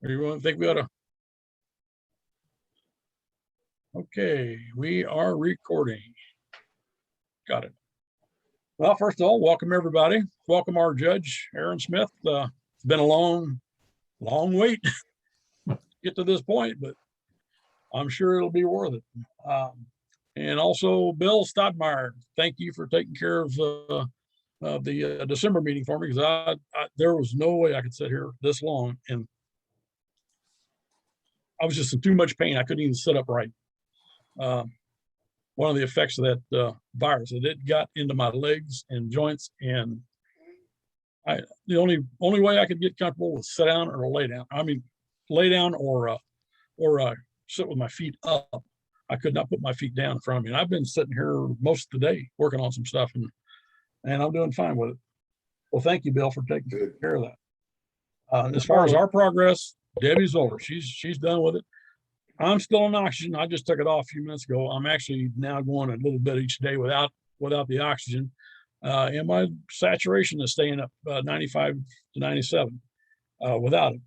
You think we ought to? Okay, we are recording. Got it. Well, first of all, welcome everybody. Welcome our judge, Aaron Smith. It's been a long wait to get to this point, but I'm sure it'll be worth it. And also Bill Staudenmaier, thank you for taking care of the December meeting for me, because there was no way I could sit here this long, and I was just in too much pain. I couldn't even sit up right. One of the effects of that virus, it got into my legs and joints, and the only way I could get comfortable was sit down or lay down. I mean, lay down or sit with my feet up. I could not put my feet down in front of me. And I've been sitting here most of the day working on some stuff, and I'm doing fine with it. Well, thank you, Bill, for taking care of that. As far as our progress, Debbie's over. She's done with it. I'm still on oxygen. I just took it off a few minutes ago. I'm actually now going a little bit each day without the oxygen. And my saturation is staying up 95 to 97 without it.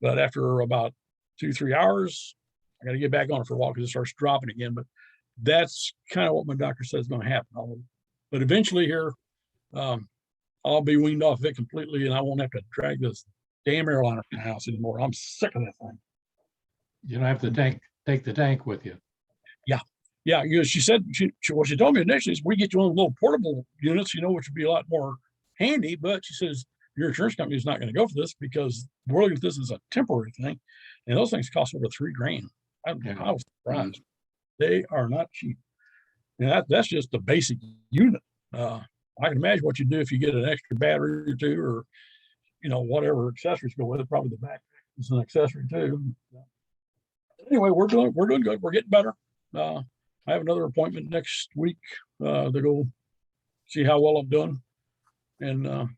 But after about 2-3 hours, I got to get back on it for a while because it starts dropping again. But that's kind of what my doctor says is going to happen. But eventually here, I'll be weaned off of it completely, and I won't have to drag this damn airliner in the house anymore. I'm sick of that thing. You don't have to take the tank with you. Yeah. She said, what she told me initially is we get you one of the little portable units, which would be a lot more handy. But she says your insurance company is not going to go for this because we're looking at this as a temporary thing, and those things cost over $3,000. I was surprised. They are not cheap. And that's just the basic unit. I can imagine what you do if you get an extra battery or two, or whatever accessories go with it. Probably the backpack is an accessory too. Anyway, we're doing good. We're getting better. I have another appointment next week to go see how well I'm doing and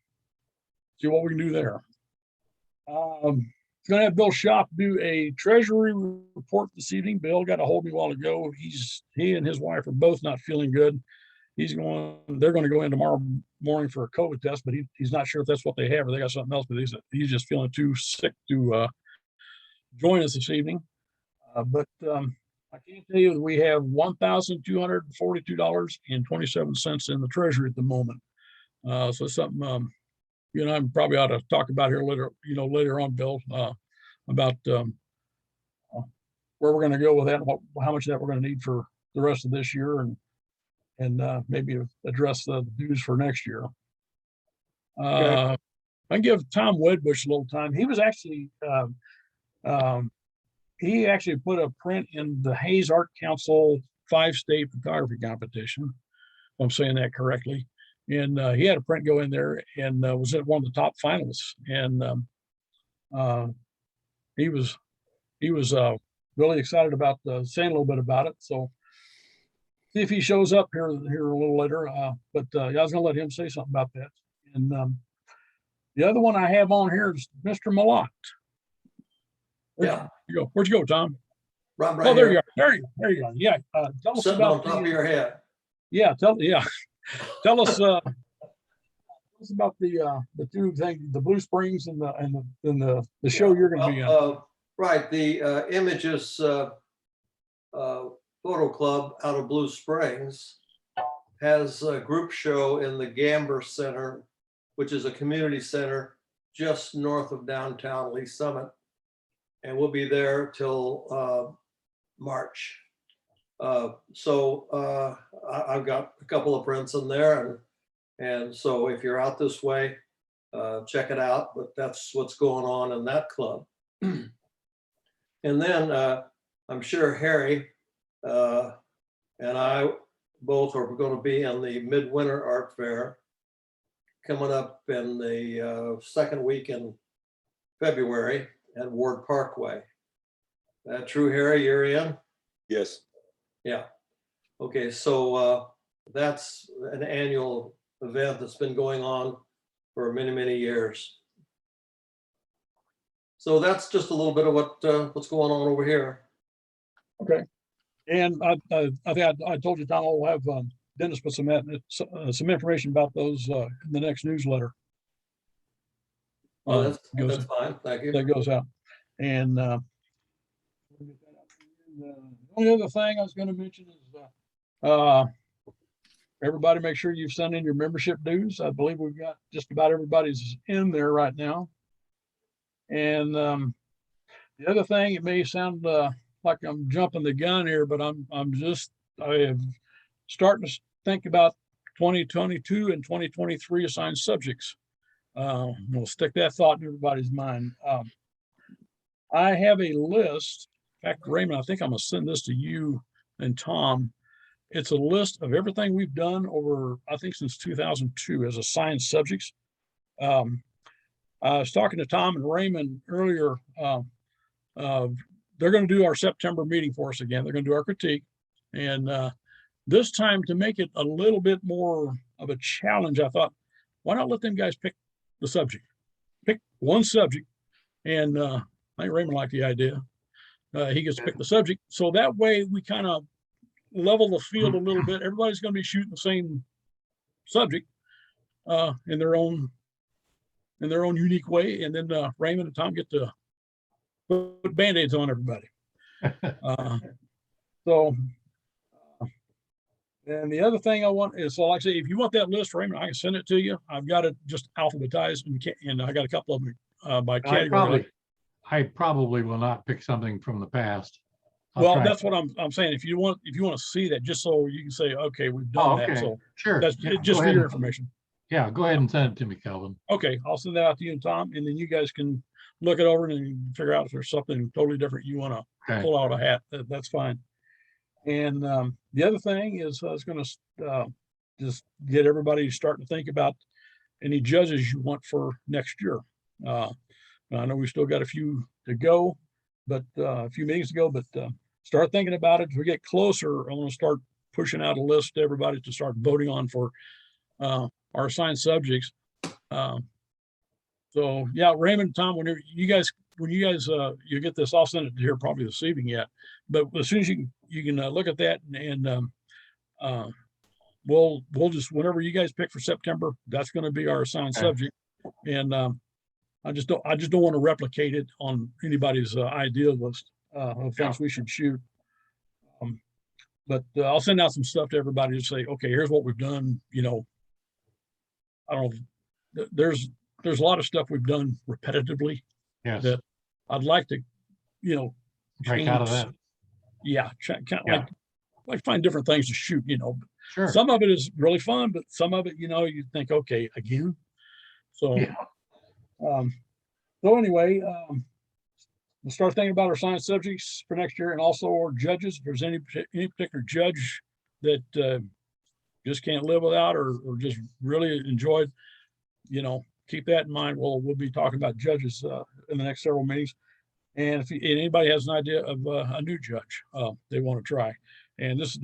see what we can do there. Going to have Bill Schopf do a treasury report this evening. Bill got a hold of me a while ago. He and his wife are both not feeling good. They're going to go in tomorrow morning for a COVID test, but he's not sure if that's what they have or they got something else. But he's just feeling too sick to join us this evening. But I can tell you that we have $1,242.27 in the treasury at the moment. So something you and I probably ought to talk about here later on, Bill, about where we're going to go with that, and how much of that we're going to need for the rest of this year, and maybe address the dues for next year. I can give Tom Wedbush a little time. He was actually he actually put a print in the Hayes Art Council 5-state photography competition, if I'm saying that correctly. And he had a print go in there and was at one of the top finalists. And he was really excited about saying a little bit about it. So see if he shows up here a little later. But I was going to let him say something about that. And the other one I have on here is Mr. Mallot. Where'd you go, Tom? Right there you are. There you go. Yeah. Tell us Sitting about on top of your head. Yeah. Tell us about the two things, the Blue Springs and the show you're going to be on. Right. The Images Photo Club out of Blue Springs has a group show in the Gamber Center, which is a community center just north of downtown Lee Summit. And we'll be there till March. So I've got a couple of prints in there, and so if you're out this way, check it out. But that's what's going on in that club. And then I'm sure Harry and I both are going to be in the Midwinter Art Fair coming up in the second week in February at Ward Parkway. That true, Harry? You're in? Yes. Yeah. Okay, so that's an annual event that's been going on for many, many years. So that's just a little bit of what's going on over here. Okay. And I think I told you, Tom, I'll have Dennis put some information about those in the next newsletter. Oh, that's fine. Thank you. That goes out. And the only other thing I was going to mention is everybody make sure you've sent in your membership dues. I believe we've got just about everybody's in there right now. And the other thing, it may sound like I'm jumping the gun here, but I am starting to think about 2022 and 2023 assigned subjects. We'll stick that thought in everybody's mind. I have a list. In fact, Raymond, I think I'm gonna send this to you and Tom. It's a list of everything we've done over, I think, since 2002 as assigned subjects. I was talking to Tom and Raymond earlier. They're going to do our September meeting for us again. They're going to do our critique. And this time, to make it a little bit more of a challenge, I thought, why not let them guys pick the subject? Pick one subject. And I think Raymond liked the idea. He gets to pick the subject. So that way we kind of level the field a little bit. Everybody's going to be shooting the same subject in their own unique way. And then Raymond and Tom get to put Band-Aids on everybody. And the other thing I want is, so like I say, if you want that list, Raymond, I can send it to you. I've got it just alphabetized, and I got a couple of them by category. I probably will not pick something from the past. Well, that's what I'm saying. If you want to see that, just so you can say, okay, we've done that. So sure, that's just for your information. Yeah, go ahead and send it to me, Kelvin. Okay, I'll send that out to you and Tom, and then you guys can look it over and figure out if there's something totally different you want to pull out of a hat. That's fine. And the other thing is, I was going to just get everybody starting to think about any judges you want for next year. I know we still got a few to go, but a few meetings to go, but start thinking about it. As we get closer, I'm going to start pushing out a list to everybody to start voting on for our assigned subjects. So yeah, Raymond, Tom, when you guys you get this, I'll send it to here probably this evening yet. But as soon as you can look at that, and we'll just, whenever you guys pick for September, that's going to be our assigned subject. And I just don't want to replicate it on anybody's idea list of things we should shoot. But I'll send out some stuff to everybody to say, okay, here's what we've done. I don't know. There's a lot of stuff we've done repetitively. Yes. That I'd like to, break out of that. Yeah, kind of like find different things to shoot. Sure. Some of it is really fun, but some of it, you think, okay, again. So, so anyway, we'll start thinking about our science subjects for next year, and also our judges. If there's any particular judge that just can't live without, or just really enjoyed, keep that in mind. We'll be talking about judges in the next several meetings. And if anybody has an idea of a new judge they want to try, and this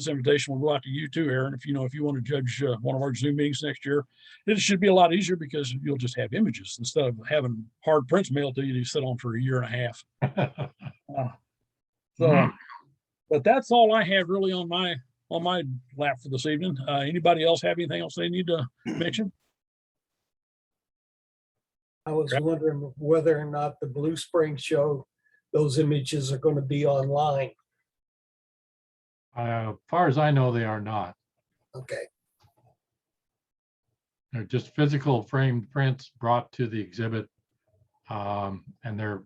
invitation will go out to you too, Aaron. If you want to judge one of our Zoom meetings next year, it should be a lot easier because you'll just have images instead of having hard prints mailed to you to sit on for a year and a half. But that's all I have really on my lap for this evening. Anybody else have anything else they need to mention? I was wondering whether or not the Blue Spring show, those images are going to be online. As far as I know, they are not. Okay. They're just physical framed prints brought to the exhibit, and they're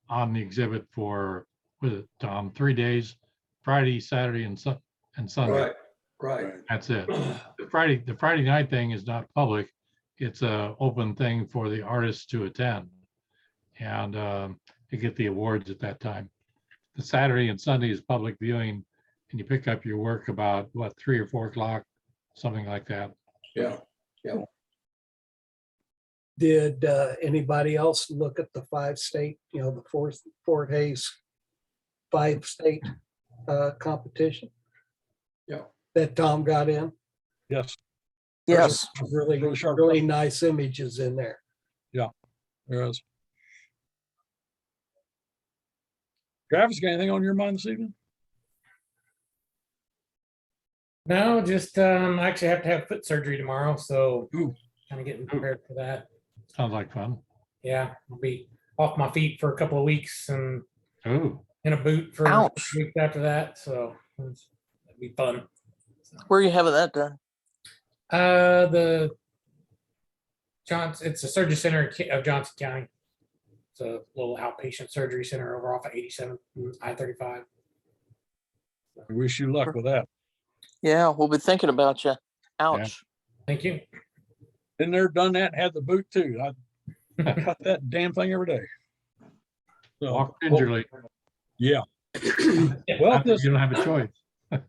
on the exhibit for 3 days: Friday, Saturday, and Sunday. Right. That's it. The Friday night thing is not public. It's an open thing for the artists to attend and to get the awards at that time. The Saturday and Sunday is public viewing, and you pick up your work about 3 or 4 o'clock, something like that. Yeah. Did anybody else look at the 5-state, the Fort Hayes 5-state competition? Yeah. That Tom got in? Yes. Yes. Really sharp. Really nice images in there. Yeah, there is. Travis, got anything on your mind this evening? No, just I actually have to have foot surgery tomorrow, so Ooh. kind of getting prepared for that. Sounds like fun. Yeah, I'll be off my feet for a couple of weeks and Oh, in a boot for a Ouch. few weeks after that. So it'd be fun. Where are you having that done? The it's a surgery center of Johnson County. It's a little outpatient surgery center over off of 87 I-35. I wish you luck with that. Yeah, we'll be thinking about you. Ouch. Thank you. Been there, done that, had the boot too. I cut that damn thing every day. So, walk gingerly. yeah. Well, this, You don't have a choice.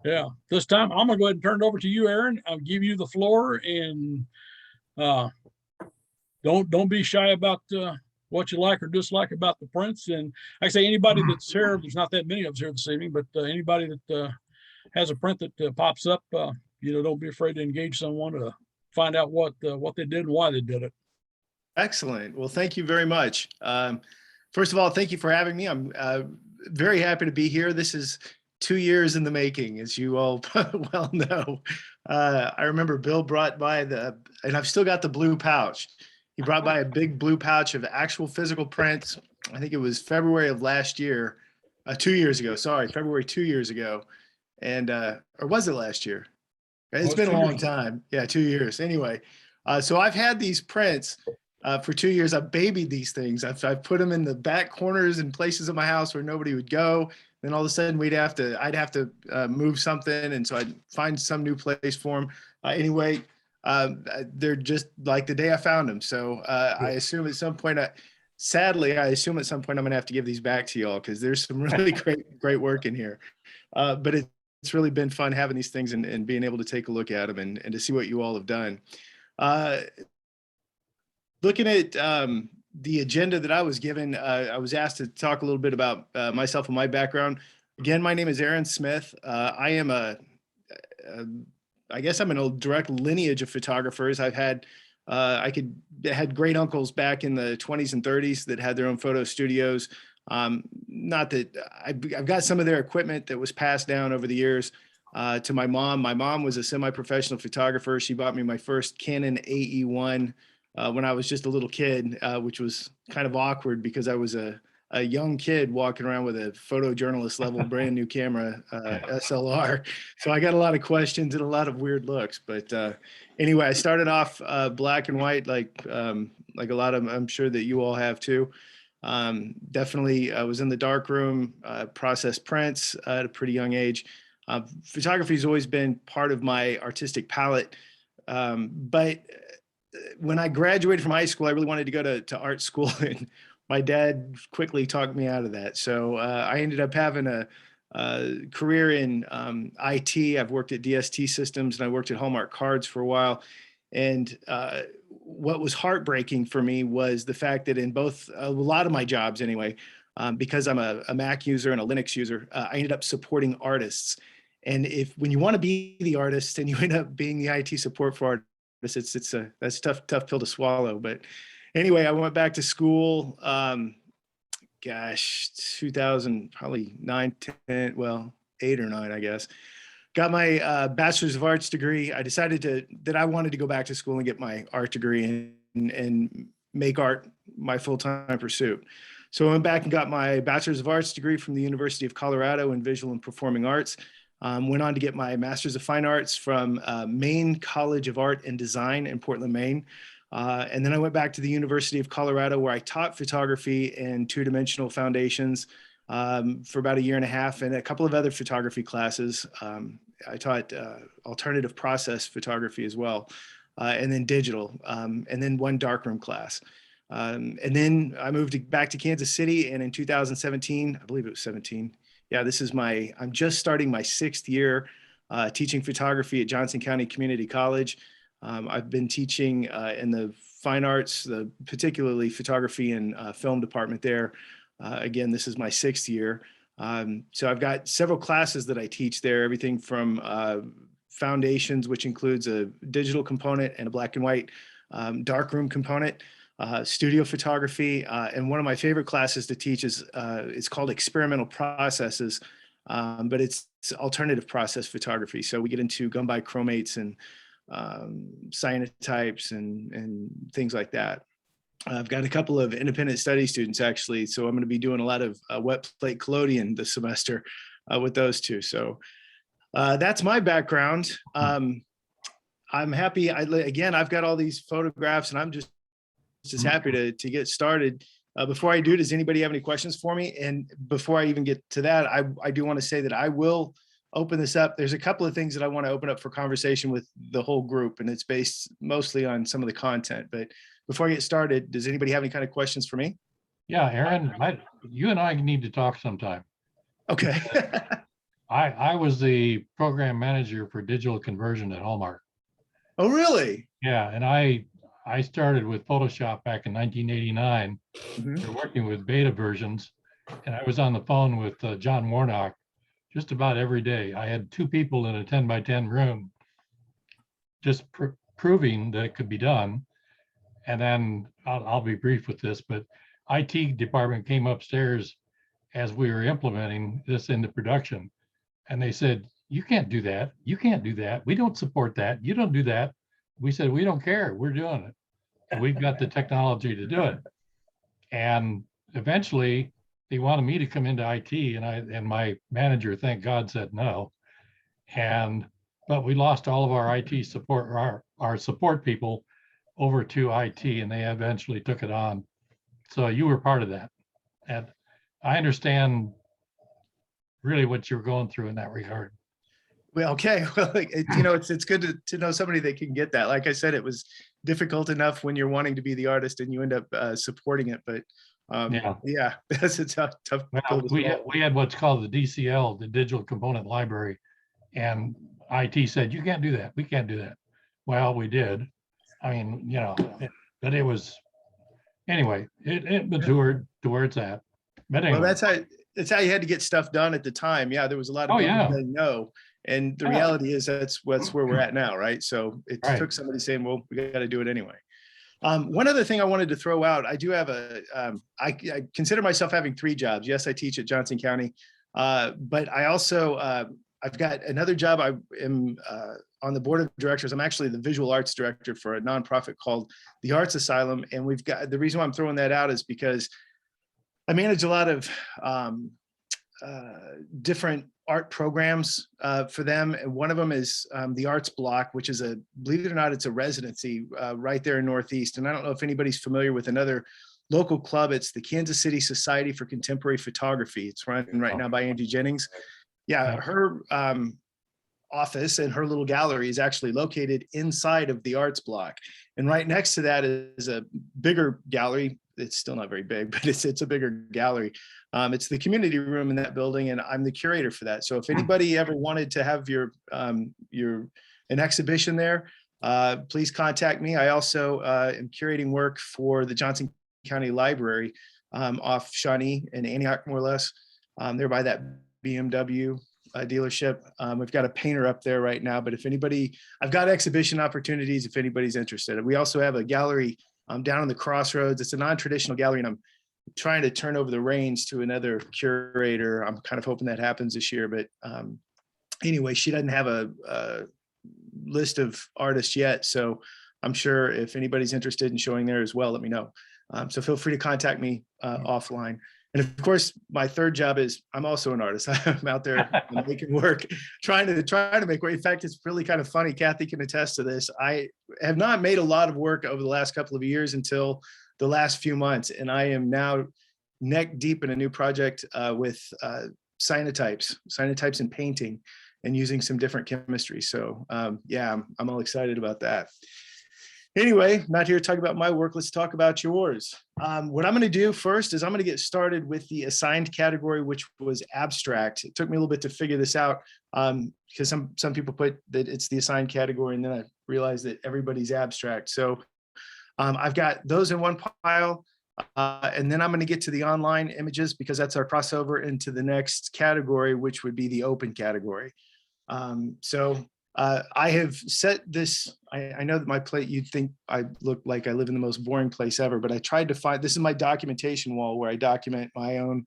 yeah, this time I'm gonna go ahead and turn it over to you, Aaron. I'll give you the floor, and don't be shy about what you like or dislike about the prints. And like I say, anybody that's here, there's not that many of us here this evening, but anybody that has a print that pops up, don't be afraid to engage someone to find out what they did and why they did it. Excellent. Well, thank you very much. First of all, thank you for having me. I'm very happy to be here. This is 2 years in the making, as you all well know. I remember Bill brought by and I've still got the blue pouch. He brought by a big blue pouch of actual physical prints. I think it was February of last year, 2 years ago. Sorry, February 2 years ago. And, or was it last year? It's been a long time. Yeah, 2 years. Anyway, so I've had these prints for 2 years. I've babied these things. I've put them in the back corners and places of my house where nobody would go. Then all of a sudden I'd have to move something. And so I'd find some new place for them. Anyway, they're just like the day I found them. So I assume at some point, sadly, I assume at some point I'm gonna have to give these back to y'all because there's some really great work in here. But it's really been fun having these things and being able to take a look at them and to see what you all have done. Looking at the agenda that I was given, I was asked to talk a little bit about myself and my background. Again, my name is Aaron Smith. I am I guess I'm in a direct lineage of photographers. I've had, had great uncles back in the 20s and 30s that had their own photo studios. Not that I've got some of their equipment that was passed down over the years to my mom. My mom was a semi-professional photographer. She bought me my first Canon AE1 when I was just a little kid, which was kind of awkward because I was a young kid walking around with a photojournalist level brand new camera, SLR. So I got a lot of questions and a lot of weird looks. But anyway, I started off black and white, like a lot of, I'm sure that you all have too. Definitely I was in the dark room, processed prints at a pretty young age. Photography has always been part of my artistic palette. But when I graduated from high school, I really wanted to go to art school, and my dad quickly talked me out of that. So I ended up having a career in IT. I've worked at DST Systems and I worked at Hallmark Cards for a while. And what was heartbreaking for me was the fact that in both, a lot of my jobs anyway, because I'm a Mac user and a Linux user, I ended up supporting artists. And when you want to be the artist and you end up being the IT support for artists, that's a tough pill to swallow. But anyway, I went back to school, 2000, probably 9, 10, well, 8 or 9, I guess. Got my Bachelor's of Arts degree. I decided that I wanted to go back to school and get my art degree and make art my full-time pursuit. So I went back and got my Bachelor's of Arts degree from the University of Colorado in Visual and Performing Arts. Went on to get my Master's of Fine Arts from Maine College of Art and Design in Portland, Maine. And then I went back to the University of Colorado where I taught photography and two-dimensional foundations for about 1.5 years and a couple of other photography classes. I taught alternative process photography as well, and then digital, and then one darkroom class. And then I moved back to Kansas City, and in 2017, I believe it was 17. Yeah, I'm just starting my 6th year teaching photography at Johnson County Community College. I've been teaching in the fine arts, particularly photography and film department there. Again, this is my 6th year. So I've got several classes that I teach there, everything from foundations, which includes a digital component and a black and white darkroom component, studio photography. And one of my favorite classes to teach is it's called experimental processes, but it's alternative process photography. So we get into gun by chromates and cyanotypes and things like that. I've got a couple of independent study students actually, so I'm going to be doing a lot of wet plate collodion this semester with those two. So that's my background. I'm happy. Again, I've got all these photographs, and I'm just happy to get started. Before I do, does anybody have any questions for me? And before I even get to that, I do want to say that I will open this up. There's a couple of things that I want to open up for conversation with the whole group, and it's based mostly on some of the content. But before I get started, does anybody have any kind of questions for me? Yeah, Aaron, you and I need to talk sometime. Okay. I was the program manager for digital conversion at Hallmark. Oh, really? Yeah, and I started with Photoshop back in 1989. Mhm. We're working with beta versions, and I was on the phone with John Warnock just about every day. I had 2 people in a 10 by 10 room, just proving that it could be done. And then I'll be brief with this, but IT department came upstairs as we were implementing this into production, and they said, "You can't do that. You can't do that. We don't support that. You don't do that." We said, "We don't care. We're doing it. And we've got the technology to do it." And eventually they wanted me to come into IT, and my manager, thank God, said no. But we lost all of our IT support, our support people over to IT, and they eventually took it on. So you were part of that. And I understand really what you're going through in that regard. Well, okay. Well, it's good to know somebody that can get that. Like I said, it was difficult enough when you're wanting to be the artist and you end up supporting it. But yeah, that's a tough well, we had what's called the DCL, the Digital Component Library, and IT said, "You can't do that. We can't do that." Well, we did. I mean, but it was, anyway, it matured to where it's at. But anyway. Well, that's how you had to get stuff done at the time. Yeah, there was a lot of people saying no. And the reality is that's where we're at now, right? So it took somebody saying, well, we got to do it anyway. One other thing I wanted to throw out, I do have I consider myself having 3 jobs. Yes, I teach at Johnson County, but I also, I've got another job. I am on the board of directors. I'm actually the visual arts director for a nonprofit called the Arts Asylum. And we've got, the reason why I'm throwing that out is because I manage a lot of different art programs for them. And one of them is the Arts Block, which is believe it or not, it's a residency right there in Northeast. And I don't know if anybody's familiar with another local club. It's the Kansas City Society for Contemporary Photography. It's run right now by Angie Jennings. Yeah, her office and her little gallery is actually located inside of the Arts Block. And right next to that is a bigger gallery. It's still not very big, but it's a bigger gallery. It's the community room in that building, and I'm the curator for that. So if anybody ever wanted to have an exhibition there, please contact me. I also am curating work for the Johnson County Library off Shawnee and Antioch, more or less. They're by that BMW dealership. We've got a painter up there right now, but if anybody, I've got exhibition opportunities if anybody's interested. We also have a gallery down in the Crossroads. It's a non-traditional gallery, and I'm trying to turn over the reins to another curator. I'm kind of hoping that happens this year, but anyway, she doesn't have a list of artists yet. So I'm sure if anybody's interested in showing there as well, let me know. So feel free to contact me offline. And of course, my third job is I'm also an artist. I'm out there making work, trying to make work. In fact, it's really kind of funny. Kathy can attest to this. I have not made a lot of work over the last couple of years until the last few months. And I am now neck deep in a new project with cyanotypes and painting and using some different chemistry. So yeah, I'm all excited about that. Anyway, not here to talk about my work. Let's talk about yours. What I'm going to do first is I'm going to get started with the assigned category, which was abstract. It took me a little bit to figure this out because some people put that it's the assigned category, and then I realized that everybody's abstract. So I've got those in one pile, and then I'm going to get to the online images because that's our crossover into the next category, which would be the open category. I have set this, I know that my plate, you'd think I look like I live in the most boring place ever, but I tried to find, this is my documentation wall where I document my own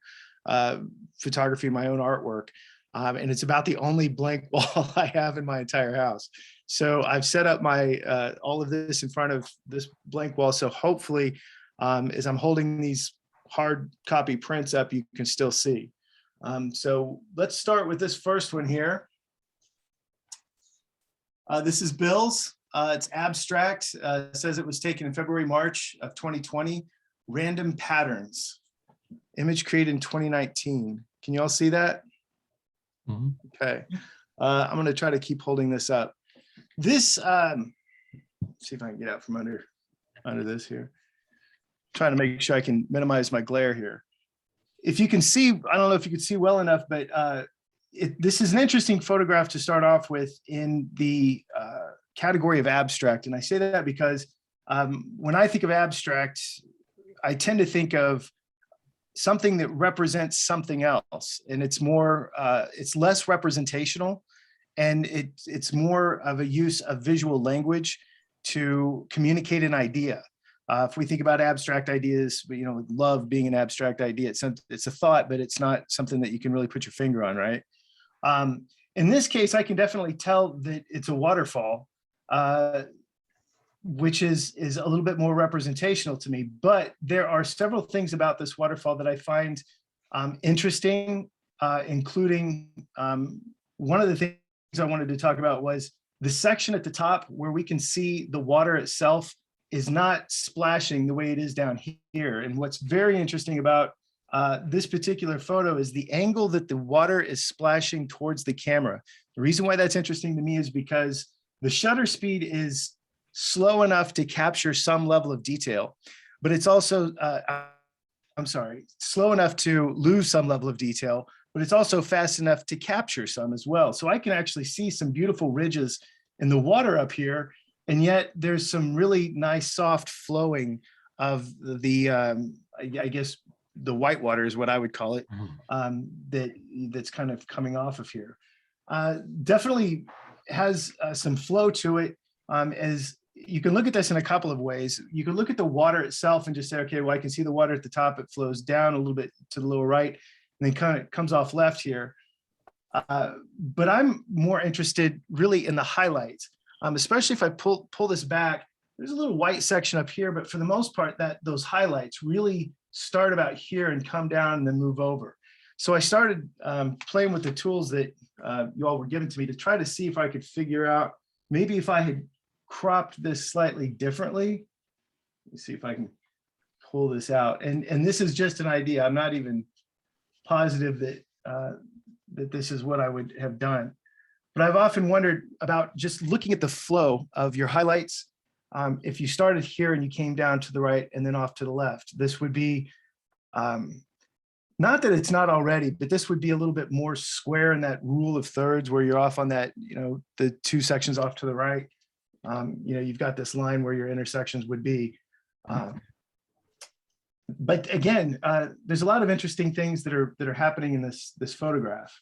photography, my own artwork. And it's about the only blank wall I have in my entire house. So I've set up my all of this in front of this blank wall. So hopefully As I'm holding these hard copy prints up, you can still see. So let's start with this first one here. This is Bill's. It's abstract. It says it was taken in February, March of 2020. Random patterns. Image created in 2019. Can you all see that? Mhm. Okay. I'm going to try to keep holding this up. This, see if I can get out from under this here. Trying to make sure I can minimize my glare here. If you can see, I don't know if you can see well enough, but this is an interesting photograph to start off with in the category of abstract. And I say that because when I think of abstract, I tend to think of something that represents something else. And it's more, it's less representational, and it's more of a use of visual language to communicate an idea. If we think about abstract ideas, you know, love being an abstract idea, it's a thought, but it's not something that you can really put your finger on, right? In this case, I can definitely tell that it's a waterfall, which is a little bit more representational to me. But there are several things about this waterfall that I find interesting, including one of the things I wanted to talk about was the section at the top where we can see the water itself is not splashing the way it is down here. And what's very interesting about this particular photo is the angle that the water is splashing towards the camera. The reason why that's interesting to me is because the shutter speed is slow enough to capture some level of detail, but it's also, slow enough to lose some level of detail, but it's also fast enough to capture some as well. So I can actually see some beautiful ridges in the water up here, and yet there's some really nice soft flowing of the, I guess, the white water is what I would call it, that's kind of coming off of here. Definitely has some flow to it. As you can look at this in a couple of ways. You can look at the water itself and just say, okay, well, I can see the water at the top. It flows down a little bit to the lower right, and then kind of comes off left here. But I'm more interested really in the highlights, especially if I pull this back. There's a little white section up here, but for the most part, those highlights really start about here and come down and then move over. So I started playing with the tools that you all were given to me to try to see if I could figure out maybe if I had cropped this slightly differently. Let me see if I can pull this out. And this is just an idea. I'm not even positive that that this is what I would have done. But I've often wondered about just looking at the flow of your highlights. If you started here and you came down to the right and then off to the left, this would be, not that it's not already, but this would be a little bit more square in that rule of thirds where you're off on that, you know, the two sections off to the right. You know, you've got this line where your intersections would be. But again, there's a lot of interesting things that are happening in this photograph,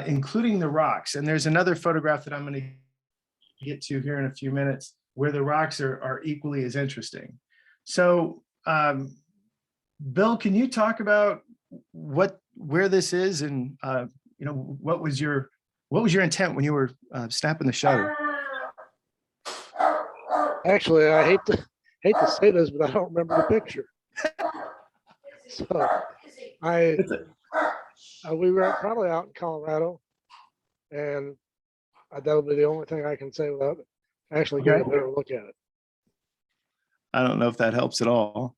including the rocks. And there's another photograph that I'm going to get to here in a few minutes where the rocks are equally as interesting. So, Bill, can you talk about where this is, and you know, what was your intent when you were snapping the shutter? Actually, I hate to say this, but I don't remember the picture. So we were probably out in Colorado, and that'll be the only thing I can say without actually getting a better look at it. I don't know if that helps at all.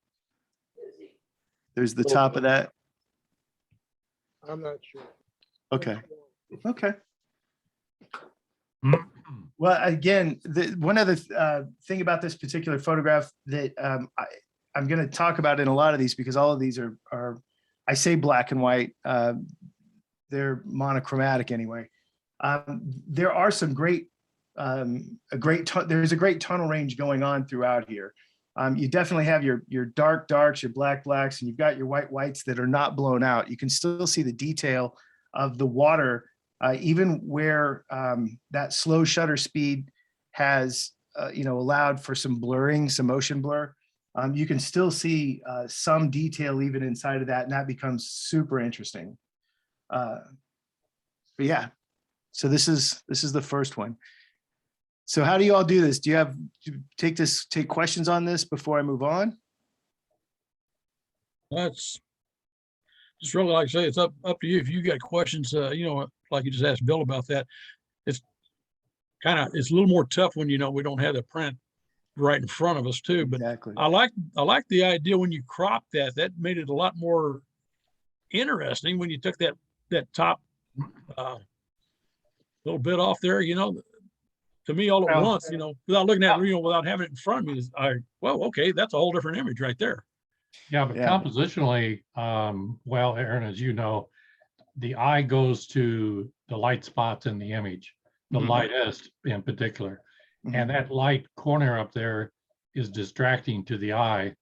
There's the top of that. I'm not sure. Okay. Okay. Well, again, one other thing about this particular photograph that I'm going to talk about in a lot of these, because all of these are I say black and white, they're monochromatic anyway. There are some there's a great tunnel range going on throughout here. You definitely have your dark darks, your black blacks, and you've got your white whites that are not blown out. You can still see the detail of the water, even where that slow shutter speed has, you know, allowed for some blurring, some motion blur. You can still see some detail even inside of that, and that becomes super interesting. But yeah, so this is the first one. So how do you all do this? Do you take questions on this before I move on? That's just really like I say, it's up to you. If you got questions, like you just asked Bill about that, it's it's a little more tough when, we don't have the print right in front of us too. But Exactly. I like the idea when you crop that made it a lot more interesting when you took that top little bit off there, to me all at Well- once, without looking at it, without having it in front of me, okay, that's a whole different image right there. Yeah, but Yeah. compositionally, well, Aaron, as you know, the eye goes to the light spots in the image, the Mhm. lightest in particular. Mhm. And that light corner up there is distracting to the eye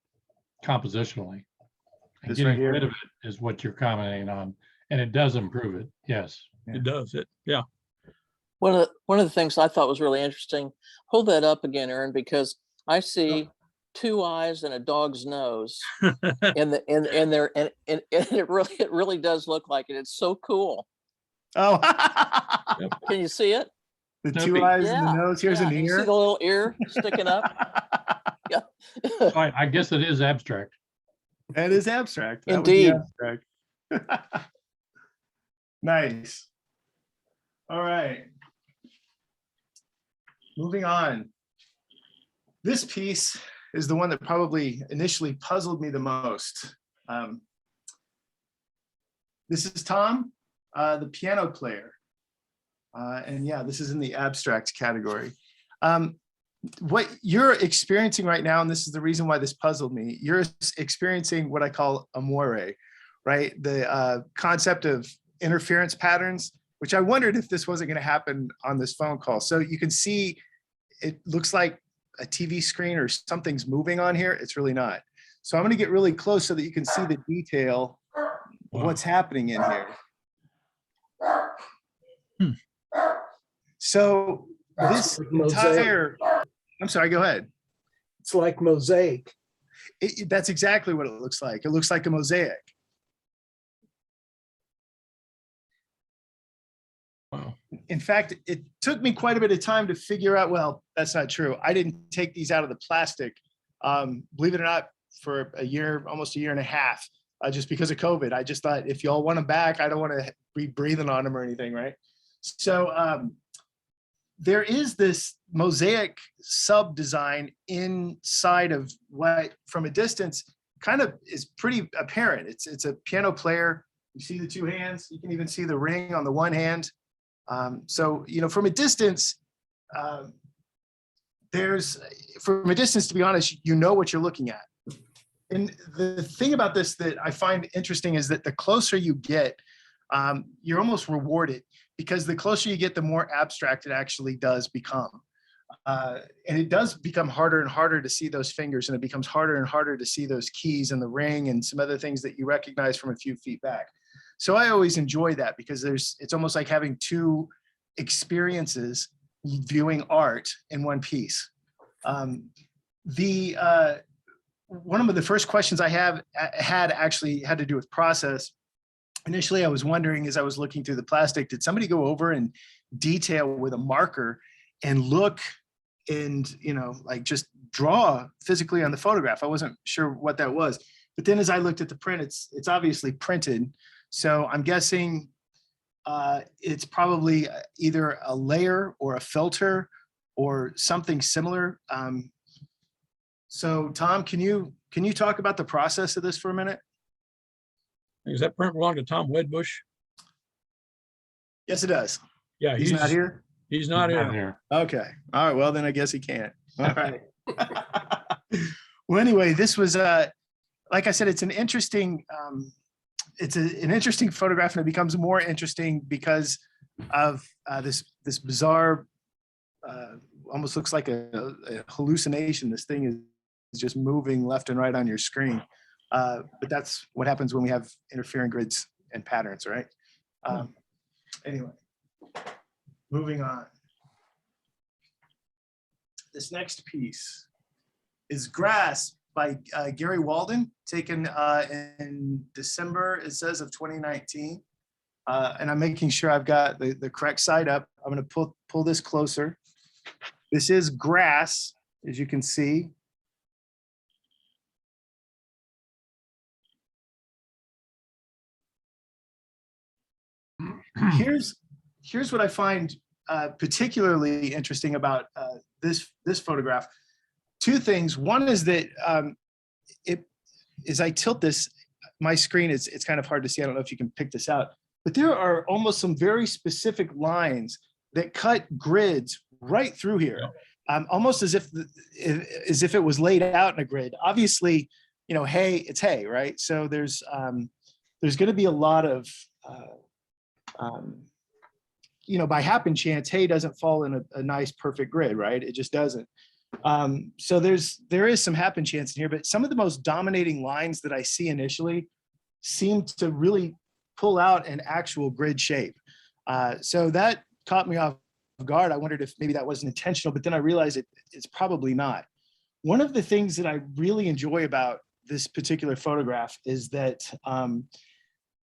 compositionally. And This right getting here? rid of it is what you're commenting on, and it does improve it, yes. Yeah. It does it. Yeah. One of the things I thought was really interesting, hold that up again, Aaron, because I see two eyes and a dog's nose in there, and it really does look like it. It's so cool. Oh, Can you see it? the two Snoopy. eyes and the Yeah, nose. Here's yeah, an you see ear. the little ear sticking up. Yeah. I guess it is abstract. That is abstract. That would be Indeed. abstract. Nice. All right. Moving on. This piece is the one that probably initially puzzled me the most. This is Tom, the piano player. And yeah, this is in the abstract category. What you're experiencing right now, and this is the reason why this puzzled me, you're experiencing what I call amore, right? The concept of interference patterns, which I wondered if this wasn't going to happen on this phone call. So you can see it looks like a TV screen or something's moving on here. It's really not. So I'm going to get really close so that you can see the detail of what's happening in here. So this entire, I'm sorry, go ahead. It's like mosaic. That's exactly what it looks like. It looks like a mosaic. Wow. In fact, it took me quite a bit of time to figure out, well, that's not true. I didn't take these out of the plastic, believe it or not, for a year, almost a year and a half, just because of COVID. I just thought, if y'all want them back, I don't want to be breathing on them or anything, right? So there is this mosaic sub design inside of what, from a distance, kind of is pretty apparent. It's a piano player. You see the two hands. You can even see the ring on the one hand. So, from a distance, to be honest, you know what you're looking at. And the thing about this that I find interesting is that the closer you get, you're almost rewarded, because the closer you get, the more abstract it actually does become. And it does become harder and harder to see those fingers, and it becomes harder and harder to see those keys and the ring and some other things that you recognize from a few feet back. So I always enjoy that, because it's almost like having two experiences viewing art in one piece. One of the first questions I had actually had to do with process. Initially, I was wondering, as I was looking through the plastic, did somebody go over and detail with a marker and look and, like just draw physically on the photograph? I wasn't sure what that was. But then as I looked at the print, it's obviously printed. So I'm guessing it's probably either a layer or a filter or something similar. So Tom, can you talk about the process of this for a minute? Does that print belong to Tom Wedbush? Yes, it does. Yeah, He's not here? He's not Down here. here. Okay. All right. Well, then I guess he can't. All right. Well, anyway, this was, like I said, it's an interesting, an interesting photograph, and it becomes more interesting because of this bizarre, almost looks like a hallucination. This thing is just moving left and right on your screen. But that's what happens when we have interfering grids and patterns, right? Anyway, moving on. This next piece is Grass by Gary Walden, taken in December, it says, of 2019. And I'm making sure I've got the correct side up. I'm going to pull this closer. This is Grass, as you can see. Here's what I find particularly interesting about this photograph. Two things. One is that as I tilt this, my screen, it's kind of hard to see. I don't know if you can pick this out, but there are almost some very specific lines that cut grids right through here, almost as if it was laid out in a grid. Obviously, you know, hay, it's hay, right? So there's going to be a lot of you know, by happen chance, hay doesn't fall in a nice perfect grid, right? It just doesn't. So there is some happen chance in here, but some of the most dominating lines that I see initially seem to really pull out an actual grid shape. So that caught me off guard. I wondered if maybe that wasn't intentional, but then I realized it's probably not. One of the things that I really enjoy about this particular photograph is that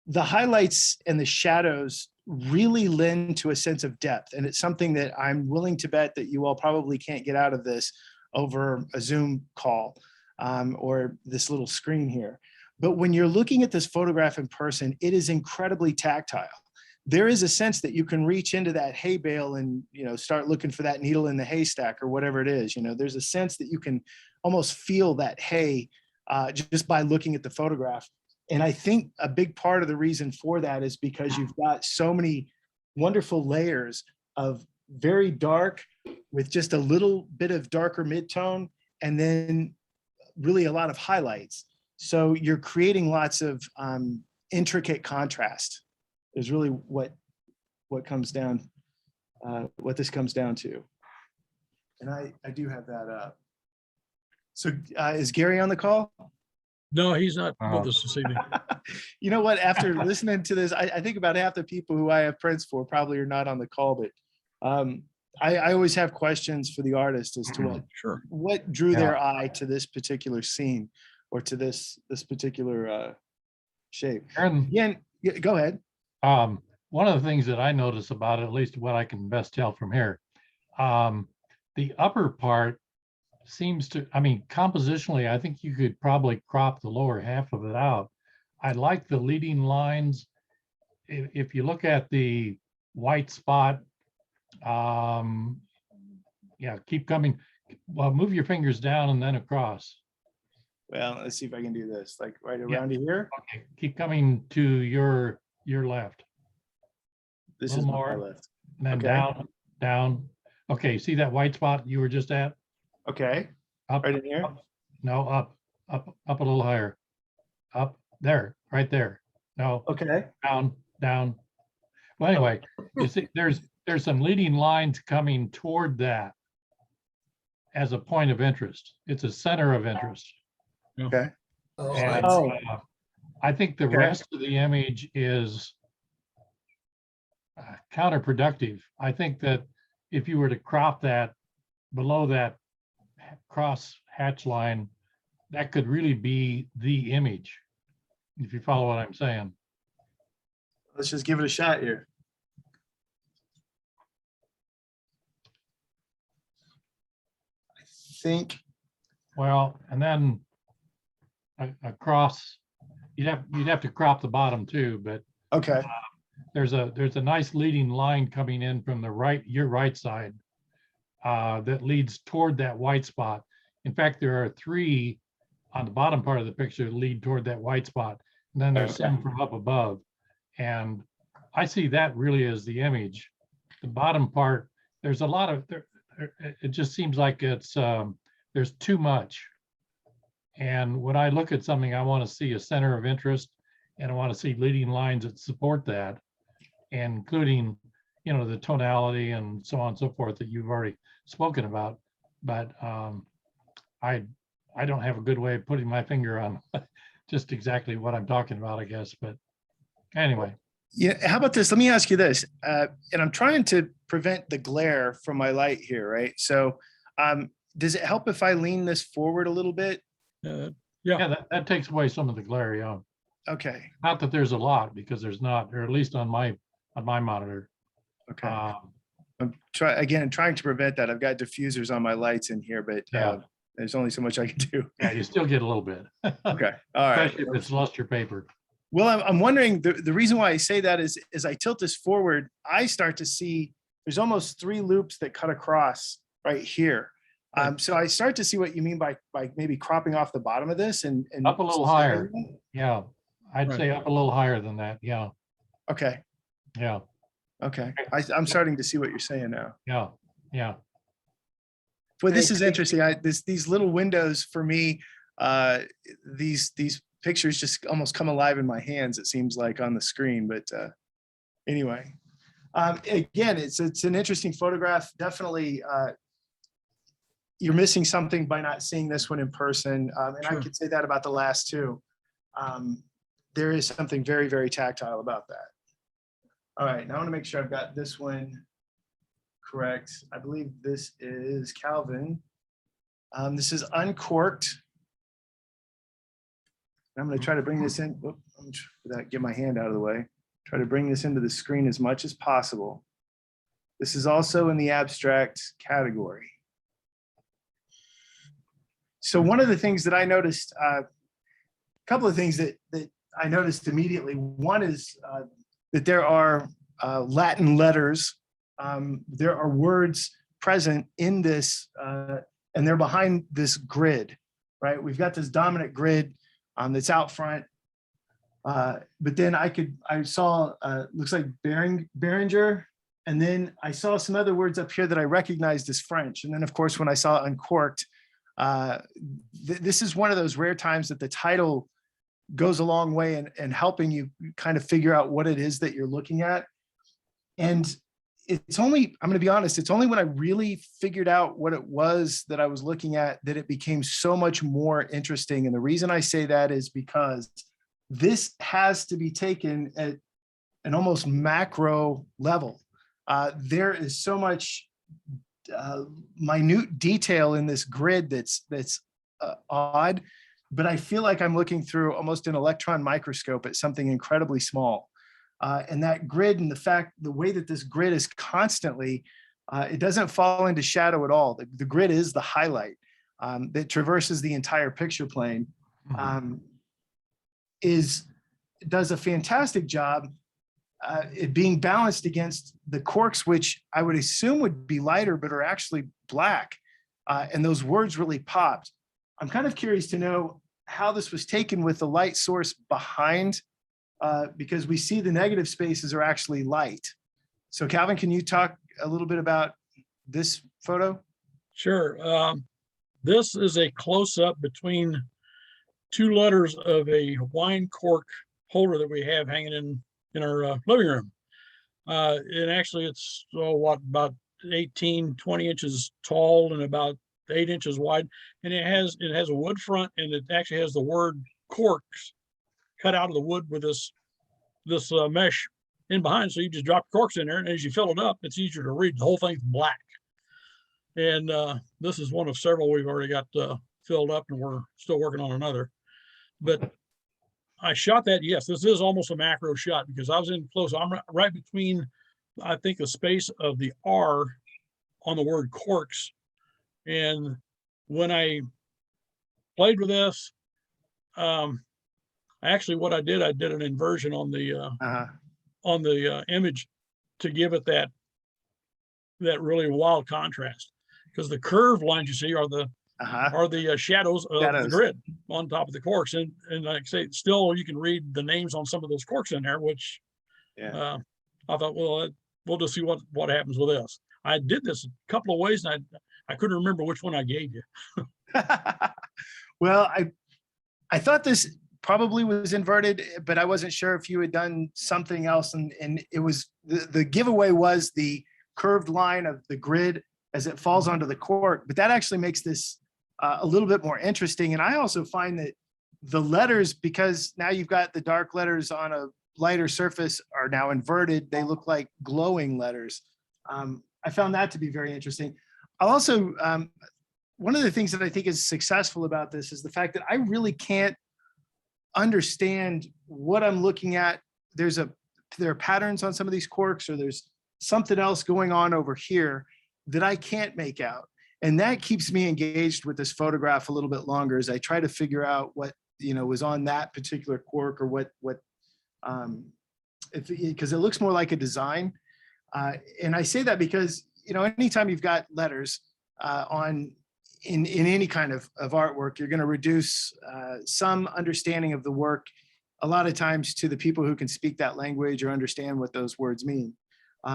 the highlights and the shadows really lend to a sense of depth. And it's something that I'm willing to bet that you all probably can't get out of this over a Zoom call or this little screen here. But when you're looking at this photograph in person, it is incredibly tactile. There is a sense that you can reach into that hay bale and, you know, start looking for that needle in the haystack or whatever it is. You know, there's a sense that you can almost feel that hay just by looking at the photograph. And I think a big part of the reason for that is because you've got so many wonderful layers of very dark with just a little bit of darker midtone and then really a lot of highlights. So you're creating lots of intricate contrast is really what comes down, what this comes down to. And I do have that up. So is Gary on the call? No, he's not with us this evening. You know what? After listening to this, I think about half the people who I have prints for probably are not on the call, but I always have questions for the artist as to what drew their eye to this particular scene or to this particular shape. And Again, go ahead. one of the things that I notice about it, at least what I can best tell from here, the upper part seems to, I mean, compositionally, I think you could probably crop the lower half of it out. I like the leading lines. If you look at the white spot, yeah, keep coming. Well, move your fingers down and then across. Well, let's see if I can do this, like right around here. Okay, keep coming to your left. This is more. my left. And then Okay. down, down. Okay, see that white spot you were just at? Okay, Up, right in here. up. No, up a little higher. Up, there, right there. No, Okay. down, down. Well, anyway, you see, there's some leading lines coming toward that as a point of interest. It's a center of interest. Okay. And Oh. I think the Okay. rest of the image is counterproductive. I think that if you were to crop that below that cross hatch line, that could really be the image, if you follow what I'm saying. Let's just give it a shot here. I think. Well, and then across, you'd have to crop the bottom too, but Okay. there's a nice leading line coming in from the right, your right side, that leads toward that white spot. In fact, there are 3 on the bottom part of the picture that lead toward that white spot. And then there's some from up above. And I see that really as the image. The bottom part, there's a lot of, it just seems like it's, there's too much. And when I look at something, I want to see a center of interest and I want to see leading lines that support that, including, you know, the tonality and so on and so forth that you've already spoken about. But I don't have a good way of putting my finger on just exactly what I'm talking about, I guess. But anyway. Yeah. How about this? Let me ask you this. And I'm trying to prevent the glare from my light here, right? So does it help if I lean this forward a little bit? Yeah, that takes away some of the glare, yeah. Okay. Not that there's a lot, because there's not, or at least on my monitor. Okay. I'm trying to prevent that. I've got diffusers on my lights in here, but there's only so much I can do. Yeah, you still get a little bit. Okay. All right. Especially if it's luster paper. Well, I'm wondering, the reason why I say that is, as I tilt this forward, I start to see there's almost 3 loops that cut across right here. So I start to see what you mean by maybe cropping off the bottom of this and Up a little higher. separating it. Yeah, I'd Right. say up a little higher than that. Yeah, Okay, yeah, okay. I'm starting to see what you're saying now. yeah, yeah. Well, this is interesting. These little windows for me, these pictures just almost come alive in my hands, it seems like, on the screen. But anyway, again, it's an interesting photograph. Definitely, you're missing something by not seeing this one in person. And I Sure. could say that about the last 2. There is something very, very tactile about that. All right, now I want to make sure I've got this one correct. I believe this is Calvin. This is Uncorcked. I'm going to try to bring this in. Get my hand out of the way. Try to bring this into the screen as much as possible. This is also in the abstract category. So one of the things that I noticed, a couple of things that I noticed immediately. One is that there are Latin letters. There are words present in this, and they're behind this grid, right? We've got this dominant grid that's out front. But then I saw, looks like Behringer, and then I saw some other words up here that I recognized as French. And then of course, when I saw Uncorcked, this is one of those rare times that the title goes a long way in helping you kind of figure out what it is that you're looking at. And it's only, I'm going to be honest, it's only when I really figured out what it was that I was looking at that it became so much more interesting. And the reason I say that is because this has to be taken at an almost macro level. There is so much minute detail in this grid that's odd, but I feel like I'm looking through almost an electron microscope at something incredibly small. And that grid, and the way that this grid is constantly, it doesn't fall into shadow at all. The grid is the highlight that traverses the entire picture plane. Does a fantastic job it being balanced against the corks, which I would assume would be lighter, but are actually black. And those words really popped. I'm kind of curious to know how this was taken with the light source behind, because we see the negative spaces are actually light. So Calvin, can you talk a little bit about this photo? Sure. This is a close-up between 2 letters of a wine cork holder that we have hanging in our living room. And actually it's about 18, 20 inches tall and about 8 inches wide. And it has a wood front, and it actually has the word corks cut out of the wood with this mesh in behind. So you just drop corks in there, and as you fill it up, it's easier to read. The whole thing's black. And this is one of several we've already got filled up, and we're still working on another. But I shot that. Yes, this is almost a macro shot because I was in close. I'm right between, I think, the space of the R on the word corks. And when I played with this, actually what I did an inversion on the image to give it that really wild contrast, because the curved lines you see are the shadows of the grid on top of the corks. And like I say, still you can read the names on some of those corks in there, which I thought, well, we'll just see what happens with this. I did this a couple of ways, and I couldn't remember which one I gave you. Well, I thought this probably was inverted, but I wasn't sure if you had done something else. And it was, the giveaway was the curved line of the grid as it falls onto the cork, but that actually makes this a little bit more interesting. And I also find that the letters, because now you've got the dark letters on a lighter surface, are now inverted. They look like glowing letters. I found that to be very interesting. I'll also, one of the things that I think is successful about this is the fact that I really can't understand what I'm looking at. There are patterns on some of these corks, or there's something else going on over here that I can't make out. And that keeps me engaged with this photograph a little bit longer as I try to figure out what, was on that particular cork, or what Because it looks more like a design. And I say that because, you know, anytime you've got letters in any kind of artwork, you're going to reduce some understanding of the work a lot of times to the people who can speak that language or understand what those words mean.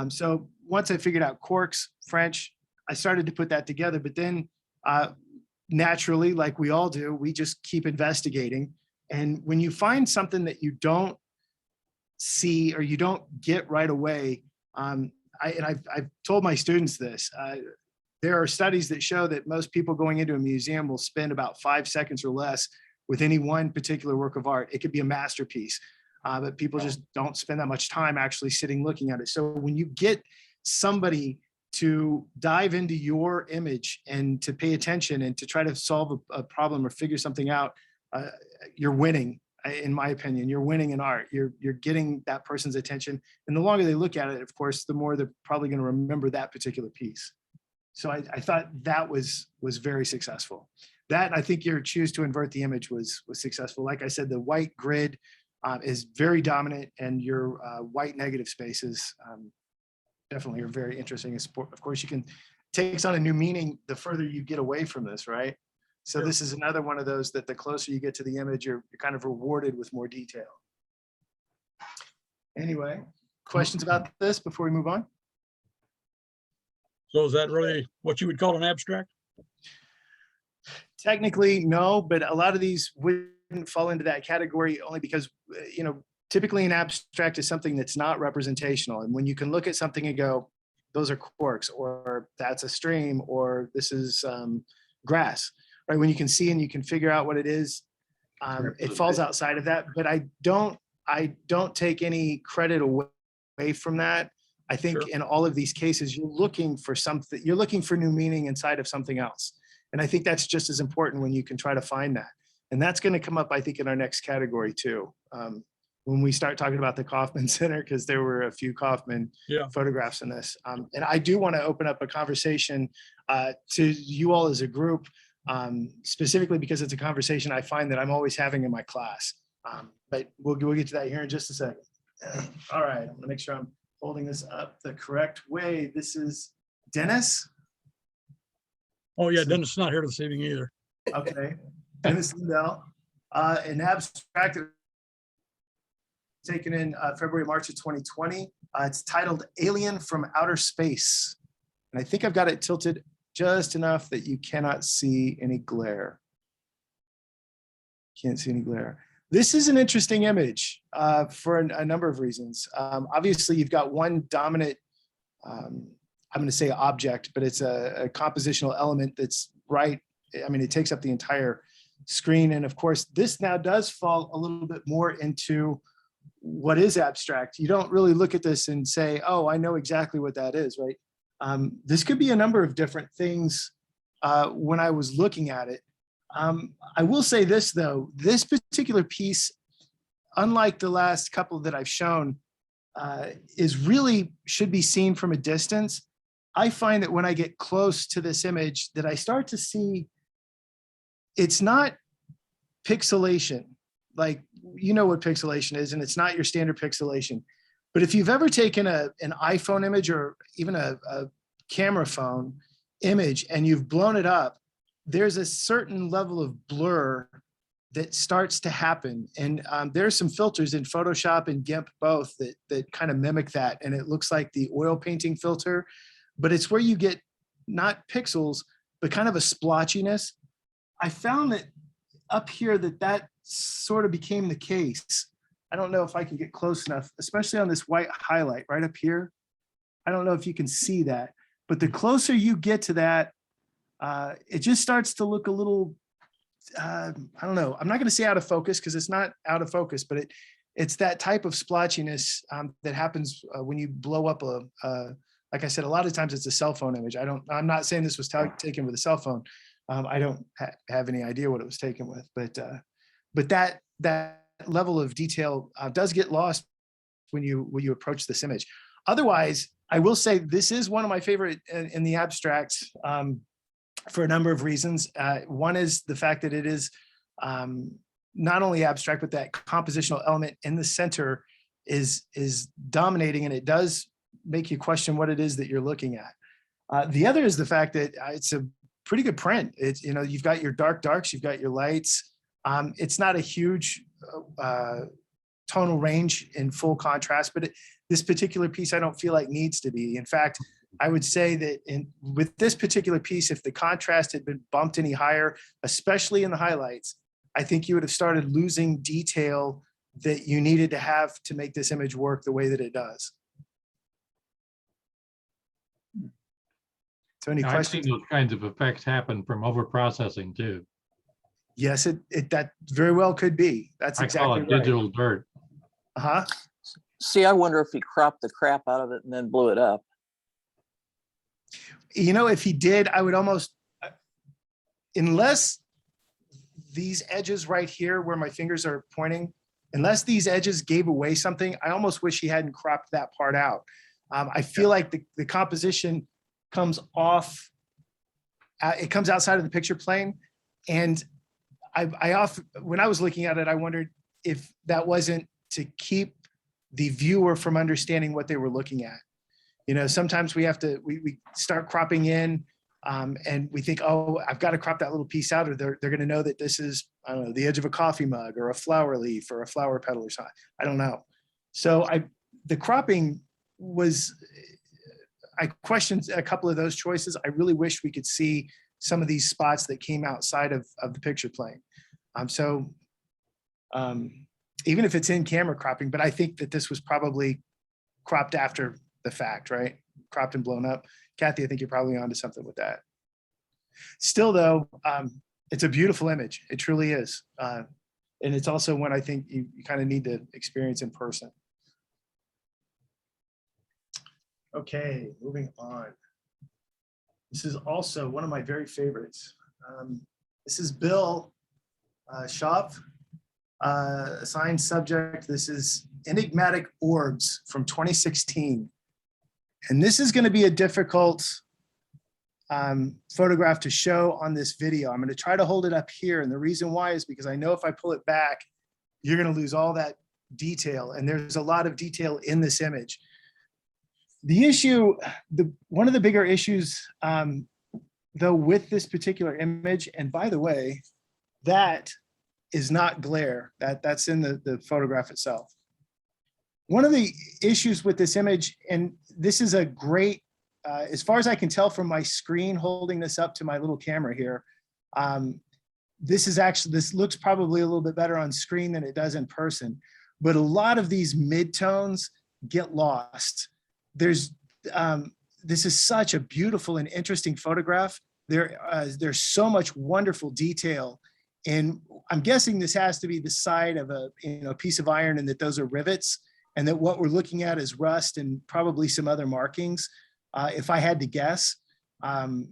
So once I figured out corks, French, I started to put that together, but then naturally, like we all do, we just keep investigating. And when you find something that you don't see or you don't get right away, I've told my students this, there are studies that show that most people going into a museum will spend about 5 seconds or less with any one particular work of art. It could be a masterpiece, but people just don't spend that much time actually sitting looking at it. So when you get somebody to dive into your image and to pay attention and to try to solve a problem or figure something out, you're winning. In my opinion, you're winning in art. You're getting that person's attention. And the longer they look at it, of course, the more they're probably going to remember that particular piece. So I thought that was very successful. That, I think your choose to invert the image was successful. Like I said, the white grid is very dominant, and your white negative spaces definitely are very interesting. Of course, you can takes on a new meaning the further you get away from this, right? So Sure. This is another one of those that the closer you get to the image, you're kind of rewarded with more detail. Anyway, questions about this before we move on? So is that really what you would call an abstract? Technically, no, but a lot of these wouldn't fall into that category only because, you know, typically an abstract is something that's not representational. And when you can look at something and go, those are corks, or that's a stream, or this is grass, right? When you can see and you can figure out what it is, it falls outside of that. But I don't take any credit away from that. I think Sure. in all of these cases, you're looking for something, you're looking for new meaning inside of something else. And I think that's just as important when you can try to find that. And that's going to come up, I think, in our next category too. When we start talking about the Kaufman Center, because there were a few Kaufman Yeah. photographs in this. And I do want to open up a conversation to you all as a group, specifically because it's a conversation I find that I'm always having in my class. But we'll get to that here in just a second. All right, I'm going to make sure I'm holding this up the correct way. This is Dennis. Oh yeah, Dennis is not here this evening either. Okay, Dennis Lindell, an abstract taken in February, March of 2020. It's titled Alien from Outer Space. And I think I've got it tilted just enough that you cannot see any glare. Can't see any glare. This is an interesting image for a number of reasons. Obviously, you've got one dominant, I'm going to say object, but it's a compositional element that's right. I mean, it takes up the entire screen. And of course, this now does fall a little bit more into what is abstract. You don't really look at this and say, oh, I know exactly what that is, right? This could be a number of different things when I was looking at it. I will say this, though, this particular piece, unlike the last couple that I've shown, is really should be seen from a distance. I find that when I get close to this image that I start to see, it's not pixelation. Like, you know what pixelation is, and it's not your standard pixelation. But if you've ever taken an iPhone image or even a camera phone image and you've blown it up, there's a certain level of blur that starts to happen. And there's some filters in Photoshop and GIMP both that kind of mimic that. And it looks like the oil painting filter, but it's where you get not pixels, but kind of a splotchiness. I found that up here that sort of became the case. I don't know if I can get close enough, especially on this white highlight right up here. I don't know if you can see that, but the closer you get to that, it just starts to look a little, I don't know. I'm not going to say out of focus because it's not out of focus, but it's that type of splotchiness that happens when you blow up like I said, a lot of times it's a cell phone image. I'm not saying this was taken with a cell phone. I don't have any idea what it was taken with, but that level of detail does get lost when you approach this image. Otherwise, I will say this is one of my favorite in the abstract for a number of reasons. One is the fact that it is not only abstract, but that compositional element in the center is dominating, and it does make you question what it is that you're looking at. The other is the fact that it's a pretty good print. It's, you know, you've got your darks, you've got your lights. It's not a huge tonal range in full contrast, but this particular piece I don't feel like needs to be. In fact, I would say that with this particular piece, if the contrast had been bumped any higher, especially in the highlights, I think you would have started losing detail that you needed to have to make this image work the way that it does. So any I've questions? seen those kinds of effects happen from overprocessing too. Yes, that very well could be. That's I call exactly it right. digital dirt. Uh-huh. See, I wonder if he cropped the crap out of it and then blew it up. You know, if he did, I would almost, unless these edges right here where my fingers are pointing, unless these edges gave away something, I almost wish he hadn't cropped that part out. I feel like the composition comes off, it comes outside of the picture plane. And when I was looking at it, I wondered if that wasn't to keep the viewer from understanding what they were looking at. You know, sometimes we have to, we start cropping in and we think, oh, I've got to crop that little piece out, or they're going to know that this is, I don't know, the edge of a coffee mug or a flower leaf or a flower petal or something. I don't know. So the cropping was, I questioned a couple of those choices. I really wish we could see some of these spots that came outside of the picture plane. Even if it's in camera cropping, but I think that this was probably cropped after the fact, right? Cropped and blown up. Kathy, I think you're probably onto something with that. Still though, it's a beautiful image. It truly is. And it's also one I think you kind of need to experience in person. Okay, moving on. This is also one of my very favorites. This is Bill Schopf, assigned subject. This is Enigmatic Orbs from 2016. And this is going to be a difficult photograph to show on this video. I'm going to try to hold it up here. And the reason why is because I know if I pull it back, you're going to lose all that detail. And there's a lot of detail in this image. The issue, one of the bigger issues, though, with this particular image, and by the way, that is not glare. That's in the photograph itself. One of the issues with this image, and this is a great, as far as I can tell from my screen holding this up to my little camera here, this looks probably a little bit better on screen than it does in person, but a lot of these midtones get lost. This is such a beautiful and interesting photograph. There's so much wonderful detail. And I'm guessing this has to be the side of a piece of iron, and that those are rivets, and that what we're looking at is rust and probably some other markings, if I had to guess. And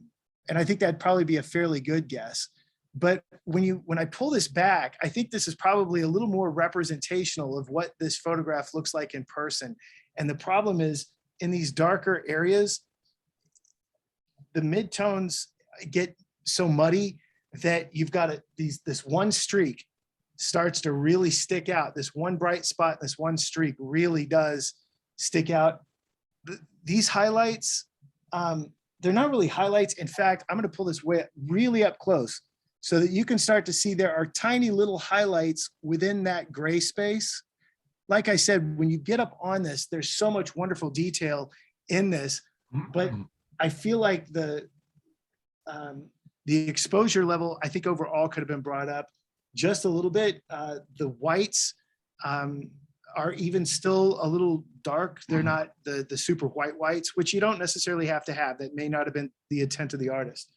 I think that'd probably be a fairly good guess. But when I pull this back, I think this is probably a little more representational of what this photograph looks like in person. And the problem is, in these darker areas, the midtones get so muddy that you've got this one streak starts to really stick out. This one bright spot, this one streak really does stick out. These highlights, they're not really highlights. In fact, I'm going to pull this really up close so that you can start to see there are tiny little highlights within that gray space. Like I said, when you get up on this, there's so much wonderful detail in this, but I feel like the exposure level, I think overall could have been brought up just a little bit. The whites are even still a little dark. They're not the super whites, which you don't necessarily have to have. That may not have been the intent of the artist.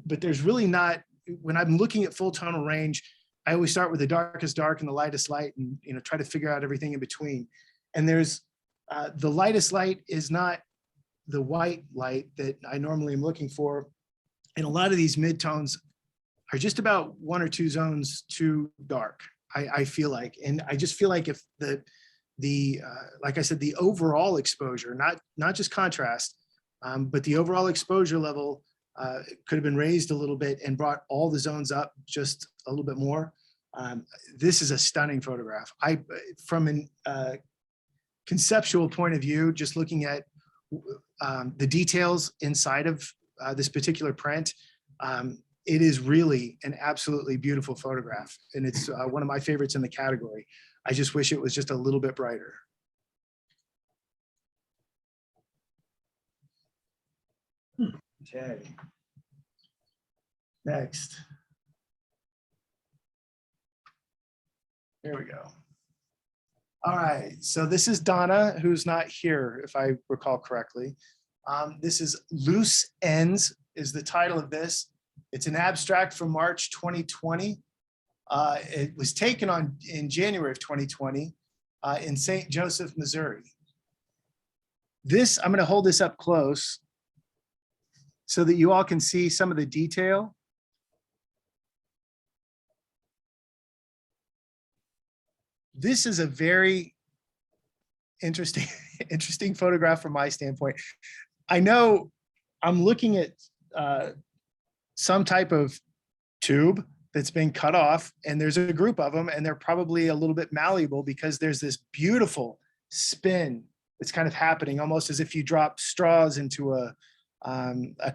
But there's really not, when I'm looking at full tonal range, I always start with the darkest dark and the lightest light, and try to figure out everything in between. And there's the lightest light is not the white light that I normally am looking for. And a lot of these midtones are just about one or two zones too dark, I feel like. And I just feel like if like I said, the overall exposure, not just contrast, but the overall exposure level could have been raised a little bit and brought all the zones up just a little bit more. This is a stunning photograph. From an conceptual point of view, just looking at the details inside of this particular print, it is really an absolutely beautiful photograph. And it's one of my favorites in the category. I just wish it was just a little bit brighter. Okay. Next. Here we go. All right, so this is Donna, who's not here, if I recall correctly. This is Loose Ends is the title of this. It's an abstract from March 2020. It was taken in January of 2020 in St. Joseph, Missouri. This, I'm going to hold this up close so that you all can see some of the detail. This is a very interesting photograph from my standpoint. I know I'm looking at some type of tube that's been cut off, and there's a group of them, and they're probably a little bit malleable because there's this beautiful spin that's kind of happening, almost as if you drop straws into a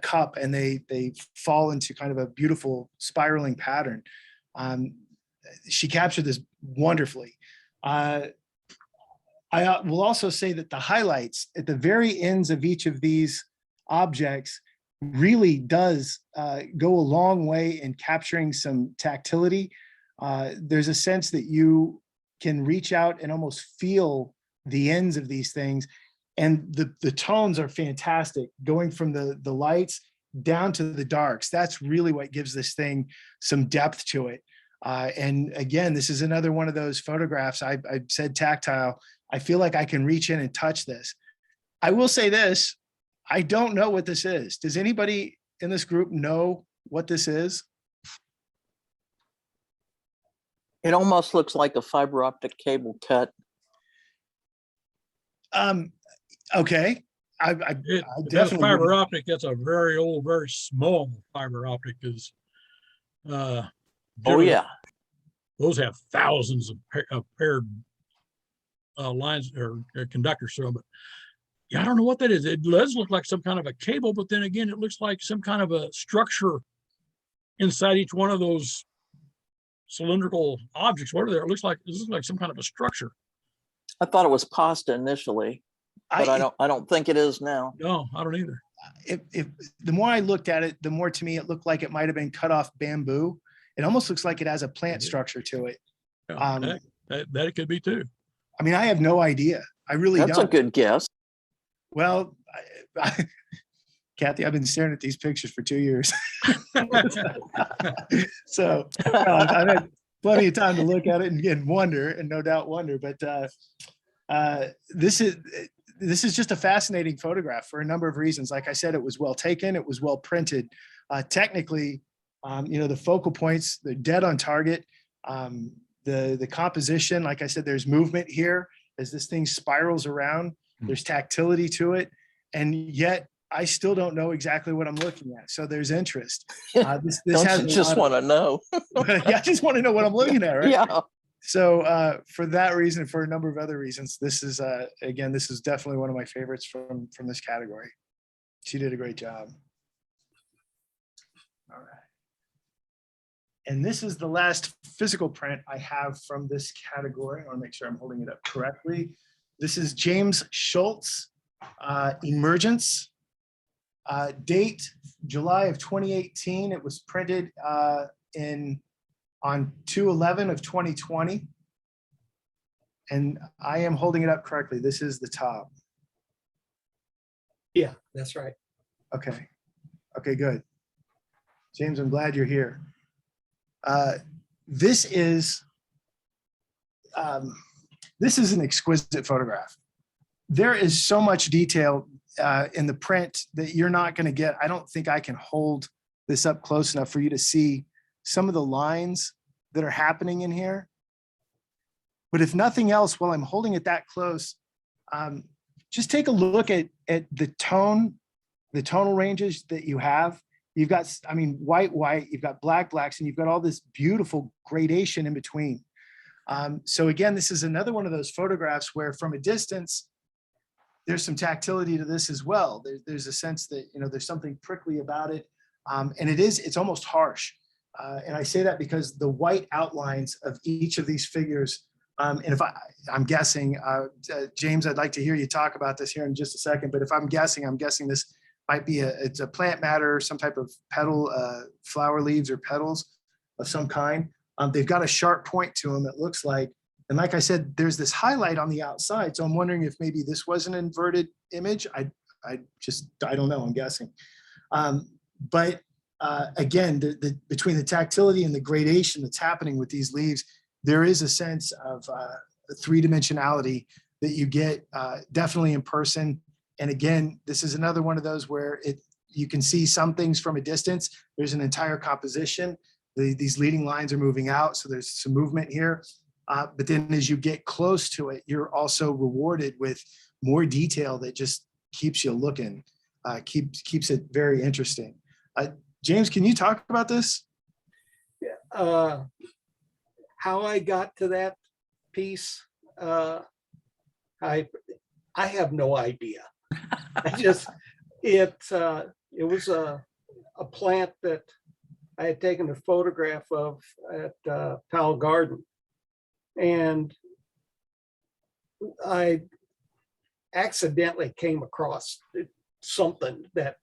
cup and they fall into kind of a beautiful spiraling pattern. She captured this wonderfully. I will also say that the highlights at the very ends of each of these objects really does go a long way in capturing some tactility. There's a sense that you can reach out and almost feel the ends of these things. And the tones are fantastic, going from the lights down to the darks. That's really what gives this thing some depth to it. And again, this is another one of those photographs. I said tactile. I feel like I can reach in and touch this. I will say this, I don't know what this is. Does anybody in this group know what this is? It almost looks like a fiber optic cable cut. Okay. I That's definitely fiber wouldn't- optic. That's a very old, very small fiber optic. Is Oh, generally, yeah. those have thousands of paired lines or conductors through them. But yeah, I don't know what that is. It does look like some kind of a cable, but then again, it looks like some kind of a structure inside each one of those cylindrical objects. What are they? It looks like some kind of a structure. I thought it was pasta initially, but I don't think it is now. No, I don't either. if the more I looked at it, the more to me it looked like it might have been cut off bamboo. It almost looks like it has a plant structure to it. Yeah, that it could be too. I mean, I have no idea. I really That's don't. a good guess. Well, Kathy, I've been staring at these pictures for 2 years. So I've had plenty of time to look at it and wonder, and no doubt wonder. But this is just a fascinating photograph for a number of reasons. Like I said, it was well taken. It was well printed. Technically, the focal points, they're dead on target. The composition, like I said, there's movement here as this thing spirals around. There's tactility to it. And yet I still don't know exactly what I'm looking at. So there's interest. This Don't has you just want to know? yeah, I just want to know what I'm looking at, right? Yeah. So for that reason, for a number of other reasons, this is, again, this is definitely one of my favorites from this category. She did a great job. All right. And this is the last physical print I have from this category. I want to make sure I'm holding it up correctly. This is James Schultz, Emergence. Date, July of 2018. It was printed on 2/11 of 2020. And I am holding it up correctly. This is the top. Yeah, that's right. Okay. Okay, good. James, I'm glad you're here. This is an exquisite photograph. There is so much detail in the print that you're not going to get. I don't think I can hold this up close enough for you to see some of the lines that are happening in here. But if nothing else, while I'm holding it that close, just take a look at the tonal ranges that you have. You've got, I mean, white, you've got blacks, and you've got all this beautiful gradation in between. So again, this is another one of those photographs where from a distance, there's some tactility to this as well. There's a sense that, there's something prickly about it. And it's almost harsh. And I say that because the white outlines of each of these figures, and if I'm guessing, James, I'd like to hear you talk about this here in just a second, but if I'm guessing this might be it's a plant matter, some type of petal, flower leaves or petals of some kind. They've got a sharp point to them, it looks like. And like I said, there's this highlight on the outside. So I'm wondering if maybe this was an inverted image. I don't know, I'm guessing. But again, between the tactility and the gradation that's happening with these leaves, there is a sense of three-dimensionality that you get definitely in person. And again, this is another one of those where you can see some things from a distance. There's an entire composition. These leading lines are moving out, so there's some movement here. But then as you get close to it, you're also rewarded with more detail that just keeps you looking, keeps it very interesting. James, can you talk about this? How I got to that piece, I have no idea. It was a plant that I had taken a photograph of at Powell Garden. And I accidentally came across something that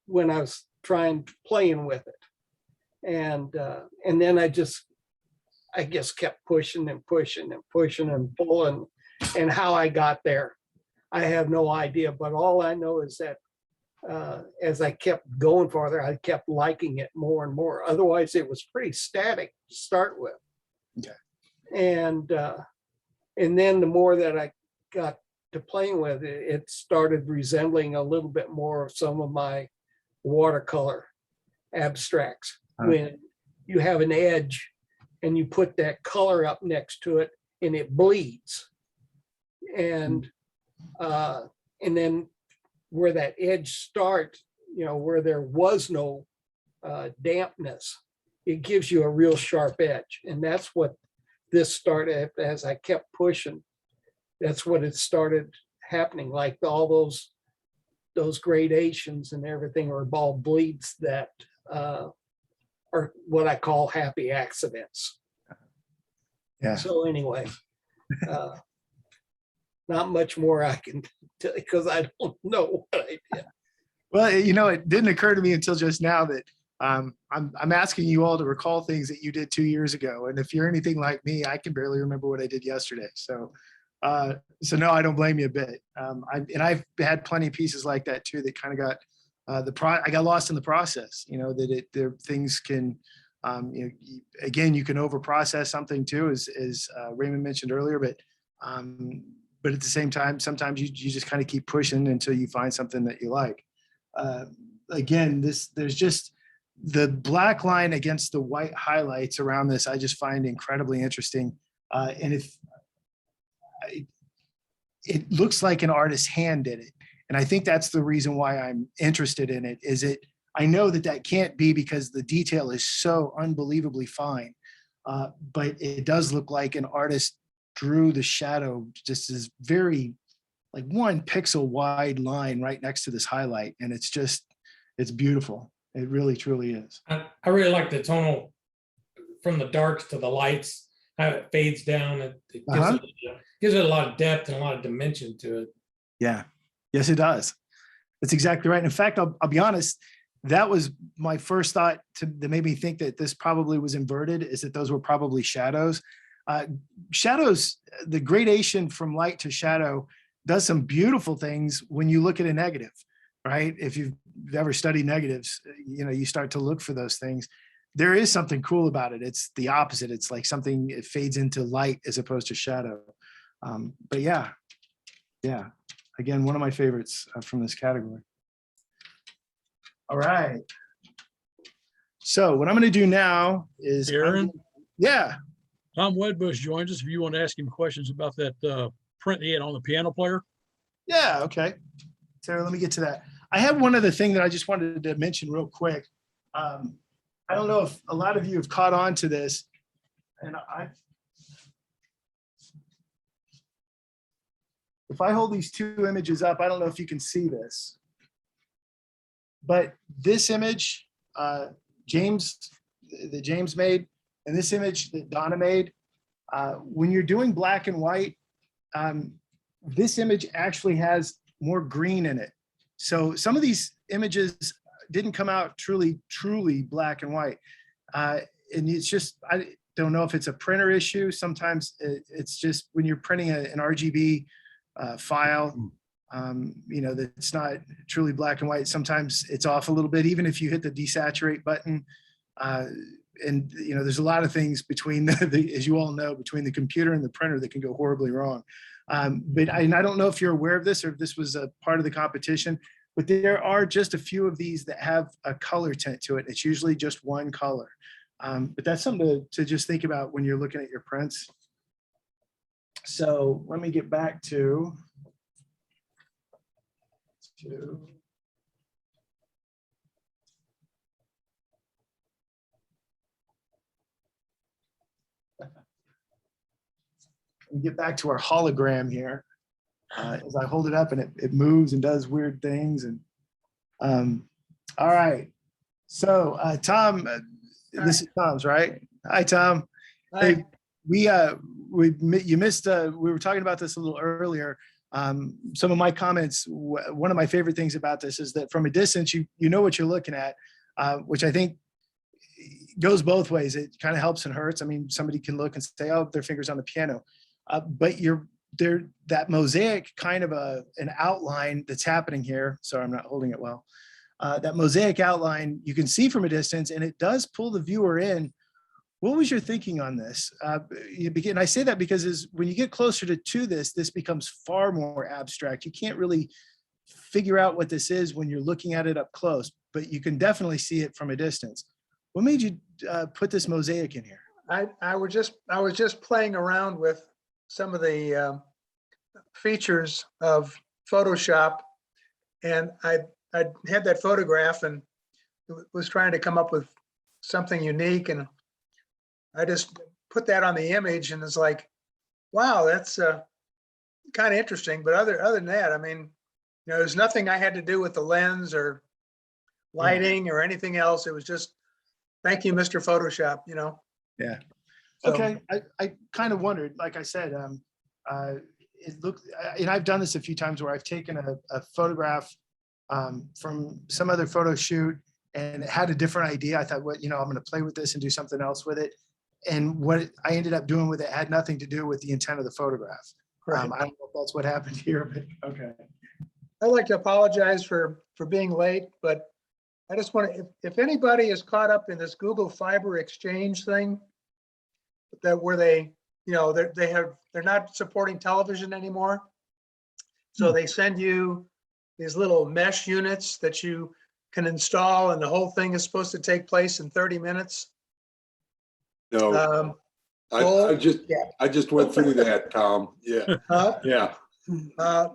when I was playing with it. And then I guess kept pushing and pushing and pushing and pulling. And how I got there, I have no idea. But all I know is that as I kept going farther, I kept liking it more and more. Otherwise, it was pretty static to start with. Okay. And then the more that I got to playing with it, it started resembling a little bit more of some of my watercolor abstracts. When you have an edge and you put that color up next to it and it bleeds. And then where that edge starts, where there was no dampness, it gives you a real sharp edge. And that's what this started as I kept pushing. That's what it started happening. Like all those gradations and everything are ball bleeds that are what I call happy accidents. Yeah. So anyway, not much more I can tell you because I don't know what I did. Well, it didn't occur to me until just now that I'm asking you all to recall things that you did 2 years ago. And if you're anything like me, I can barely remember what I did yesterday. So no, I don't blame you a bit. I've had plenty of pieces like that too, that kind of got I got lost in the process, that things can, again, you can over process something too, as Raymond mentioned earlier, but at the same time, sometimes you just kind of keep pushing until you find something that you like. Again, there's just the black line against the white highlights around this, I just find incredibly interesting. And it looks like an artist's hand did it. And I think that's the reason why I'm interested in it, I know that can't be because the detail is so unbelievably fine, but it does look like an artist drew the shadow just as very, like 1 pixel wide line right next to this highlight. And it's beautiful. It really, truly is. I really like the tonal from the darks to the lights, how it fades down. It gives it a lot of depth and a lot of dimension to it. Yeah. Yes, it does. That's exactly right. In fact, I'll be honest, that was my first thought that made me think that this probably was inverted, is that those were probably shadows. Shadows, the gradation from light to shadow does some beautiful things when you look at a negative, right? If you've ever studied negatives, you start to look for those things. There is something cool about it. It's the opposite. It's like something, it fades into light as opposed to shadow. But yeah. Again, one of my favorites from this category. All right. So what I'm going to do now is, Aaron? Yeah. Tom Wedbush joins us if you want to ask him questions about that print he had on the piano player. Yeah. Okay. Sarah, let me get to that. I have one other thing that I just wanted to mention real quick. I don't know if a lot of you have caught on to this, and if I hold these two images up, I don't know if you can see this, but this image, James made, and this image that Donna made, when you're doing black and white, this image actually has more green in it. So some of these images didn't come out truly black and white. And it's just, I don't know if it's a printer issue. Sometimes it's just when you're printing an RGB file, that's not truly black and white. Sometimes it's off a little bit, even if you hit the desaturate button. And there's a lot of things between as you all know, between the computer and the printer that can go horribly wrong. But I don't know if you're aware of this or if this was a part of the competition, but there are just a few of these that have a color tint to it. It's usually just one color. But that's something to just think about when you're looking at your prints. So let me get back to our hologram here. As I hold it up and it moves and does weird things. And all right. So Tom, this is Tom's, right? Hi, Tom. Hi. Hey, you missed, we were talking about this a little earlier. Some of my comments, one of my favorite things about this is that from a distance, you know what you're looking at, which I think goes both ways. It kind of helps and hurts. I mean, somebody can look and say, oh, their finger's on the piano. But that mosaic kind of an outline that's happening here. Sorry, I'm not holding it well. That mosaic outline you can see from a distance, and it does pull the viewer in. What was your thinking on this? I say that because when you get closer to this becomes far more abstract. You can't really figure out what this is when you're looking at it up close, but you can definitely see it from a distance. What made you put this mosaic in here? I was just playing around with some of the features of Photoshop, and I had that photograph and was trying to come up with something unique, and I just put that on the image, and it's like, wow, that's kind of interesting. But other than that, I mean, there's nothing I had to do with the lens or lighting or anything else. It was just, thank you, Mr. Photoshop. Yeah. So, okay. I kind of wondered, like I said, it looked, and I've done this a few times where I've taken a photograph from some other photo shoot and had a different idea. I thought, I'm going to play with this and do something else with it. And what I ended up doing with it had nothing to do with the intent of the photograph. right. I don't know if that's what happened here, but okay. I'd like to apologize for being late, but I just want to, if anybody is caught up in this Google Fiber Exchange thing, where they're not supporting television anymore. So they send you these little mesh units that you can install, and the whole thing is supposed to take place in 30 minutes. No, Full- I just went through that, Tom. Yeah, yeah.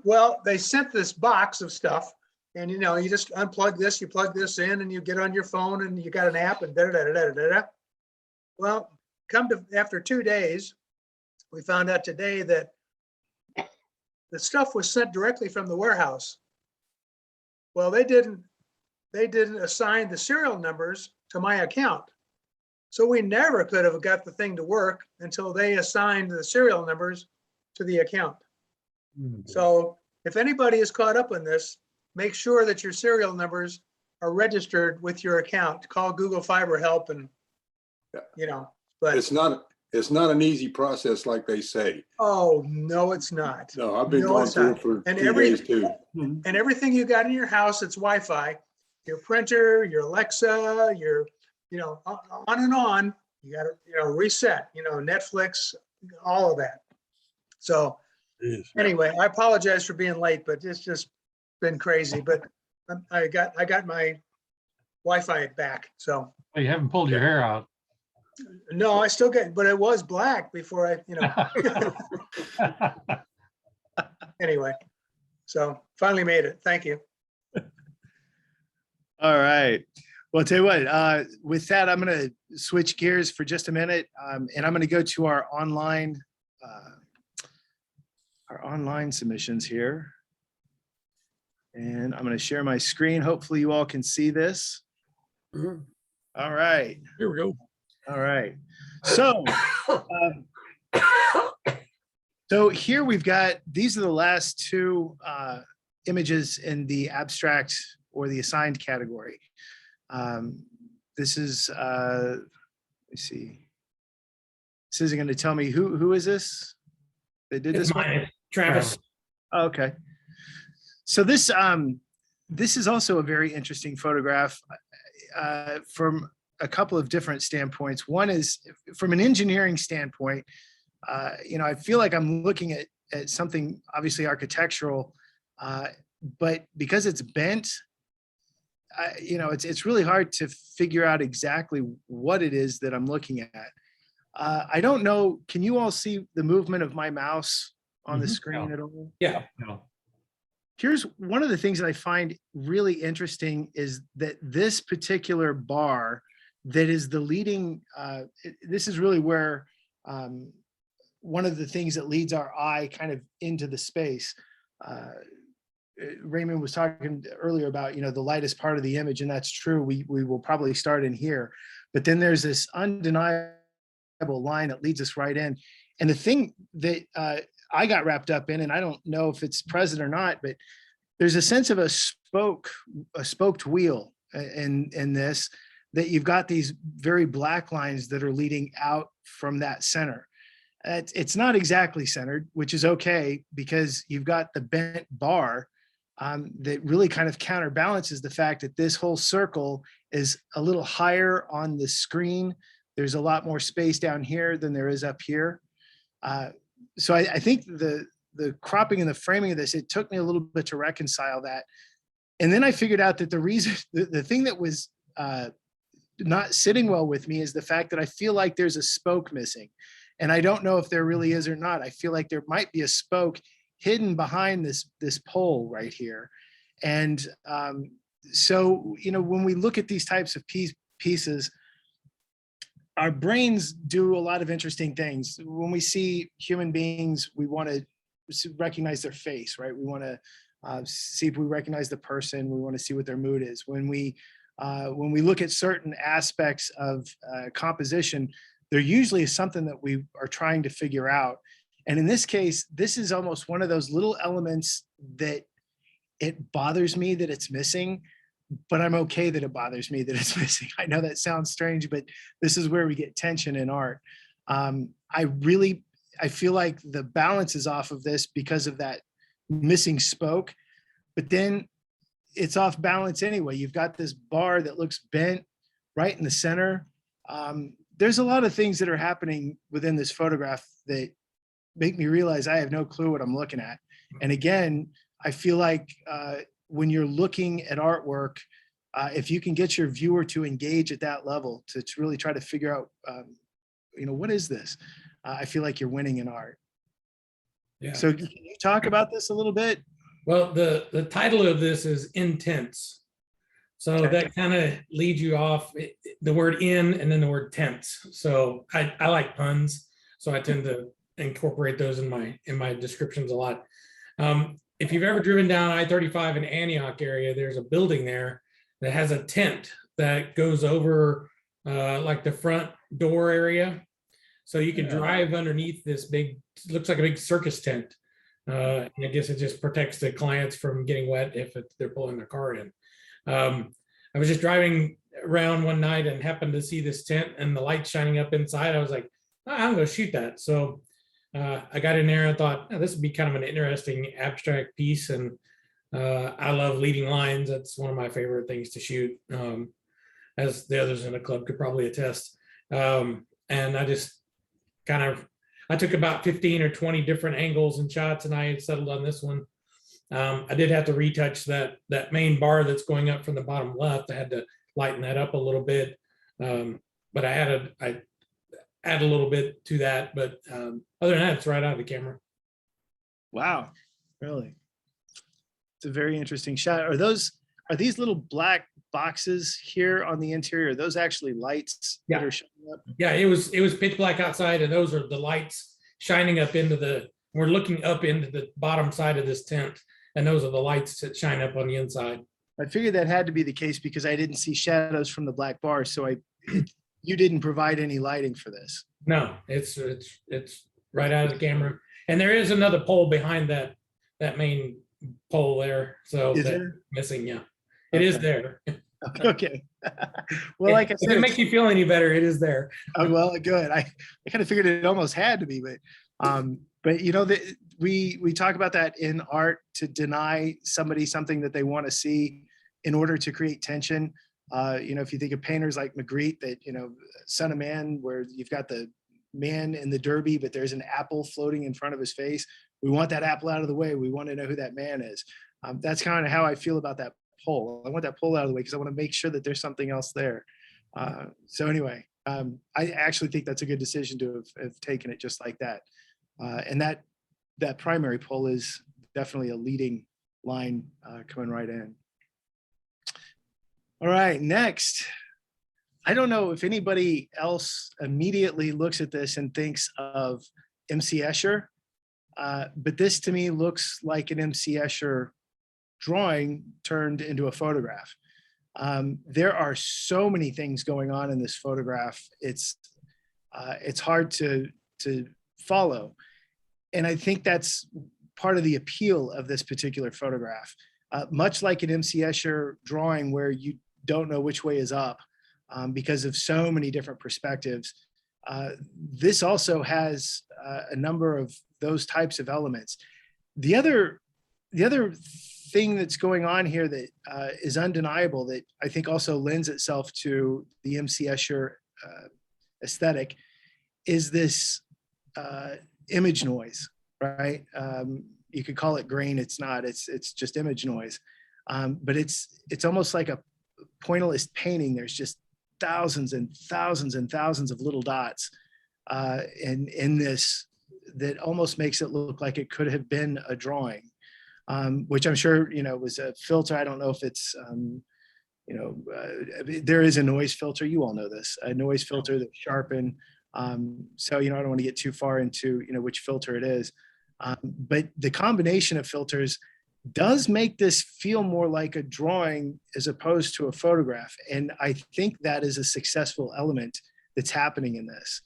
Well, they sent this box of stuff, and you just unplug this, you plug this in, and you get on your phone, and you got an app, and da-da-da-da-da-da. Well, after 2 days, we found out today that the stuff was sent directly from the warehouse. Well, they didn't assign the serial numbers to my account. So we never could have got the thing to work until they assigned the serial numbers to the account. So if anybody is caught up in this, make sure that your serial numbers are registered with your account. Call Google Fiber Help, and but It's not an easy process like they say. oh no, it's not. No, I've been No, going it's through not. it for And 2 days too. And everything you got in your house, it's Wi-Fi, your printer, your Alexa, your, on and on, you got to, reset, Netflix, all of that. So anyway, I apologize for being late, but it's just been crazy, but I got my Wi-Fi back. So Well, you haven't pulled your hair out. no, I still get, but it was black before anyway. So finally made it. Thank you. All right. Well, I'll tell you what, with that, I'm going to switch gears for just a minute. And I'm going to go to our online submissions here. And I'm going to share my screen. Hopefully you all can see this. Mhm. All right. Here we go. All right. So, so here we've got, these are the last two images in the abstract or the assigned category. This is, let me see. This isn't going to tell me who is this? They did It's this one? mine, Travis. Oh, okay. So this is also a very interesting photograph from a couple of different standpoints. One is from an engineering standpoint. You know, I feel like I'm looking at something obviously architectural, but because it's bent, you know, it's really hard to figure out exactly what it is that I'm looking at. I don't know. Can you all see the movement of my mouse on the screen at all? Yeah. No. Here's one of the things that I find really interesting is that this particular bar that is the leading, this is really where one of the things that leads our eye kind of into the space. Raymond was talking earlier about, you know, the lightest part of the image, and that's true. We will probably start in here, but then there's this undeniable line that leads us right in. And the thing that I got wrapped up in, and I don't know if it's present or not, but there's a sense of a spoked wheel in this, that you've got these very black lines that are leading out from that center. It's not exactly centered, which is okay, because you've got the bent bar that really kind of counterbalances the fact that this whole circle is a little higher on the screen. There's a lot more space down here than there is up here. So I think the cropping and the framing of this, it took me a little bit to reconcile that. And then I figured out that the reason, the thing that was not sitting well with me is the fact that I feel like there's a spoke missing. And I don't know if there really is or not. I feel like there might be a spoke hidden behind this pole right here. And so, you know, when we look at these types of pieces, our brains do a lot of interesting things. When we see human beings, we want to recognize their face, right? We want to see if we recognize the person. We want to see what their mood is. When we look at certain aspects of composition, there usually is something that we are trying to figure out. And in this case, this is almost one of those little elements that it bothers me that it's missing, but I'm okay that it bothers me that it's missing. I know that sounds strange, but this is where we get tension in art. I feel like the balance is off of this because of that missing spoke, but then it's off balance anyway. You've got this bar that looks bent right in the center. There's a lot of things that are happening within this photograph that make me realize I have no clue what I'm looking at. And again, I feel like when you're looking at artwork, if you can get your viewer to engage at that level, to really try to figure out, you know, what is this? I feel like you're winning in art. Yeah. So can you talk about this a little bit? Well, the title of this is Intense. So Okay. that kind of leads you off the word in and then the word tense. So I like puns, so I tend to incorporate those in my descriptions a lot. If you've ever driven down I-35 in Antioch area, there's a building there that has a tent that goes over like the front door area. So you can drive underneath this big, looks like a big circus tent. And I guess it just protects the clients from getting wet if they're pulling their car in. I was just driving around one night and happened to see this tent and the light shining up inside. I was like, oh, I'm going to shoot that. So I got in there and thought, oh, this would be kind of an interesting abstract piece. And I love leading lines. That's one of my favorite things to shoot, as the others in the club could probably attest. And I just I took about 15 or 20 different angles and shots, and I had settled on this one. I did have to retouch that main bar that's going up from the bottom left. I had to lighten that up a little bit, but I add a little bit to that. But other than that, it's right out of the camera. Wow, really? It's a very interesting shot. Are these little black boxes here on the interior? Are those actually lights that Yeah. are showing up? Yeah, it was pitch black outside, and those are the lights shining up into we're looking up into the bottom side of this tent, and those are the lights that shine up on the inside. I figured that had to be the case because I didn't see shadows from the black bars. So you didn't provide any lighting for this. No, it's right out of the camera. And there is another pole behind that main pole there. So Is that's there? missing, yeah. It is Okay. there. Okay. Well, like I If said, it makes you feel any better, it is there. well, good. I kind of figured it almost had to be, but you know, we talk about that in art, to deny somebody something that they want to see in order to create tension. You know, if you think of painters like Magritte, that, you know, Son of Man, where you've got the man in the derby, but there's an apple floating in front of his face. We want that apple out of the way. We want to know who that man is. That's kind of how I feel about that pole. I want that pole out of the way because I want to make sure that there's something else there. So anyway, I actually think that's a good decision to have taken it just like that. And that primary pole is definitely a leading line coming right in. All right, next. I don't know if anybody else immediately looks at this and thinks of MC Escher, but this to me looks like an MC Escher drawing turned into a photograph. There are so many things going on in this photograph. It's hard to follow. And I think that's part of the appeal of this particular photograph. Much like an MC Escher drawing where you don't know which way is up because of so many different perspectives, this also has a number of those types of elements. The other thing that's going on here that is undeniable, that I think also lends itself to the MC Escher aesthetic, is this image noise, right? You could call it grain. It's not. It's just image noise. But it's almost like a pointillist painting. There's just thousands and thousands and thousands of little dots in this that almost makes it look like it could have been a drawing, which I'm sure, you know, was a filter. I don't know if it's, you know, there is a noise filter. You all know this, a noise filter that sharpen. So, you know, I don't want to get too far into, you know, which filter it is. But the combination of filters does make this feel more like a drawing as opposed to a photograph. And I think that is a successful element that's happening in this.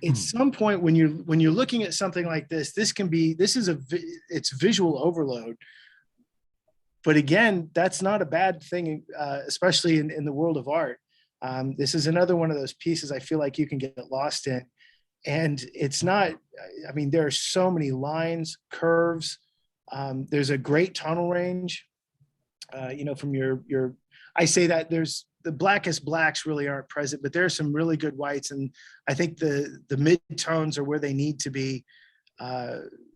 At some point when you're looking at something like this, it's visual overload. But again, that's not a bad thing, especially in the world of art. This is another one of those pieces I feel like you can get lost in. And it's not, I mean, there are so many lines, curves. There's a great tonal range, you know, from I say that there's the blackest blacks really aren't present, but there are some really good whites. And I think the mid-tones are where they need to be,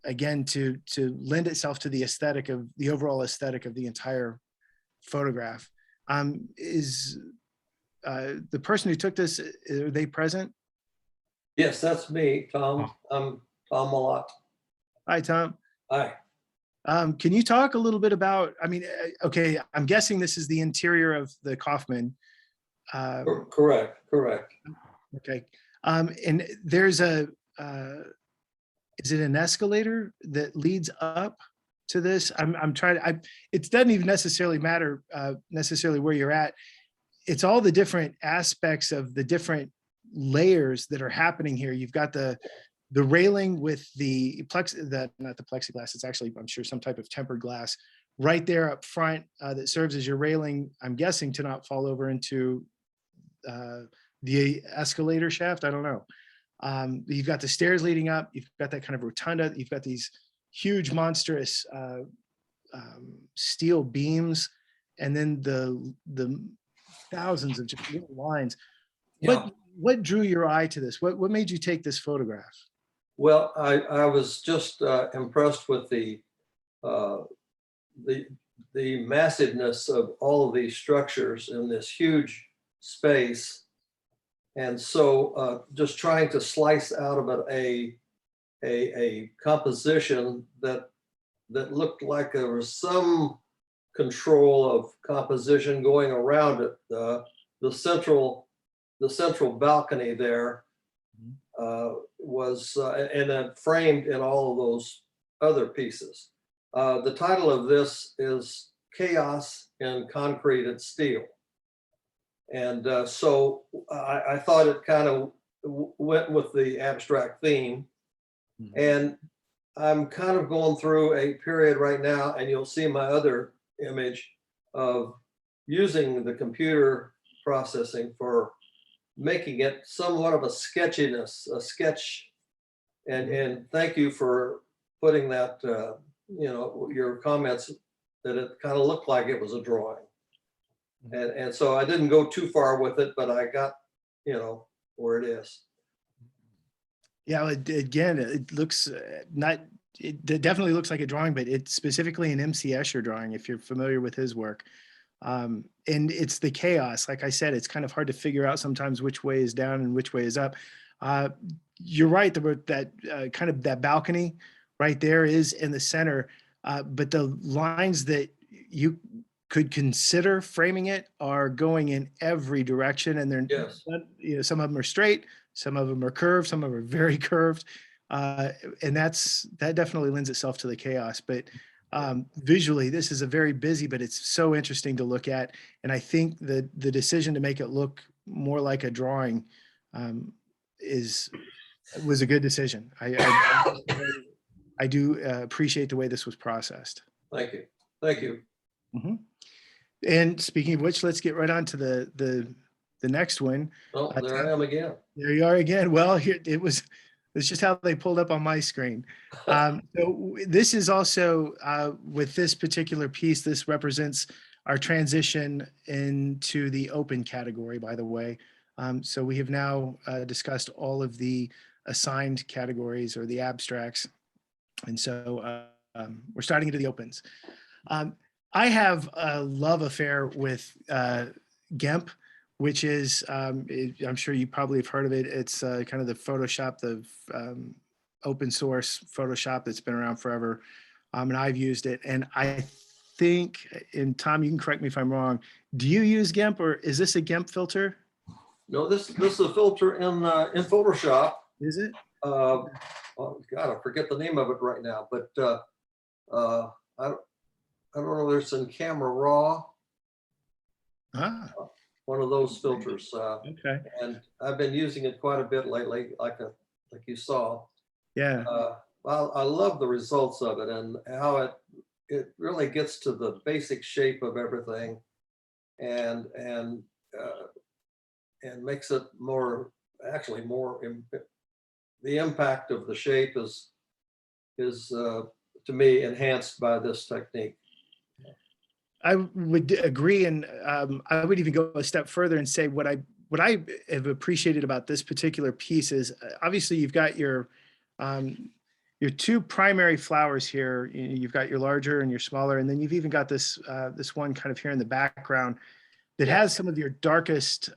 again, to lend itself to the aesthetic of the overall aesthetic of the entire photograph. Is the person who took this, are they present? Yes, that's me, Tom. I'm Tom Mallot. Hi, Tom. Hi. Can you talk a little bit about, I mean, okay, I'm guessing this is the interior of the Kaufman. Correct. Okay. And there's is it an escalator that leads up to this? I'm trying to, it doesn't even necessarily matter necessarily where you're at. It's all the different aspects of the different layers that are happening here. You've got the railing with not the plexiglass, it's actually, I'm sure, some type of tempered glass right there up front that serves as your railing, I'm guessing, to not fall over into the escalator shaft. I don't know. You've got the stairs leading up, you've got that kind of rotunda, you've got these huge monstrous steel beams, and then the thousands of just little lines. Yeah. What drew your eye to this? What made you take this photograph? Well, I was just impressed with the massiveness of all of these structures in this huge space, and so just trying to slice out of it a composition that looked like there was some control of composition going around it. The central balcony there was, and then framed in all of those other pieces. The title of this is Chaos in Concreted Steel. And so I thought it kind of went with the abstract theme. And I'm kind of going through a period right now, and you'll see my other image of using the computer processing for making it somewhat of a sketchiness, a sketch. And thank you for putting that, you know, your comments that it kind of looked like it was a drawing. And so I didn't go too far with it, but I got, you know, where it is. Yeah, again, it looks it definitely looks like a drawing, but it's specifically an MC Escher drawing, if you're familiar with his work. And it's the chaos. Like I said, it's kind of hard to figure out sometimes which way is down and which way is up. You're right, that kind of that balcony right there is in the center, but the lines that you could consider framing it are going in every direction, and they're, Yes. you know, some of them are straight, some of them are curved, some of them are very curved, and that definitely lends itself to the chaos. But visually, this is a very busy, but it's so interesting to look at, and I think the decision to make it look more like a drawing was a good decision. I do appreciate the way this was processed. Thank you. Thank you. Mm-hmm. And speaking of which, let's get right on to the next one. Oh, there I am again. There you are again. Well, here it's just how they pulled up on my screen. So this is also with this particular piece, this represents our transition into the open category, by the way. So we have now discussed all of the assigned categories or the abstracts. And so we're starting into the opens. I have a love affair with GIMP, which is, I'm sure you probably have heard of it. It's kind of the Photoshop, the open source Photoshop that's been around forever. And I've used it. And I think, and Tom, you can correct me if I'm wrong, do you use GIMP, or is this a GIMP filter? No, this is a filter in Photoshop. Is it? Oh God, I forget the name of it right now, but I don't know, there's in Camera Raw. One of those filters. Okay. And I've been using it quite a bit lately, like you saw. Yeah. Well, I love the results of it and how it really gets to the basic shape of everything, and makes it more, actually more. The impact of the shape is to me enhanced by this technique. I would agree, and I would even go a step further and say what I have appreciated about this particular piece is obviously you've got your two primary flowers here. You've got your larger and your smaller, and then you've even got this this one kind of here in the background that has some of your darkest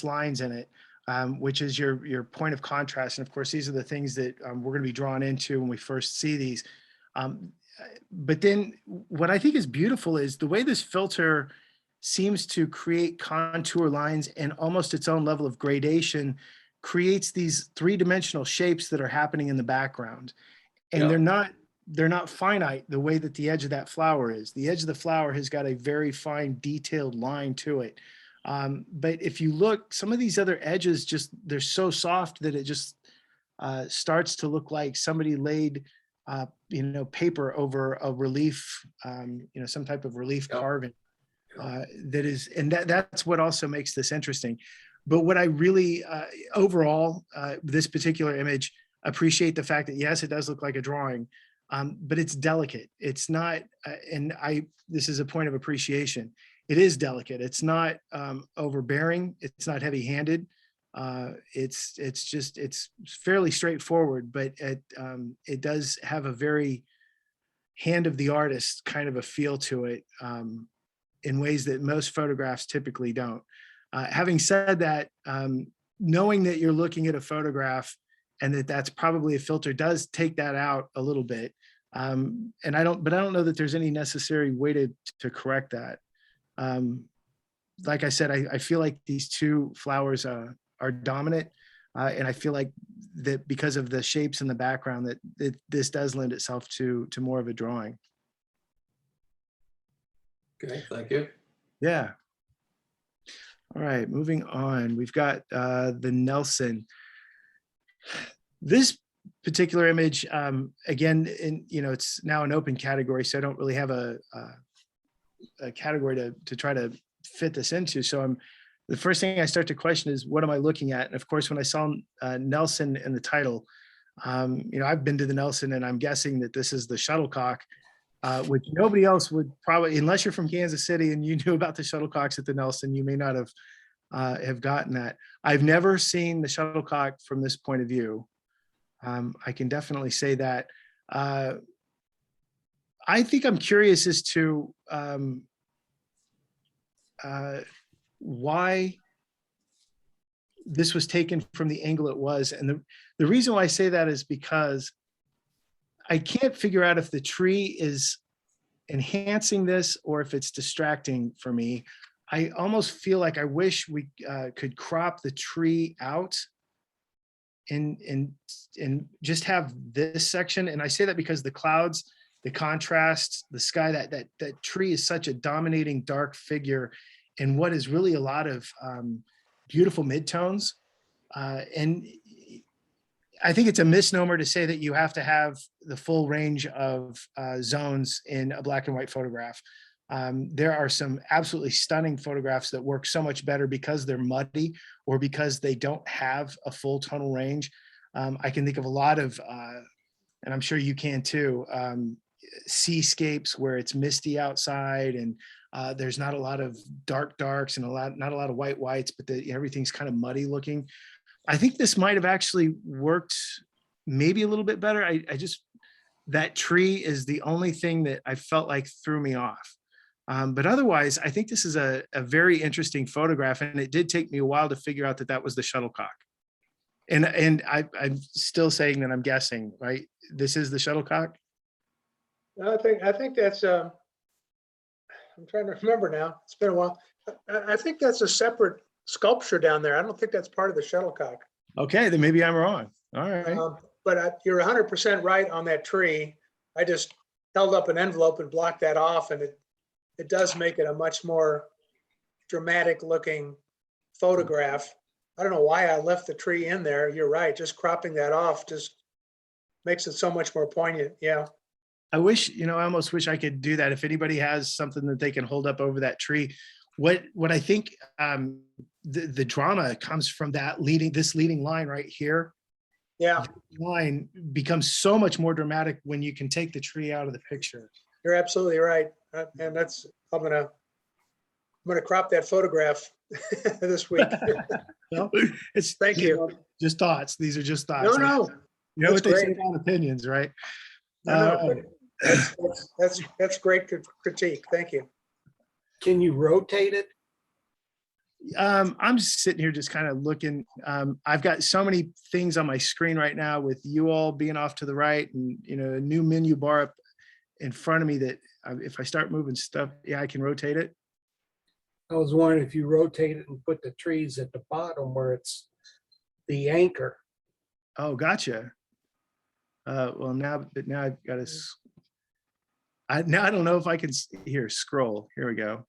lines in it, which is your point of contrast. And of course, these are the things that we're going to be drawn into when we first see these. But then what I think is beautiful is the way this filter seems to create contour lines and almost its own level of gradation creates these three-dimensional shapes that are happening in the background. And they're not finite the way that the edge of that flower is. The edge of the flower has got a very fine detailed line to it. But if you look, some of these other edges they're so soft that it just starts to look like somebody laid paper over a relief, some type of relief carving. That's what also makes this interesting. But what I really, overall, this particular image, appreciate the fact that yes, it does look like a drawing, but it's delicate. It's not, this is a point of appreciation. It is delicate. It's not overbearing. It's not heavy-handed. It's fairly straightforward, but it does have a very hand of the artist kind of a feel to it in ways that most photographs typically don't. Having said that, knowing that you're looking at a photograph and that's probably a filter does take that out a little bit. And I don't know that there's any necessary way to correct that. Like I said, I feel like these two flowers are dominant. And I feel like that because of the shapes in the background that this does lend itself to more of a drawing. Okay, thank you. Yeah. All right, moving on. We've got the Nelson. This particular image, again, it's now an open category, so I don't really have a category to try to fit this into. So the first thing I start to question is, what am I looking at? And of course, when I saw Nelson in the title, I've been to the Nelson, and I'm guessing that this is the shuttlecock, which nobody else would probably, unless you're from Kansas City and you knew about the shuttlecocks at the Nelson, you may not have gotten that. I've never seen the shuttlecock from this point of view. I can definitely say that. I think I'm curious as to why this was taken from the angle it was. And the reason why I say that is because I can't figure out if the tree is enhancing this or if it's distracting for me. I almost feel like I wish we could crop the tree out and just have this section. And I say that because the clouds, the contrast, the sky, that tree is such a dominating dark figure in what is really a lot of beautiful midtones. And I think it's a misnomer to say that you have to have the full range of zones in a black and white photograph. There are some absolutely stunning photographs that work so much better because they're muddy or because they don't have a full tonal range. I can think of a lot of, and I'm sure you can too, seascapes where it's misty outside and there's not a lot of darks and not a lot of whites, but everything's kind of muddy looking. I think this might have actually worked maybe a little bit better. That tree is the only thing that I felt like threw me off. But otherwise, I think this is a very interesting photograph, and it did take me a while to figure out that was the shuttlecock. And I'm still saying that I'm guessing, right? This is the shuttlecock. No, I think that's, I'm trying to remember now. It's been a while. I think that's a separate sculpture down there. I don't think that's part of the shuttlecock. Okay, then maybe I'm wrong. All right. But you're 100% right on that tree. I just held up an envelope and blocked that off, and it does make it a much more dramatic looking photograph. I don't know why I left the tree in there. You're right. Just cropping that off just makes it so much more poignant. Yeah. I wish, I almost wish I could do that. If anybody has something that they can hold up over that tree, what I think the drama comes from this leading line right here. Yeah. The line becomes so much more dramatic when you can take the tree out of the picture. You're absolutely right. And that's, I'm gonna crop that photograph this week. Well, Thank you. Just thoughts. These are just thoughts. No. You know what they That's say great. about opinions, right? No, that's great critique. Thank you. Can you rotate it? I'm just sitting here just kind of looking. I've got so many things on my screen right now with you all being off to the right and, a new menu bar up in front of me that if I start moving stuff, yeah, I can rotate it. I was wondering if you rotate it and put the trees at the bottom where it's the anchor. Oh, gotcha. Well, now I've got to, now I don't know if I can here, scroll. Here we go.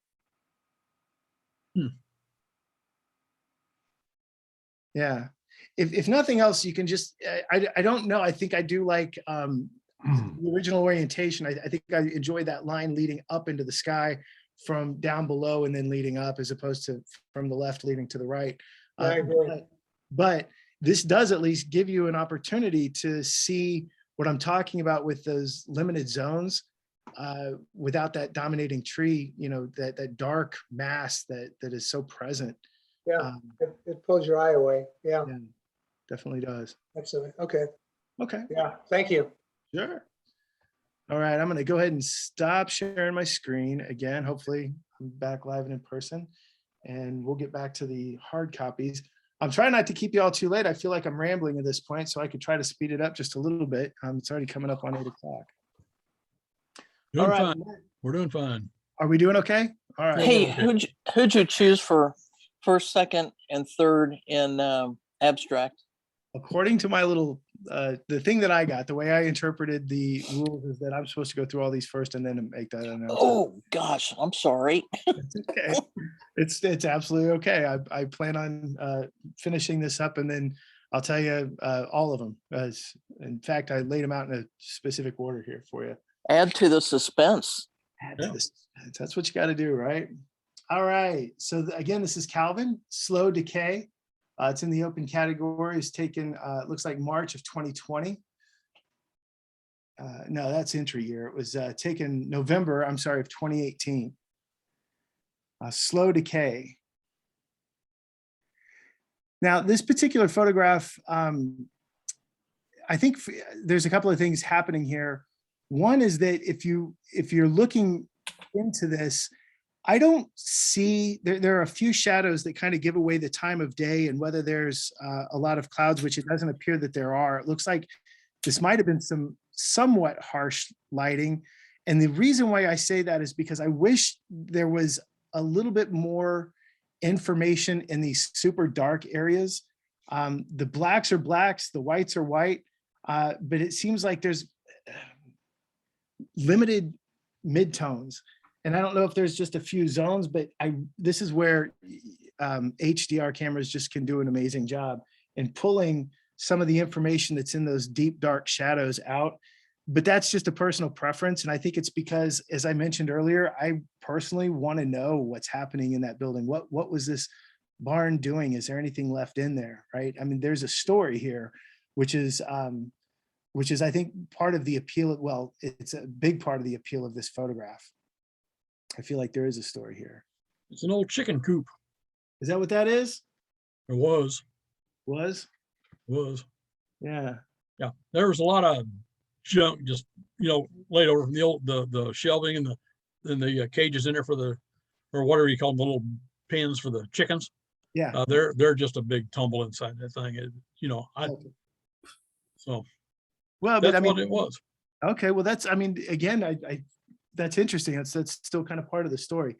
Yeah. If nothing else, you can just, I don't know. I think I do like the original orientation. I think I enjoy that line leading up into the sky from down below and then leading up as opposed to from the left leading to the right. I agree. But this does at least give you an opportunity to see what I'm talking about with those limited zones without that dominating tree, that dark mass that is so present. Yeah, it pulls your eye away. Yeah, definitely does. Excellent. Okay. Okay. Yeah, thank you. Sure. All right, I'm going to go ahead and stop sharing my screen again. Hopefully I'm back live and in person, and we'll get back to the hard copies. I'm trying not to keep you all too late. I feel like I'm rambling at this point, so I could try to speed it up just a little bit. It's already coming up on 8 o'clock. Doing right. fine. We're doing fine. Are we doing okay? All right. Hey, okay. who'd you choose for first, second, and third in abstract? According to my little, the thing that I got, the way I interpreted the rules is that I'm supposed to go through all these first and then make that announcement. Oh gosh, I'm sorry. It's okay. It's absolutely okay. I plan on finishing this up and then I'll tell you all of them. In fact, I laid them out in a specific order here for you. Add to the suspense. Add to this. That's what you got to do, right? All right. So again, this is Calvin, Slow Decay. It's in the open category. It's taken, it looks like March of 2020. No, that's entry year. It was taken November, I'm sorry, of 2018. Slow Decay. Now, this particular photograph, I think there's a couple of things happening here. One is that if you're looking into this, I don't see, there are a few shadows that kind of give away the time of day and whether there's a lot of clouds, which it doesn't appear that there are. It looks like this might have been some somewhat harsh lighting. And the reason why I say that is because I wish there was a little bit more information in these super dark areas. The blacks are blacks, the whites are white, but it seems like there's limited midtones. And I don't know if there's just a few zones, but this is where HDR cameras just can do an amazing job in pulling some of the information that's in those deep, dark shadows out. But that's just a personal preference. And I think it's because, as I mentioned earlier, I personally want to know what's happening in that building. What was this barn doing? Is there anything left in there, right? I mean, there's a story here, which is I think part of the appeal. Well, it's a big part of the appeal of this photograph. I feel like there is a story here. It's an old chicken coop. Is that what that is? It was. Was? Yeah. Yeah. There was a lot of junk just, laid over from the old, the shelving and the cages in there for or whatever you call them, the little pens for the chickens. Yeah. They're just a big tumble inside that thing. So well, that's but I mean, what it was. Okay. Well, that's, I mean, again, I that's interesting. That's still kind of part of the story.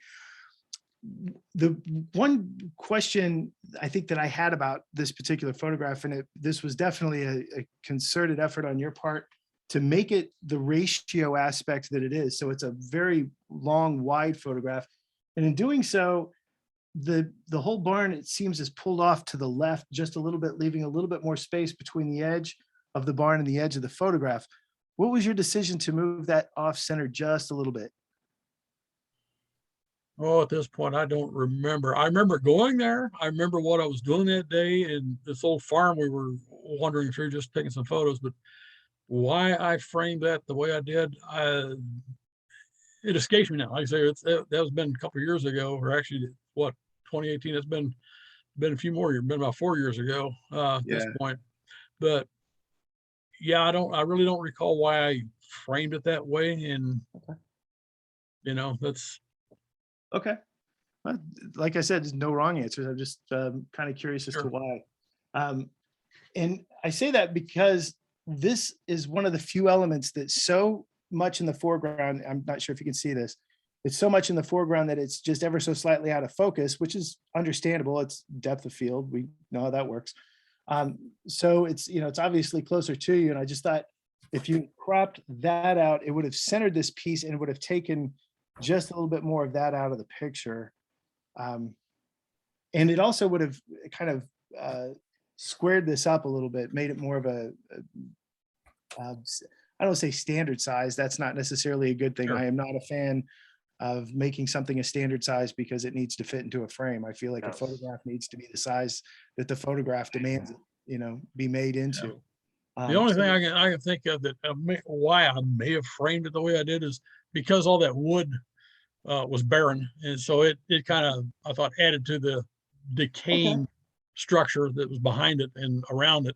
The one question I think that I had about this particular photograph, and this was definitely a concerted effort on your part to make it the ratio aspect that it is. So it's a very long, wide photograph. And in doing so, the whole barn, it seems, is pulled off to the left just a little bit, leaving a little bit more space between the edge of the barn and the edge of the photograph. What was your decision to move that off center just a little bit? Oh, at this point, I don't remember. I remember going there. I remember what I was doing that day in this old farm we were wandering through, just taking some photos. But why I framed that the way I did, it escapes me now. Like I say, that was been a couple of years ago, or actually, 2018. It's been a few more years, been about 4 years ago at this point. But yeah, I really don't recall why I framed it that way. And that's okay. Well, like I said, there's no wrong answers. I'm just kind of curious as to why. And I say that because this is one of the few elements that's so much in the foreground. I'm not sure if you can see this. It's so much in the foreground that it's just ever so slightly out of focus, which is understandable. It's depth of field. We know how that works. So it's, it's obviously closer to you. And I just thought if you cropped that out, it would have centered this piece and it would have taken just a little bit more of that out of the picture. And it also would have kind of squared this up a little bit, made it more of I don't say standard size. That's not necessarily a good thing. Sure. I am not a fan of making something a standard size because it needs to fit into a frame. I feel like a photograph needs to be the size that the photograph demands, be made into. The only thing I can think of that why I may have framed it the way I did is because all that wood was barren, and so it kind of, I thought, added to the decaying structure that was behind it and around it.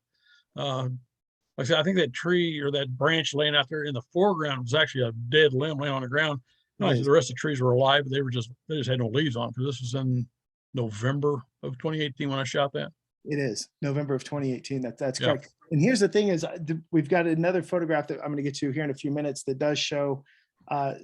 Like I said, I think that tree or that branch laying out there in the foreground was actually a dead limb laying on the ground. Nice. The rest of the trees were alive, but they just had no leaves on it, because this was in November of 2018 when I shot that. It is November of 2018. That's correct. And here's the thing is, we've got another photograph that I'm going to get to here in a few minutes that does show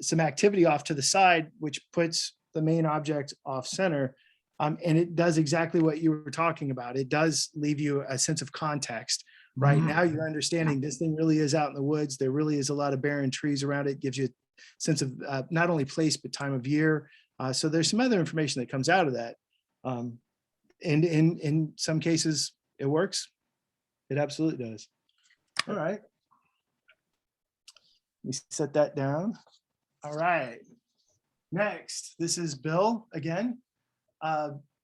some activity off to the side, which puts the main object off center. And it does exactly what you were talking about. It does leave you a sense of context. Right now, you're understanding this thing really is out in the woods. There really is a lot of barren trees around it. Gives you a sense of not only place, but time of year. So there's some other information that comes out of that. And in some cases, it works. It absolutely does. All right. Let me set that down. All right. Next, this is Bill again.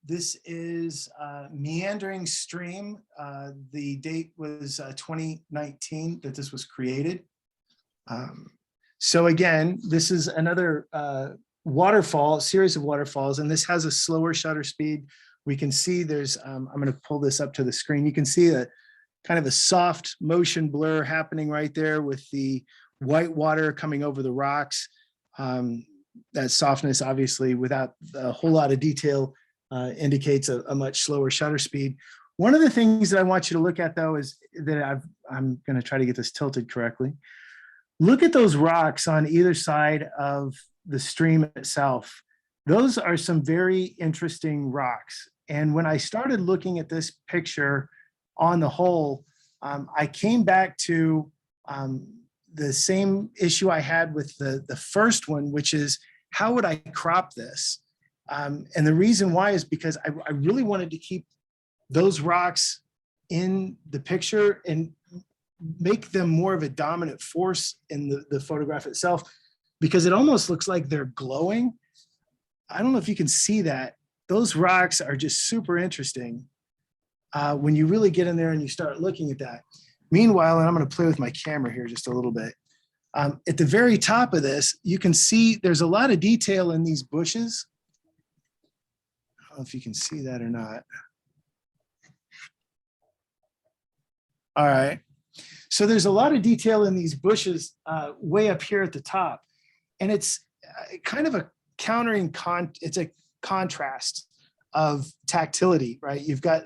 This is Meandering Stream. The date was 2019 that this was created. So again, this is another waterfall, series of waterfalls, and this has a slower shutter speed. We can see there's, I'm going to pull this up to the screen. You can see a kind of a soft motion blur happening right there with the white water coming over the rocks. That softness, obviously, without a whole lot of detail, indicates a much slower shutter speed. One of the things that I want you to look at, though, is that I'm going to try to get this tilted correctly. Look at those rocks on either side of the stream itself. Those are some very interesting rocks. And when I started looking at this picture on the whole, I came back to the same issue I had with the first one, which is how would I crop this? And the reason why is because I really wanted to keep those rocks in the picture and make them more of a dominant force in the photograph itself, because it almost looks like they're glowing. I don't know if you can see that. Those rocks are just super interesting when you really get in there and you start looking at that. Meanwhile, and I'm going to play with my camera here just a little bit. At the very top of this, you can see there's a lot of detail in these bushes. I don't know if you can see that or not. All right. So there's a lot of detail in these bushes way up here at the top. And it's kind of a it's a contrast of tactility, right? You've got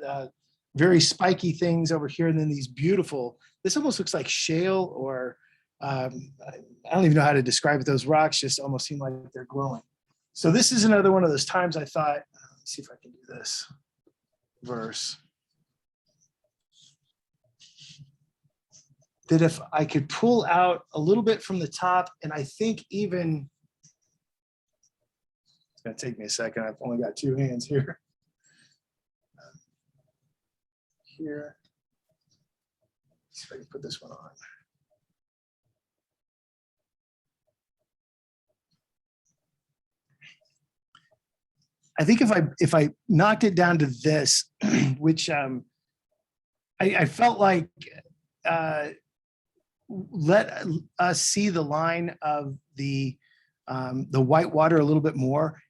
very spiky things over here, and then these beautiful, this almost looks like shale, or I don't even know how to describe it. Those rocks just almost seem like they're glowing. So this is another one of those times I thought, let's see if I can do this verse. That if I could pull out a little bit from the top, and I think even, it's gonna take me a second. I've only got two hands here. Here, let's see if I can put this one on. I think if I knocked it down to this, which I felt like let us see the line of the white water a little bit more.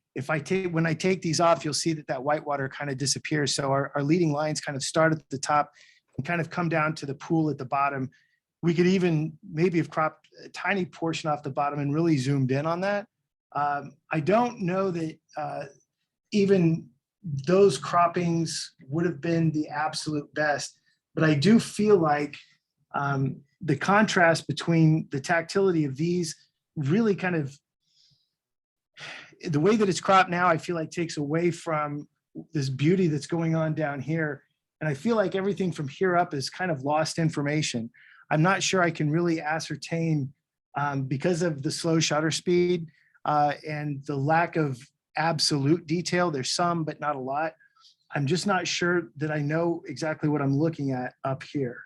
When I take these off, you'll see that white water kind of disappears. So our leading lines kind of start at the top and kind of come down to the pool at the bottom. We could even maybe have cropped a tiny portion off the bottom and really zoomed in on that. I don't know that even those croppings would have been the absolute best, but I do feel like the contrast between the tactility of these really kind of, the way that it's cropped now, I feel like takes away from this beauty that's going on down here. And I feel like everything from here up is kind of lost information. I'm not sure I can really ascertain because of the slow shutter speed and the lack of absolute detail. There's some, but not a lot. I'm just not sure that I know exactly what I'm looking at up here.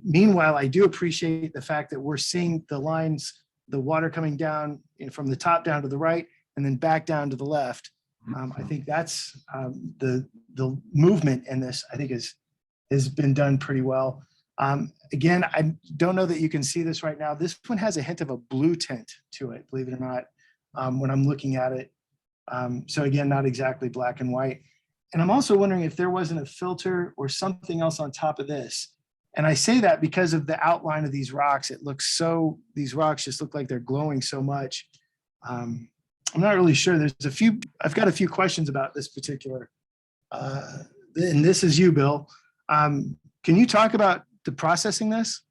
Meanwhile, I do appreciate the fact that we're seeing the lines, the water coming down from the top down to the right and then back down to the left. I think that's the movement in this, I think has been done pretty well. Again, I don't know that you can see this right now. This one has a hint of a blue tint to it, believe it or not, when I'm looking at it. So again, not exactly black and white. And I'm also wondering if there wasn't a filter or something else on top of this. And I say that because of the outline of these rocks. It looks so, these rocks just look like they're glowing so much. I'm not really sure. I've got a few questions about this particular, and this is you, Bill. Can you talk about the processing this?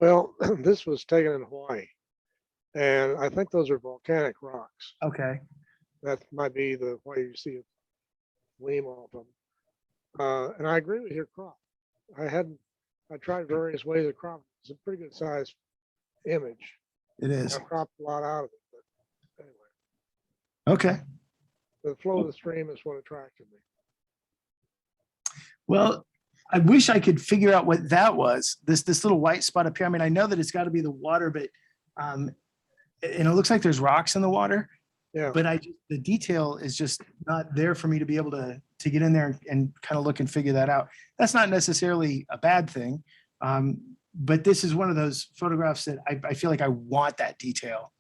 Well, this was taken in Hawaii. And I think those are volcanic rocks. Okay. That might be the way you see it gleam off them. And I agree with your crop. I tried various ways of cropping. It's a pretty good sized image. It is. I cropped a lot out of it, but anyway, Okay. the flow of the stream is what attracted me. Well, I wish I could figure out what that was. This little white spot up here. I mean, I know that it's got to be the water, but and it looks like there's rocks in the water. Yeah. But the detail is just not there for me to be able to get in there and kind of look and figure that out. That's not necessarily a bad thing. But this is one of those photographs that I feel like I want that detail.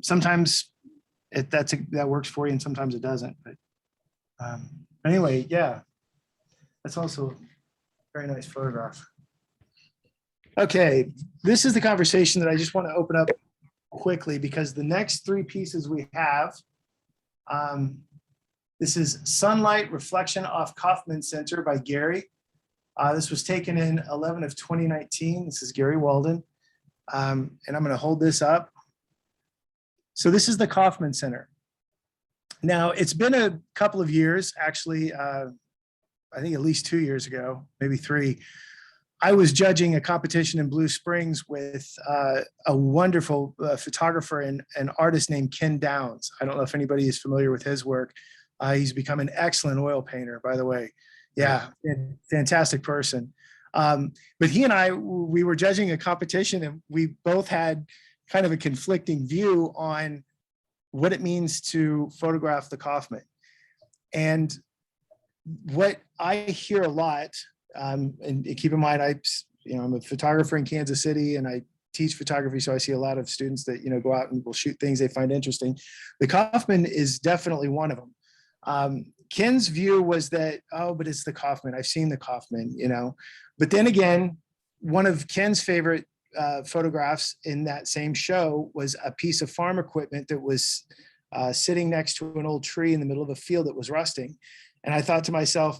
Sometimes that works for you and sometimes it doesn't. But anyway, yeah, that's also a very nice photograph. Okay, this is the conversation that I just want to open up quickly because the next three pieces we have, this is Sunlight Reflection off Kaufman Center by Gary. This was taken in 11 of 2019. This is Gary Walden. And I'm going to hold this up. So this is the Kaufman Center. Now, it's been a couple of years, actually, I think at least 2 years ago, maybe 3. I was judging a competition in Blue Springs with a wonderful photographer and artist named Ken Downs. I don't know if anybody is familiar with his work. He's become an excellent oil painter, by the way. Yeah, fantastic person. But he and we were judging a competition and we both had kind of a conflicting view on what it means to photograph the Kaufman. And what I hear a lot, and keep in mind, I'm a photographer in Kansas City and I teach photography. So I see a lot of students that, go out and will shoot things they find interesting. The Kaufman is definitely one of them. Ken's view was that, oh, but it's the Kaufman. I've seen the Kaufman, But then again, one of Ken's favorite photographs in that same show was a piece of farm equipment that was sitting next to an old tree in the middle of a field that was rusting. And I thought to myself,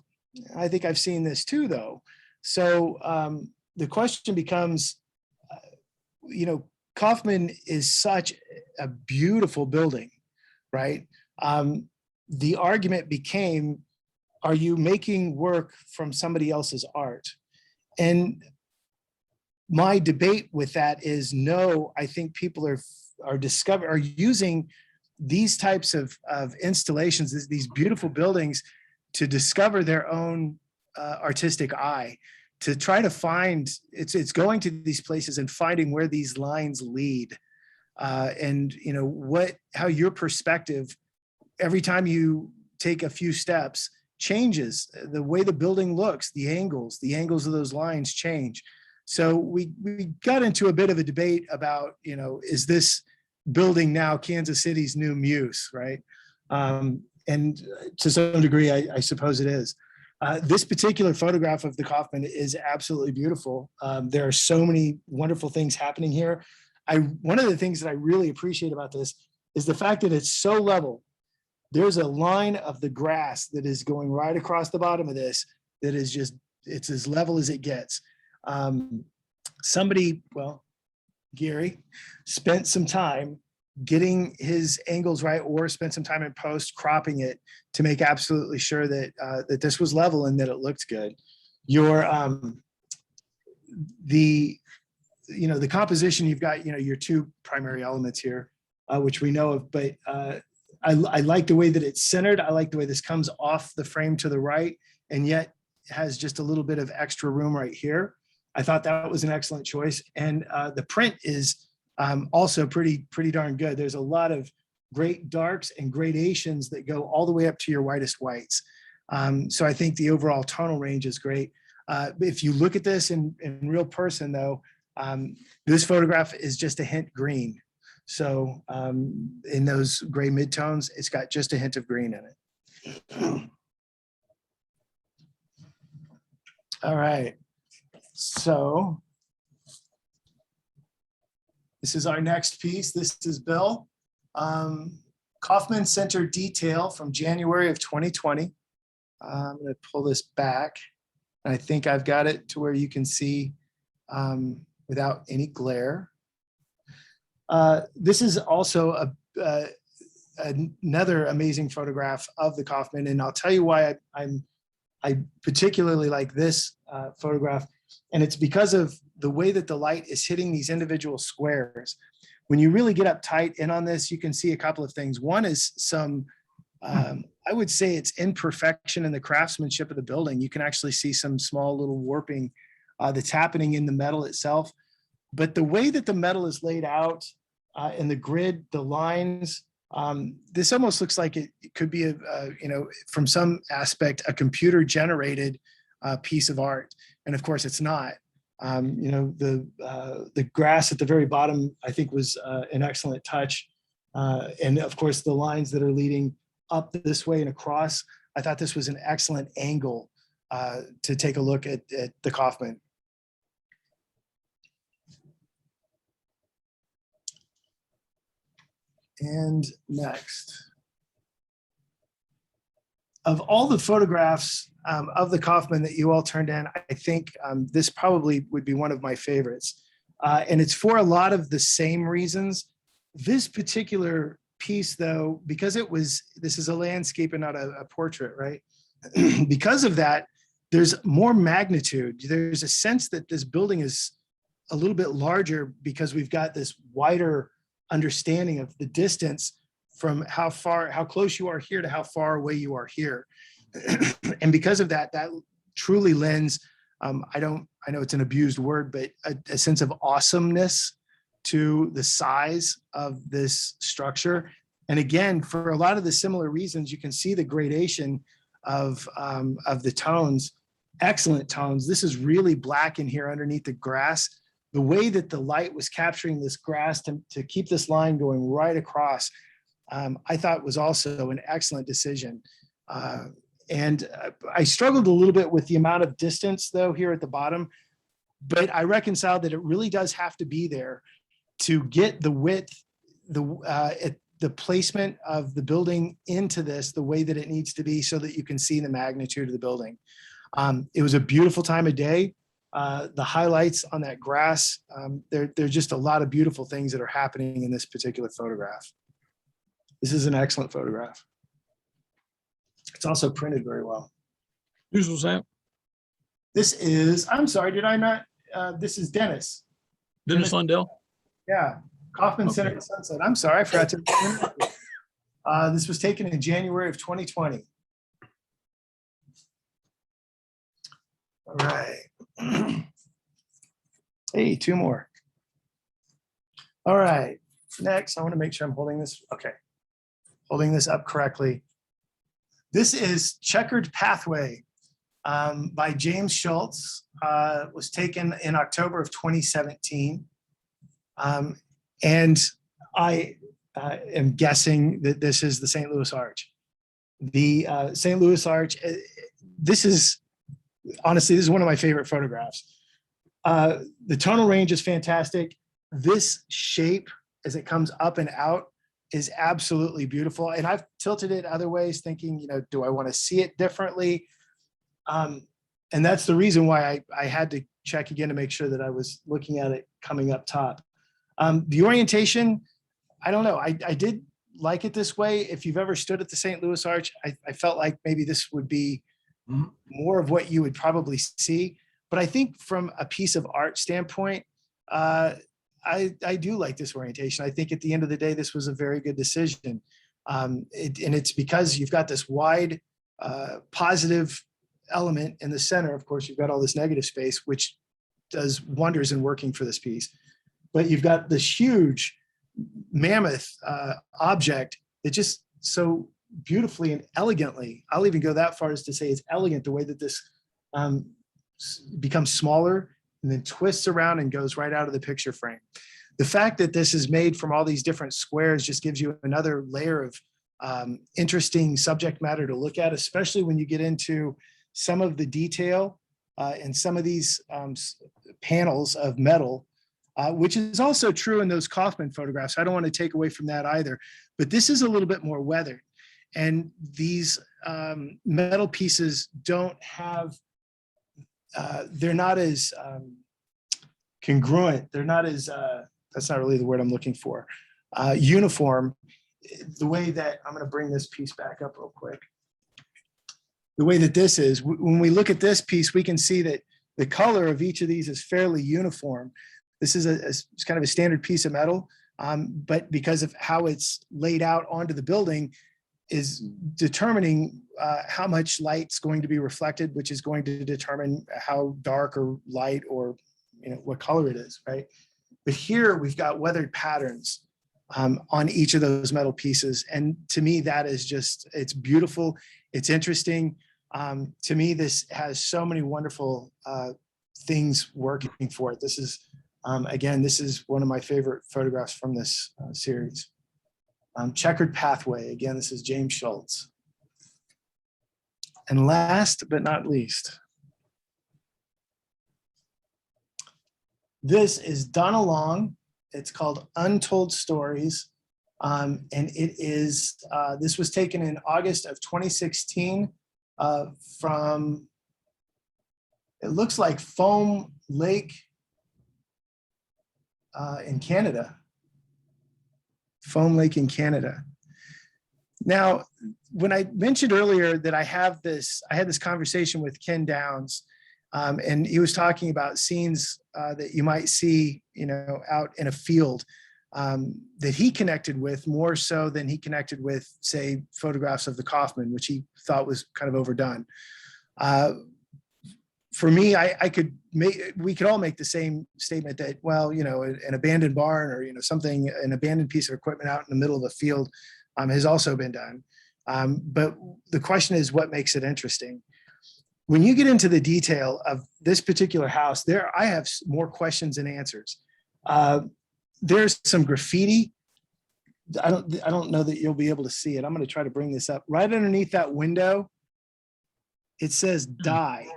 I think I've seen this too, though. So the question becomes, Kaufman is such a beautiful building, right? The argument became, are you making work from somebody else's art? And my debate with that is no, I think people are using these types of installations, these beautiful buildings to discover their own artistic eye, to try to find, it's going to these places and finding where these lines lead. And how your perspective, every time you take a few steps, changes. The way the building looks, the angles of those lines change. So we got into a bit of a debate about, is this building now Kansas City's new muse, right? And to some degree, I suppose it is. This particular photograph of the Kaufman is absolutely beautiful. There are so many wonderful things happening here. One of the things that I really appreciate about this is the fact that it's so level. There's a line of the grass that is going right across the bottom of this that is just, it's as level as it gets. Gary spent some time getting his angles right, or spent some time in post cropping it to make absolutely sure that that this was level and that it looked good. The composition, you've got your two primary elements here, which we know of, but I like the way that it's centered. I like the way this comes off the frame to the right and yet has just a little bit of extra room right here. I thought that was an excellent choice. And the print is also pretty darn good. There's a lot of great darks and gradations that go all the way up to your whitest whites. So I think the overall tonal range is great. If you look at this in real person though, this photograph is just a hint green. So in those gray midtones, it's got just a hint of green in it. All right. So this is our next piece. This is Bill. Kaufman Center Detail from January of 2020. I'm going to pull this back. I think I've got it to where you can see without any glare. This is also another amazing photograph of the Kaufman, and I'll tell you why I particularly like this photograph, and it's because of the way that the light is hitting these individual squares. When you really get up tight in on this, you can see a couple of things. One is some, I would say it's imperfection in the craftsmanship of the building. You can actually see some small little warping that's happening in the metal itself. But the way that the metal is laid out in the grid, the lines, this almost looks like it could be you know, from some aspect, a computer generated piece of art. And of course it's not. You know, the grass at the very bottom, I think, was an excellent touch. And of course the lines that are leading up this way and across, I thought this was an excellent angle to take a look at the Kaufman. And next, of all the photographs of the Kaufman that you all turned in, I think this probably would be one of my favorites. And it's for a lot of the same reasons. This particular piece though, because this is a landscape and not a portrait, right? Because of that, there's more magnitude. There's a sense that this building is a little bit larger because we've got this wider understanding of the distance from how close you are here to how far away you are here. And because of that, that truly lends, I know it's an abused word, but a sense of awesomeness to the size of this structure. And again, for a lot of the similar reasons, you can see the gradation of the tones, excellent tones. This is really black in here underneath the grass. The way that the light was capturing this grass to keep this line going right across, I thought was also an excellent decision. And I struggled a little bit with the amount of distance though here at the bottom, but I reconciled that it really does have to be there to get the width, the placement of the building into this the way that it needs to be so that you can see the magnitude of the building. It was a beautiful time of day. The highlights on that grass, there's just a lot of beautiful things that are happening in this particular photograph. This is an excellent photograph. It's also printed very well. Whose was that? This is, I'm sorry, did I not? This is Dennis. Dennis Lindell? Yeah, Kaufman Okay. Center at Sunset. I'm sorry, I forgot to. This was taken in January of 2020. All right. Hey, two more. All right, next, I want to make sure I'm holding this. Okay, holding this up correctly. This is Checkered Pathway by James Schultz. Was taken in October of 2017. And I am guessing that this is the St. Louis Arch. The St. Louis Arch, this is, honestly, this is one of my favorite photographs. The tonal range is fantastic. This shape as it comes up and out is absolutely beautiful. And I've tilted it other ways thinking, you know, do I want to see it differently? And that's the reason why I had to check again to make sure that I was looking at it coming up top. The orientation, I don't know. I did like it this way. If you've ever stood at the St. Louis Arch, I felt like maybe this would be more of what you would probably see. But I think from a piece of art standpoint, I do like this orientation. I think at the end of the day, this was a very good decision. And it's because you've got this wide positive element in the center. Of course, you've got all this negative space, which does wonders in working for this piece. But you've got this huge mammoth object that just so beautifully and elegantly, I'll even go that far as to say it's elegant the way that this becomes smaller and then twists around and goes right out of the picture frame. The fact that this is made from all these different squares just gives you another layer of interesting subject matter to look at, especially when you get into some of the detail in some of these panels of metal, which is also true in those Kaufman photographs. I don't want to take away from that either, but this is a little bit more weathered. And these metal pieces don't have, they're not as congruent. They're not as that's not really the word I'm looking for. Uniform, the way that, I'm going to bring this piece back up real quick. The way that this is, when we look at this piece, we can see that the color of each of these is fairly uniform. This is it's kind of a standard piece of metal, but because of how it's laid out onto the building is determining how much light's going to be reflected, which is going to determine how dark or light or what color it is, right? But here we've got weathered patterns on each of those metal pieces. And to me, that is just, it's beautiful. It's interesting. To me, this has so many wonderful things working for it. This is, again, this is one of my favorite photographs from this series. Checkered Pathway. Again, this is James Schultz. And last but not least, this is Donna Long. It's called Untold Stories. And it is, this was taken in August of 2016 from, it looks like Foam Lake in Canada. Foam Lake in Canada. Now, when I mentioned earlier that I had this conversation with Ken Downs, and he was talking about scenes that you might see, out in a field that he connected with more so than he connected with, say, photographs of the Kaufman, which he thought was kind of overdone. For me, we could all make the same statement that, well, an abandoned barn or, an abandoned piece of equipment out in the middle of a field has also been done. But the question is, what makes it interesting? When you get into the detail of this particular house, I have more questions than answers. There's some graffiti. I don't know that you'll be able to see it. I'm going to try to bring this up. Right underneath that window, it says "die."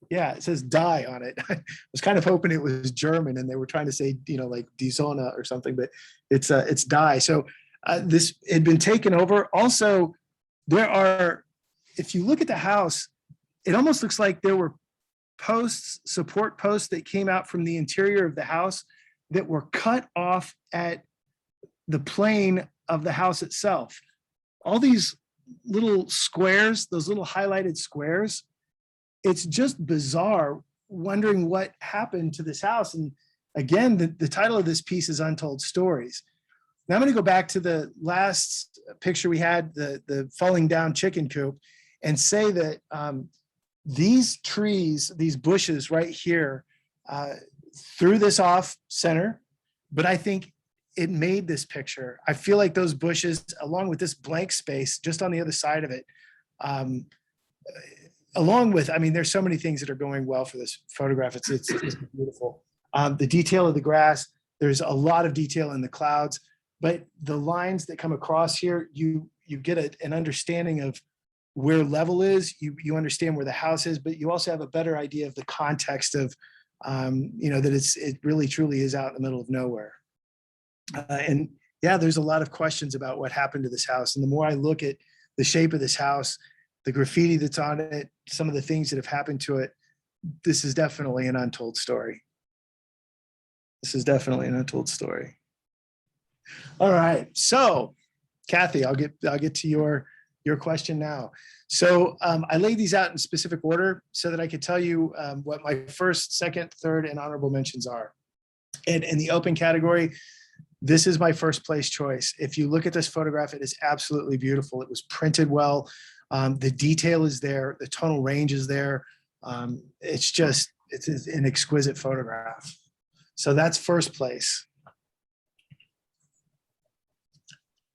Yeah, it says "die" on it. I was kind of hoping it was German and they were trying to say, like Die Sonne or something, but it's "die." So this had been taken over. Also, there are, if you look at the house, it almost looks like there were support posts that came out from the interior of the house that were cut off at the plane of the house itself. All these little squares, those little highlighted squares, it's just bizarre wondering what happened to this house. And again, the title of this piece is Untold Stories. Now I'm going to go back to the last picture we had, the falling down chicken coop, and say that these trees, these bushes right here, threw this off center, but I think it made this picture. I feel like those bushes, along with this blank space just on the other side of it, along with, there's so many things that are going well for this photograph. It's beautiful. The detail of the grass, there's a lot of detail in the clouds, but the lines that come across here, you get an understanding of where level is, you understand where the house is, but you also have a better idea of the context of, that it really truly is out in the middle of nowhere. And yeah, there's a lot of questions about what happened to this house. And the more I look at the shape of this house, the graffiti that's on it, some of the things that have happened to it, this is definitely an untold story. This is definitely an untold story. All right, so Kathy, I'll get to your question now. So I laid these out in specific order so that I could tell you what my first, second, third, and honorable mentions are. And in the open category, this is my first place choice. If you look at this photograph, it is absolutely beautiful. It was printed well. The detail is there. The tonal range is there. It's an exquisite photograph. So that's first place.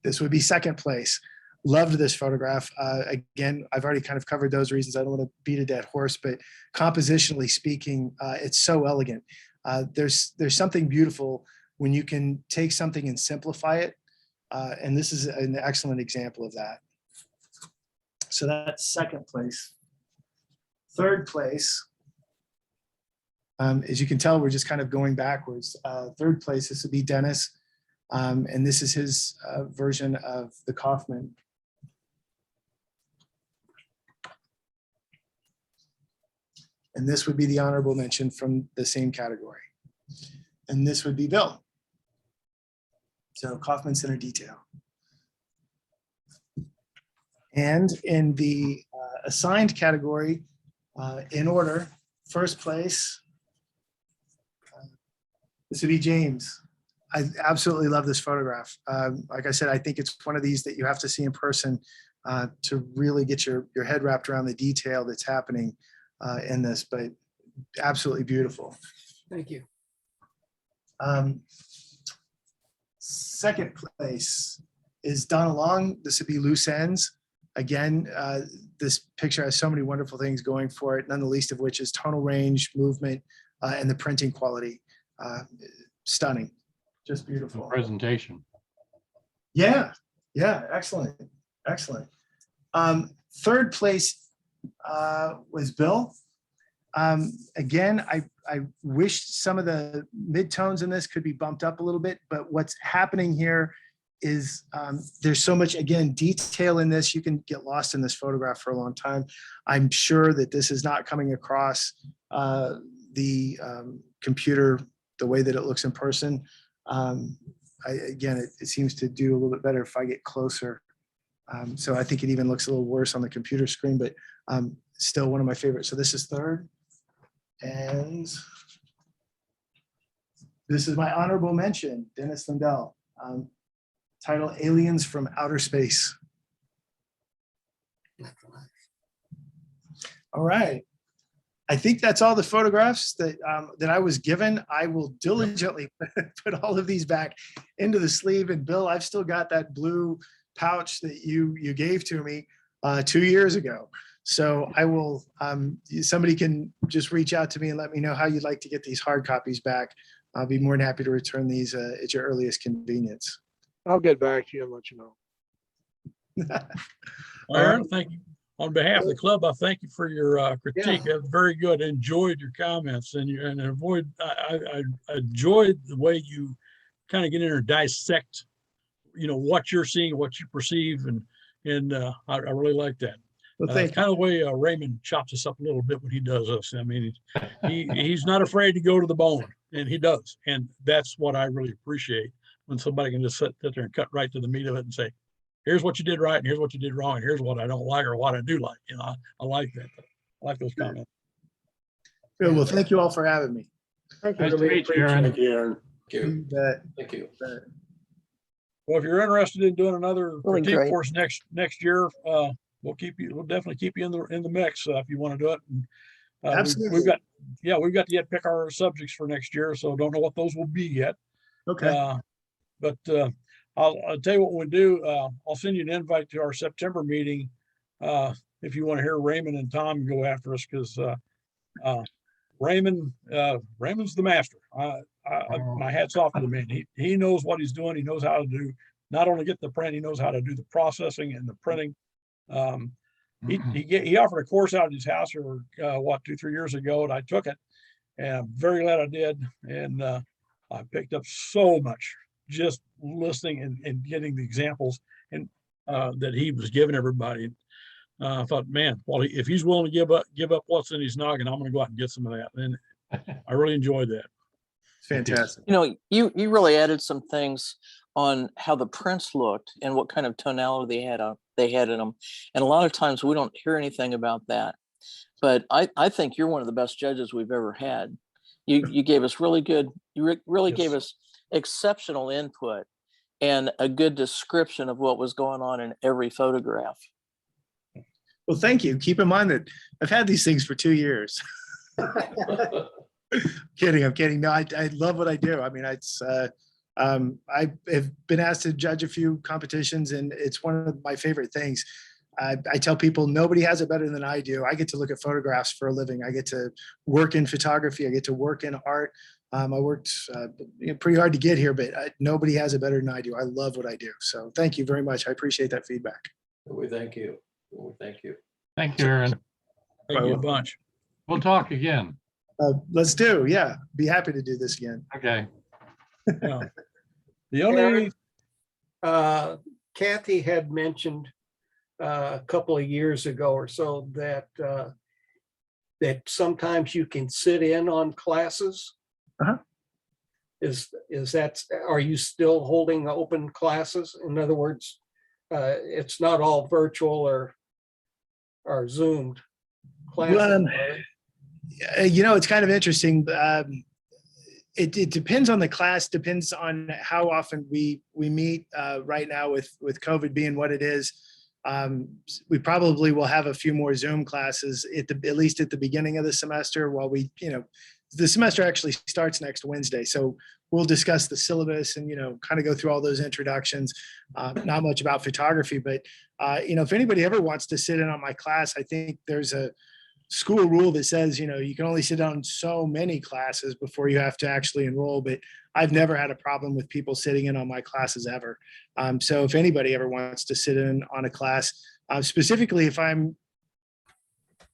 This would be second place. Loved this photograph. Again, I've already kind of covered those reasons. I don't want to beat a dead horse, but compositionally speaking, it's so elegant. There's something beautiful when you can take something and simplify it. And this is an excellent example of that. So that's second place. Third place, as you can tell, we're just kind of going backwards. Third place, this would be Dennis. And this is his version of the Kaufman. And this would be the honorable mention from the same category. And this would be Bill. So Kaufman Center detail. And in the assigned category, in order, first place, this would be James. I absolutely love this photograph. Like I said, I think it's one of these that you have to see in person to really get your head wrapped around the detail that's happening in this, but absolutely beautiful. Thank you. Second place is Donna Long. This would be Loose Ends. Again, this picture has so many wonderful things going for it, none the least of which is tonal range, movement, and the printing quality. Stunning, just The beautiful. presentation. Yeah, excellent, excellent. Third place was Bill. Again, I wish some of the midtones in this could be bumped up a little bit, but what's happening here is there's so much, again, detail in this. You can get lost in this photograph for a long time. I'm sure that this is not coming across the computer the way that it looks in person. Again, it seems to do a little bit better if I get closer. So I think it even looks a little worse on the computer screen, but still one of my favorites. So this is third. And this is my honorable mention, Dennis Lindell. Title Aliens from Outer Space. All right. I think that's all the photographs that that I was given. I will diligently put all of these back into the sleeve. And Bill, I've still got that blue pouch that you gave to me 2 years ago. So I will, somebody can just reach out to me and let me know how you'd like to get these hard copies back. I'll be more than happy to return these at your earliest convenience. I'll get back to you and let you know. Aaron, thank you. On behalf of the club, I thank you for your critique. That's very good. Enjoyed your comments and I enjoyed the way you kind of get in there and dissect, what you're seeing, what you perceive, and I really like that. Well, thank kind of the way Raymond chops us up a little bit when he does us. I mean, he's not afraid to go to the bone, and he does, and that's what I really appreciate when somebody can just sit there and cut right to the meat of it and say, here's what you did right, and here's what you did wrong, and here's what I don't like or what I do like. I like that. I like those comments. Good. Well, thank you all for having me. Thank you. Nice to Really meet you, appreciate Aaron. it. Thank you, Aaron. You bet. Thank you. Well, if you're interested in doing another Really critique great. course next year, we'll definitely keep you in the mix if you want to do it. And, Absolutely. we've got to yet pick our subjects for next year, so don't know what those will be yet. Okay. But I'll tell you what we'll do. I'll send you an invite to our September meeting if you want to hear Raymond and Tom go after us, because Raymond's the master. My hat's off to the man. He knows what he's doing. He knows how to do not only get the print, he knows how to do the processing and the printing. He offered a course out at his house here 2-3 years ago, and I took it, and I'm very glad I did. And I picked up so much just listening and getting the examples and that he was giving everybody. I thought, man, well, if he's willing to give up what's in his noggin, I'm going to go out and get some of that. And I really enjoyed that. Fantastic. You really added some things on how the prints looked and what kind of tonality they had in them. And a lot of times we don't hear anything about that. But I think you're one of the best judges we've ever had. You gave us really good, really gave us exceptional input and a good description of what was going on in every photograph. Well, thank you. Keep in mind that I've had these things for 2 years. I'm kidding. No, I love what I do. I mean, I have been asked to judge a few competitions, and it's one of my favorite things. I tell people nobody has it better than I do. I get to look at photographs for a living. I get to work in photography. I get to work in art. I worked pretty hard to get here, but nobody has it better than I do. I love what I do. So thank you very much. I appreciate that feedback. We thank you. Thank you. Thank you, Aaron. Thank you a bunch. We'll talk again. Let's do. Yeah. Be happy to do this again. Okay. Yeah. The only Kathy had mentioned a couple of years ago or so that that sometimes you can sit in on classes. Uh-huh. are you still holding open classes? In other words, it's not all virtual or Zoomed classes. Well, are they? it's kind of interesting. It depends on the class, depends on how often we meet. Right now with COVID being what it is, we probably will have a few more Zoom classes at least at the beginning of the semester while the semester actually starts next Wednesday. So we'll discuss the syllabus and, kind of go through all those introductions. Not much about photography, but, if anybody ever wants to sit in on my class, I think there's a school rule that says, you can only sit on so many classes before you have to actually enroll. But I've never had a problem with people sitting in on my classes ever. So if anybody ever wants to sit in on a class, specifically if I'm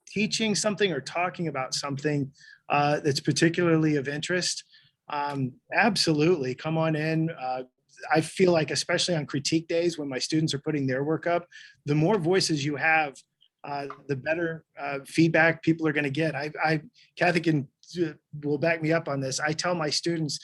teaching something or talking about something that's particularly of interest, absolutely come on in. I feel like, especially on critique days when my students are putting their work up, the more voices you have, the better feedback people are going to get. Kathy will back me up on this. I tell my students,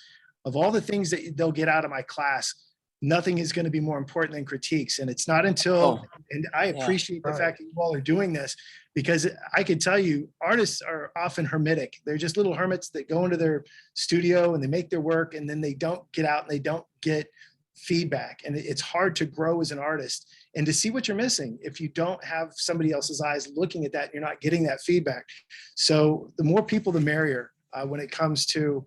of all the things that they'll get out of my class, nothing is going to be more important than critiques. And it's not until, and I appreciate the fact that you all are doing this, because I can tell you, artists are often hermetic. They're just little hermits that go into their studio and they make their work, and then they don't get out and they don't get feedback. And it's hard to grow as an artist and to see what you're missing if you don't have somebody else's eyes looking at that and you're not getting that feedback. So the more people, the merrier when it comes to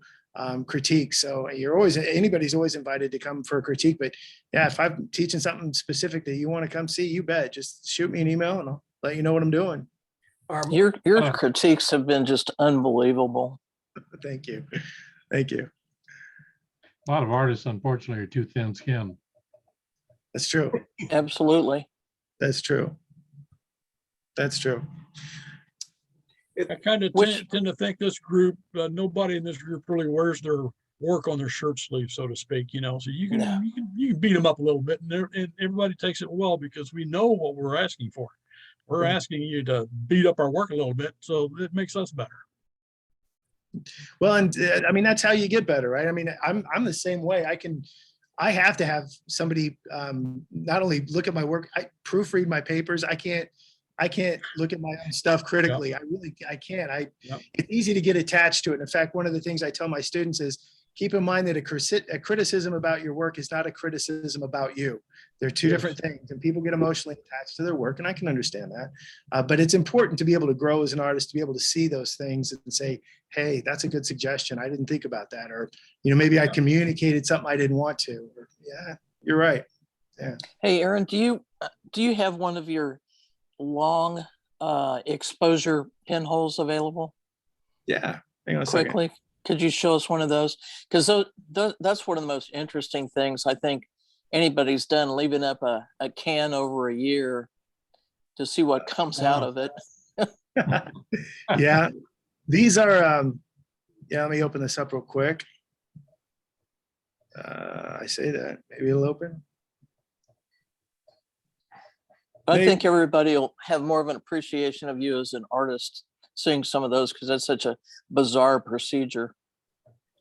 critique. So anybody's always invited to come for a critique. But yeah, if I'm teaching something specific that you want to come see, you bet. Just shoot me an email and I'll let you know what I'm doing. Your critiques have been just unbelievable. Thank you. Thank you. A lot of artists, unfortunately, are too thin-skinned. That's true. Absolutely. That's true. That's true. I kind of tend to think this group, nobody in this group really wears their work on their shirt sleeve, so to speak, so you can beat them up a little bit, and everybody takes it well because we know what we're asking for. We're asking you to beat up our work a little bit, so it makes us better. Well, and I mean, that's how you get better, right? I mean, I'm the same way. I have to have somebody not only look at my work, I proofread my papers. I can't look at my own stuff critically. Yep. I can't. It's easy to get attached to it. In fact, one of the things I tell my students is keep in mind that a criticism about your work is not a criticism about you. They're two different things, and people get emotionally attached to their work, and I can understand that. But it's important to be able to grow as an artist, to be able to see those things and say, hey, that's a good suggestion. I didn't think about that. Or, maybe I communicated something I didn't want to. Or, yeah, you're right. Yeah. Hey, Aaron, do you have one of your long exposure pinholes available? Yeah. Hang on a quickly second. Could you show us one of those? Because that's one of the most interesting things I think anybody's done, leaving up a can over a year to see what comes out of it. Yeah, these are let me open this up real quick. I say that maybe it'll open. I think everybody will have more of an appreciation of you as an artist seeing some of those, because that's such a bizarre procedure.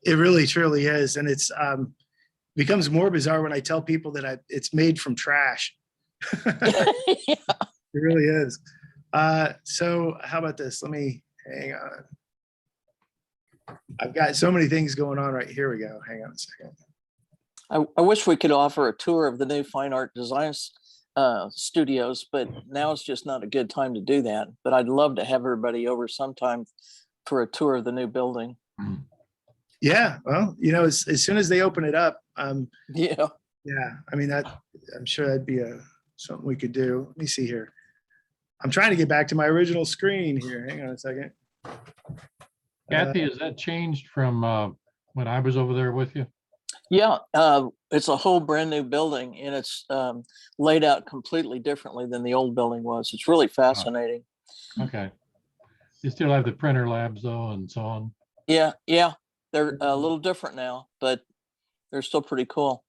It really truly is, and it's becomes more bizarre when I tell people that it's made from trash. It really is. So how about this? Let me hang on. I've got so many things going on right here. We go. Hang on a second. I wish we could offer a tour of the new fine art design studios, but now it's just not a good time to do that. But I'd love to have everybody over sometime for a tour of the new building. Yeah, well, as soon as they open it up, yeah. I mean, I'm sure that'd be something we could do. Let me see here. I'm trying to get back to my original screen here. Hang on a second. Kathy, has that changed from when I was over there with you? Yeah, it's a whole brand new building, and it's laid out completely differently than the old building was. It's really fascinating. Okay. You still have the printer labs though, and so on? Yeah. They're a little different now, but they're still pretty cool.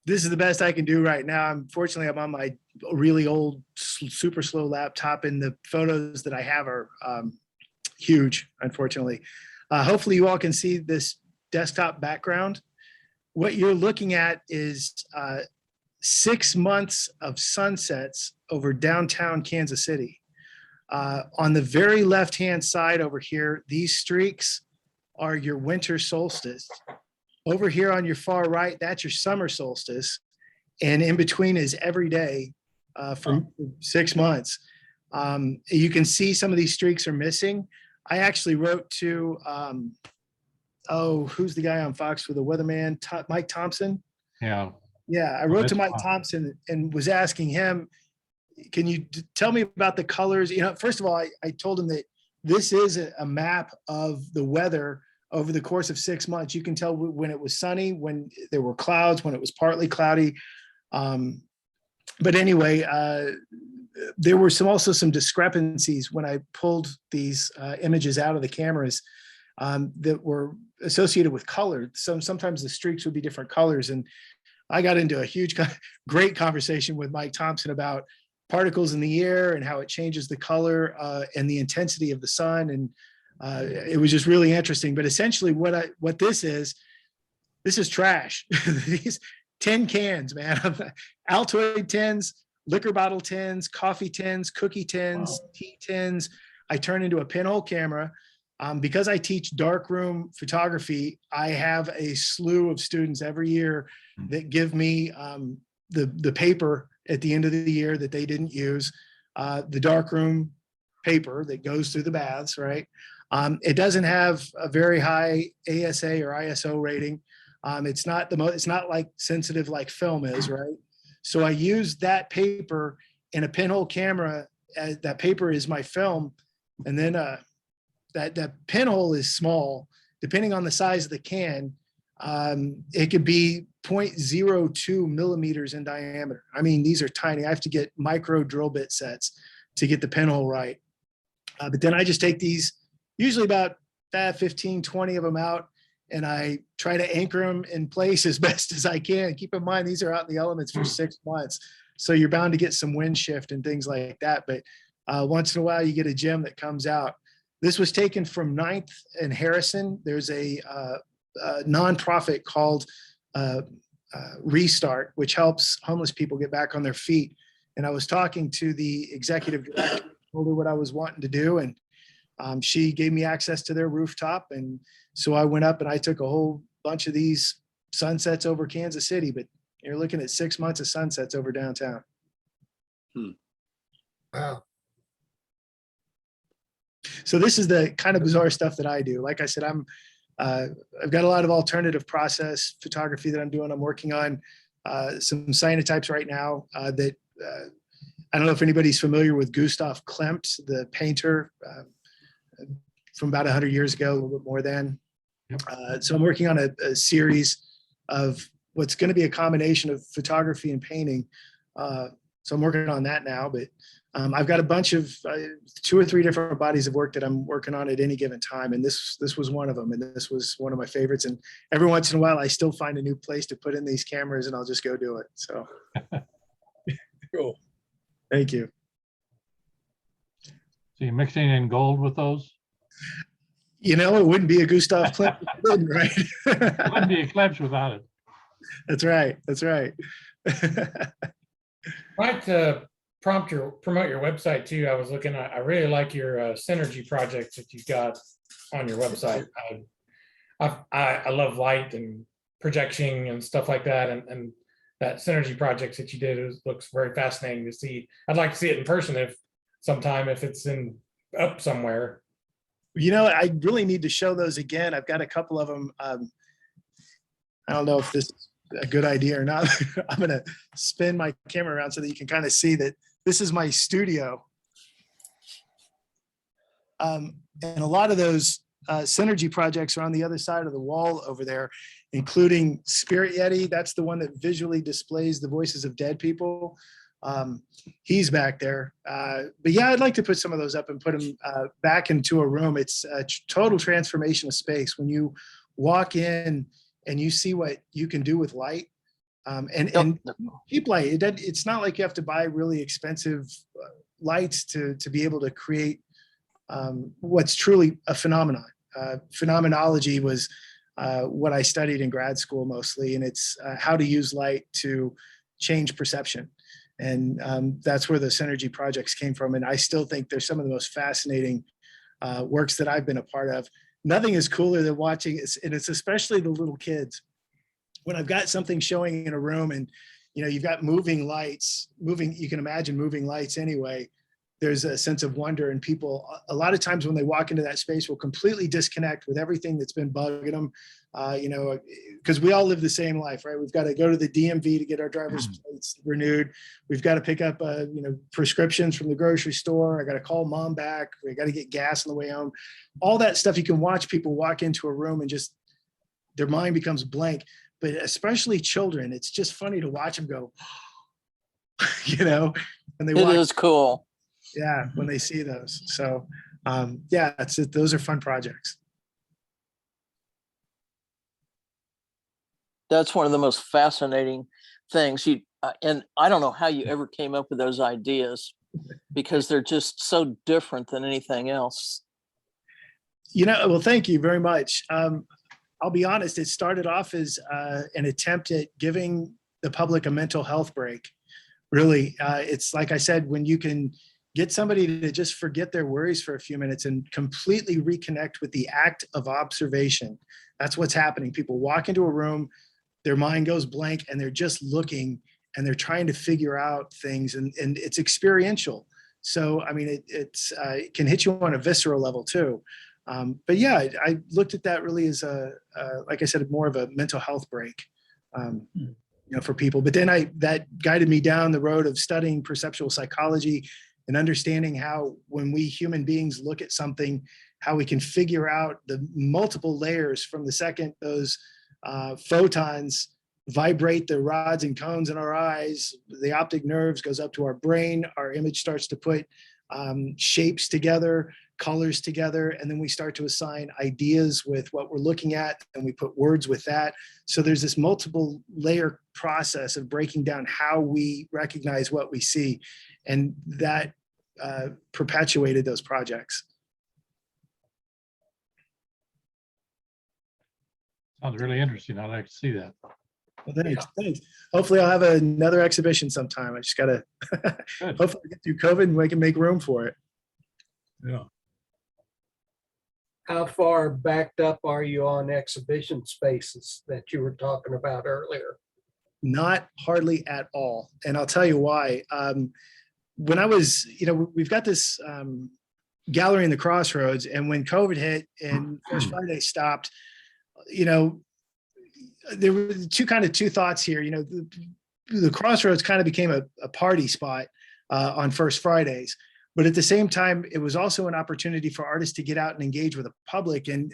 This is the best I can do right now. Unfortunately, I'm on my really old, super slow laptop, and the photos that I have are huge, unfortunately. Hopefully you all can see this desktop background, what you're looking at is 6 months of sunsets over downtown Kansas City. On the very left-hand side over here, these streaks are your winter solstice. Over here on your far right, that's your summer solstice. And in between is every day for 6 months. You can see some of these streaks are missing. I actually wrote to, who's the guy on Fox with the weatherman, Mike Thompson? Yeah. Yeah, I wrote to that's Mike fine. Thompson and was asking him, can you tell me about the colors? You know, first of all, I told him that this is a map of the weather over the course of 6 months. You can tell when it was sunny, when there were clouds, when it was partly cloudy. But anyway, there were also some discrepancies when I pulled these images out of the cameras that were associated with color. Sometimes the streaks would be different colors. And I got into a great conversation with Mike Thompson about particles in the air and how it changes the color and the intensity of the sun. And it was just really interesting. But essentially what this is trash. These 10 cans, man, Altoid tins, liquor bottle tins, coffee tins, cookie tins, tea tins. I turn into a pinhole camera. Because I teach darkroom photography, I have a slew of students every year that give me the paper at the end of the year that they didn't use, the darkroom paper that goes through the baths, right? It doesn't have a very high ASA or ISO rating. It's not like sensitive like film is, right? So I use that paper in a pinhole camera. That paper is my film, and then that pinhole is small, depending on the size of the can. It could be 0.02 millimeters in diameter. I mean, these are tiny. I have to get micro drill bit sets to get the pinhole right. But then I just take these, usually about 15, 20 of them out, and I try to anchor them in place as best as I can. Keep in mind, these are out in the elements for 6 months. So you're bound to get some wind shift and things like that. But once in a while, you get a gem that comes out. This was taken from 9th and Harrison. There's a nonprofit called Restart, which helps homeless people get back on their feet. And I was talking to the executive director, told her what I was wanting to do, and she gave me access to their rooftop. And so I went up and I took a whole bunch of these sunsets over Kansas City, but you're looking at 6 months of sunsets over downtown. Wow. So this is the kind of bizarre stuff that I do. Like I said, I've got a lot of alternative process photography that I'm doing. I'm working on some cyanotypes right now that I don't know if anybody's familiar with Gustav Klimt, the painter from about 100 years ago, a little bit more than. Yep. So I'm working on a series of what's going to be a combination of photography and painting. So I'm working on that now, but I've got a bunch of 2 or 3 different bodies of work that I'm working on at any given time. And this was one of them. And this was one of my favorites. And every once in a while, I still find a new place to put in these cameras and I'll just go do it. So Cool. thank you. So you're mixing in gold with those? You know, it wouldn't be a Gustav Klimt, right? It wouldn't be eclipse without it. That's right. That's right. I'd like to promote your website too. I was looking at, I really like your synergy projects that you've got on your website. I love light and projection and stuff like that. And that synergy projects that you did looks very fascinating to see. I'd like to see it in person if it's up somewhere. You know, I really need to show those again. I've got a couple of them. I don't know if this is a good idea or not. I'm going to spin my camera around so that you can kind of see that this is my studio. And a lot of those synergy projects are on the other side of the wall over there, including Spirit Yeti. That's the one that visually displays the voices of dead people. He's back there. But yeah, I'd like to put some of those up and put them back into a room. It's a total transformation of space. When you walk in and you see what you can do with light and cheap light, it's not like you have to buy really expensive lights to be able to create what's truly a phenomenon. Phenomenology was what I studied in grad school mostly, and it's how to use light to change perception. And that's where the Synergy projects came from. And I still think they're some of the most fascinating works that I've been a part of. Nothing is cooler than watching, and it's especially the little kids. When I've got something showing in a room and, you know, you've got moving lights, you can imagine moving lights anyway, there's a sense of wonder, and people, a lot of times when they walk into that space, will completely disconnect with everything that's been bugging them, you know, because we all live the same life, right? We've got to go to the DMV to get our driver's plates renewed. We've got to pick up, you know, prescriptions from the grocery store. I got to call mom back. We got to get gas on the way home. All that stuff, you can watch people walk into a room and just, their mind becomes blank. But especially children, it's just funny to watch them go, you know, and they It walk. is cool. Yeah, when they see those. So yeah, that's it. Those are fun projects. That's one of the most fascinating things. And I don't know how you ever came up with those ideas, because they're just so different than anything else. You know, well, thank you very much. I'll be honest, it started off as an attempt at giving the public a mental health break. Really, it's like I said, when you can get somebody to just forget their worries for a few minutes and completely reconnect with the act of observation. That's what's happening. People walk into a room, their mind goes blank, and they're just looking and they're trying to figure out things, and it's experiential. So, I mean, it can hit you on a visceral level too. But yeah, I looked at that really as like I said, more of a mental health break, you know, for people. But then that guided me down the road of studying perceptual psychology and understanding how, when we human beings look at something, how we can figure out the multiple layers from the second those photons vibrate the rods and cones in our eyes, the optic nerves goes up to our brain, our image starts to put shapes together, colors together, and then we start to assign ideas with what we're looking at, and we put words with that. So there's this multiple layer process of breaking down how we recognize what we see, and that perpetuated those projects. Sounds really interesting. I'd like to see that. Well, thanks. Hopefully I'll have another exhibition sometime. I just gotta hopefully get through COVID and we can make room for it. Yeah. How far backed up are you on exhibition spaces that you were talking about earlier? Not hardly at all. And I'll tell you why. When I was, you know, we've got this gallery in the Crossroads, and when COVID hit and First Friday stopped, you know, there were two thoughts here. You know, the Crossroads kind of became a party spot on First Fridays, but at the same time, it was also an opportunity for artists to get out and engage with the public. And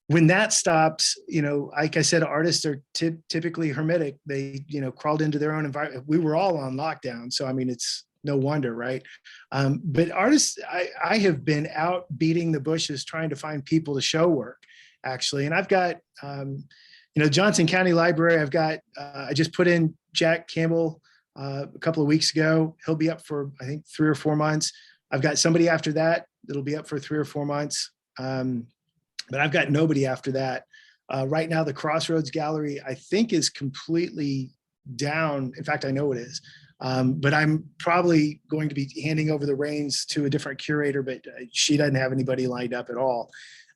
when that stopped, you know, like I said, artists are typically hermetic. They, you know, crawled into their own environment. We were all on lockdown, so I mean, it's no wonder, right? But artists, I have been out beating the bushes trying to find people to show work, actually. And I've got, you know, Johnson County Library, I've got, I just put in Jack Campbell a couple of weeks ago. He'll be up for, I think, 3 or 4 months. I've got somebody after that that'll be up for 3 or 4 months. But I've got nobody after that. Right now, the Crossroads Gallery, I think, is completely down. In fact, I know it is. But I'm probably going to be handing over the reins to a different curator, but she doesn't have anybody lined up at all.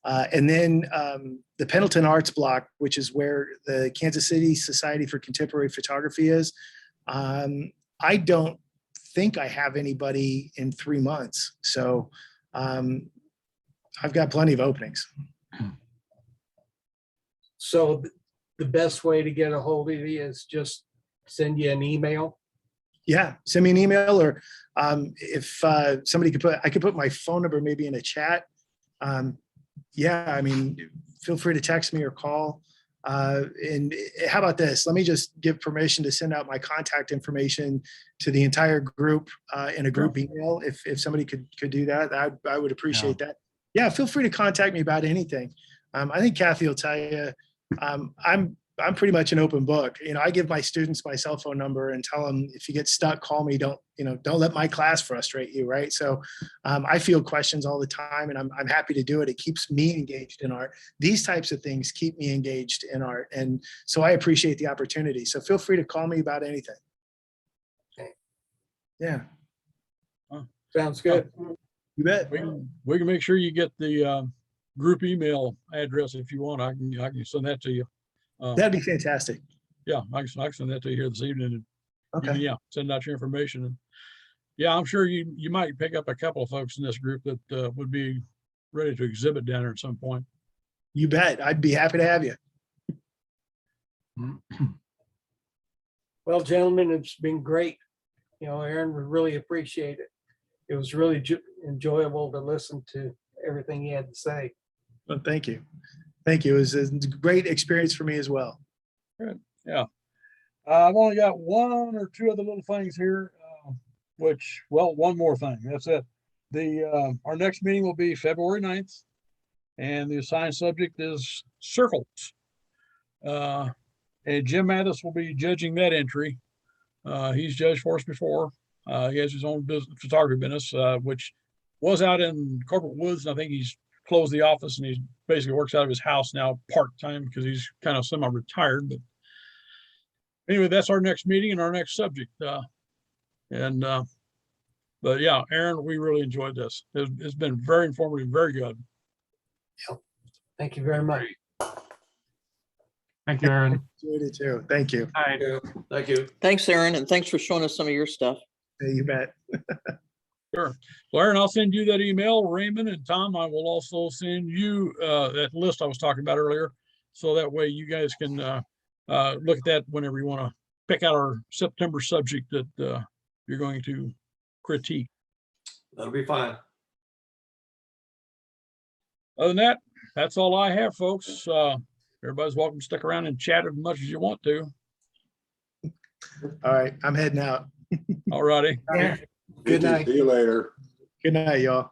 And then the Pendleton Arts Block, which is where the Kansas City Society for Contemporary Photography is. I don't think I have anybody in 3 months. So I've got plenty of openings. So the best way to get a hold of you is just send you an email? Yeah, send me an email, or if somebody could I could put my phone number maybe in a chat. Yeah, I mean, feel free to text me or call. And how about this? Let me just give permission to send out my contact information to the entire group in a group email. If somebody could do that, I would appreciate that. Yeah, feel free to contact me about anything. I think Kathy will tell you, I'm I'm pretty much an open book. You know, I give my students my cell phone number and tell them, if you get stuck, call me. Don't let my class frustrate you. Right. So I field questions all the time, and I'm happy to do it. It keeps me engaged in art. These types of things keep me engaged in art. And so I appreciate the opportunity. So feel free to call me about anything. Okay. Yeah. Sounds good. You bet. We can make sure you get the group email address if you want. I can send that to you. That'd be fantastic. Yeah, I can send that to you here this evening. And you Okay. can, send out your information. And yeah, I'm sure you might pick up a couple of folks in this group that would be ready to exhibit down there at some point. You bet. I'd be happy to have you. Well, gentlemen, it's been great. You know, Aaron, we really appreciate it. It was really enjoyable to listen to everything you had to say. Well, thank you. Thank you. It was a great experience for me as well. Good. Yeah. I've only got one or two other little things here, one more thing. That's it. Our next meeting will be February 9th, and the assigned subject is circles. And Jim Mathis will be judging that entry. He's judged for us before. He has his own photography business, which was out in Corporate Woods. I think he's closed the office, and he basically works out of his house now part-time because he's kind of semi-retired. But anyway, that's our next meeting and our next subject. But yeah, Aaron, we really enjoyed this. It's been very informative, very good. Thank you very much. Thank you, Aaron. Enjoyed it too. Thank you. All right. Thank you. Thanks, Aaron, and thanks for showing us some of your stuff. Yeah, you bet. Sure. Well, Aaron, I'll send you that email. Raymond and Tom, I will also send you that list I was talking about earlier. So that way you guys can look at that whenever you want to pick out our September subject that you're going to critique. That'll be fine. Other than that, that's all I have, folks. Everybody's welcome to stick around and chat as much as you want to. All right. I'm heading out. All righty. Good night. See you later. Good night, y'all.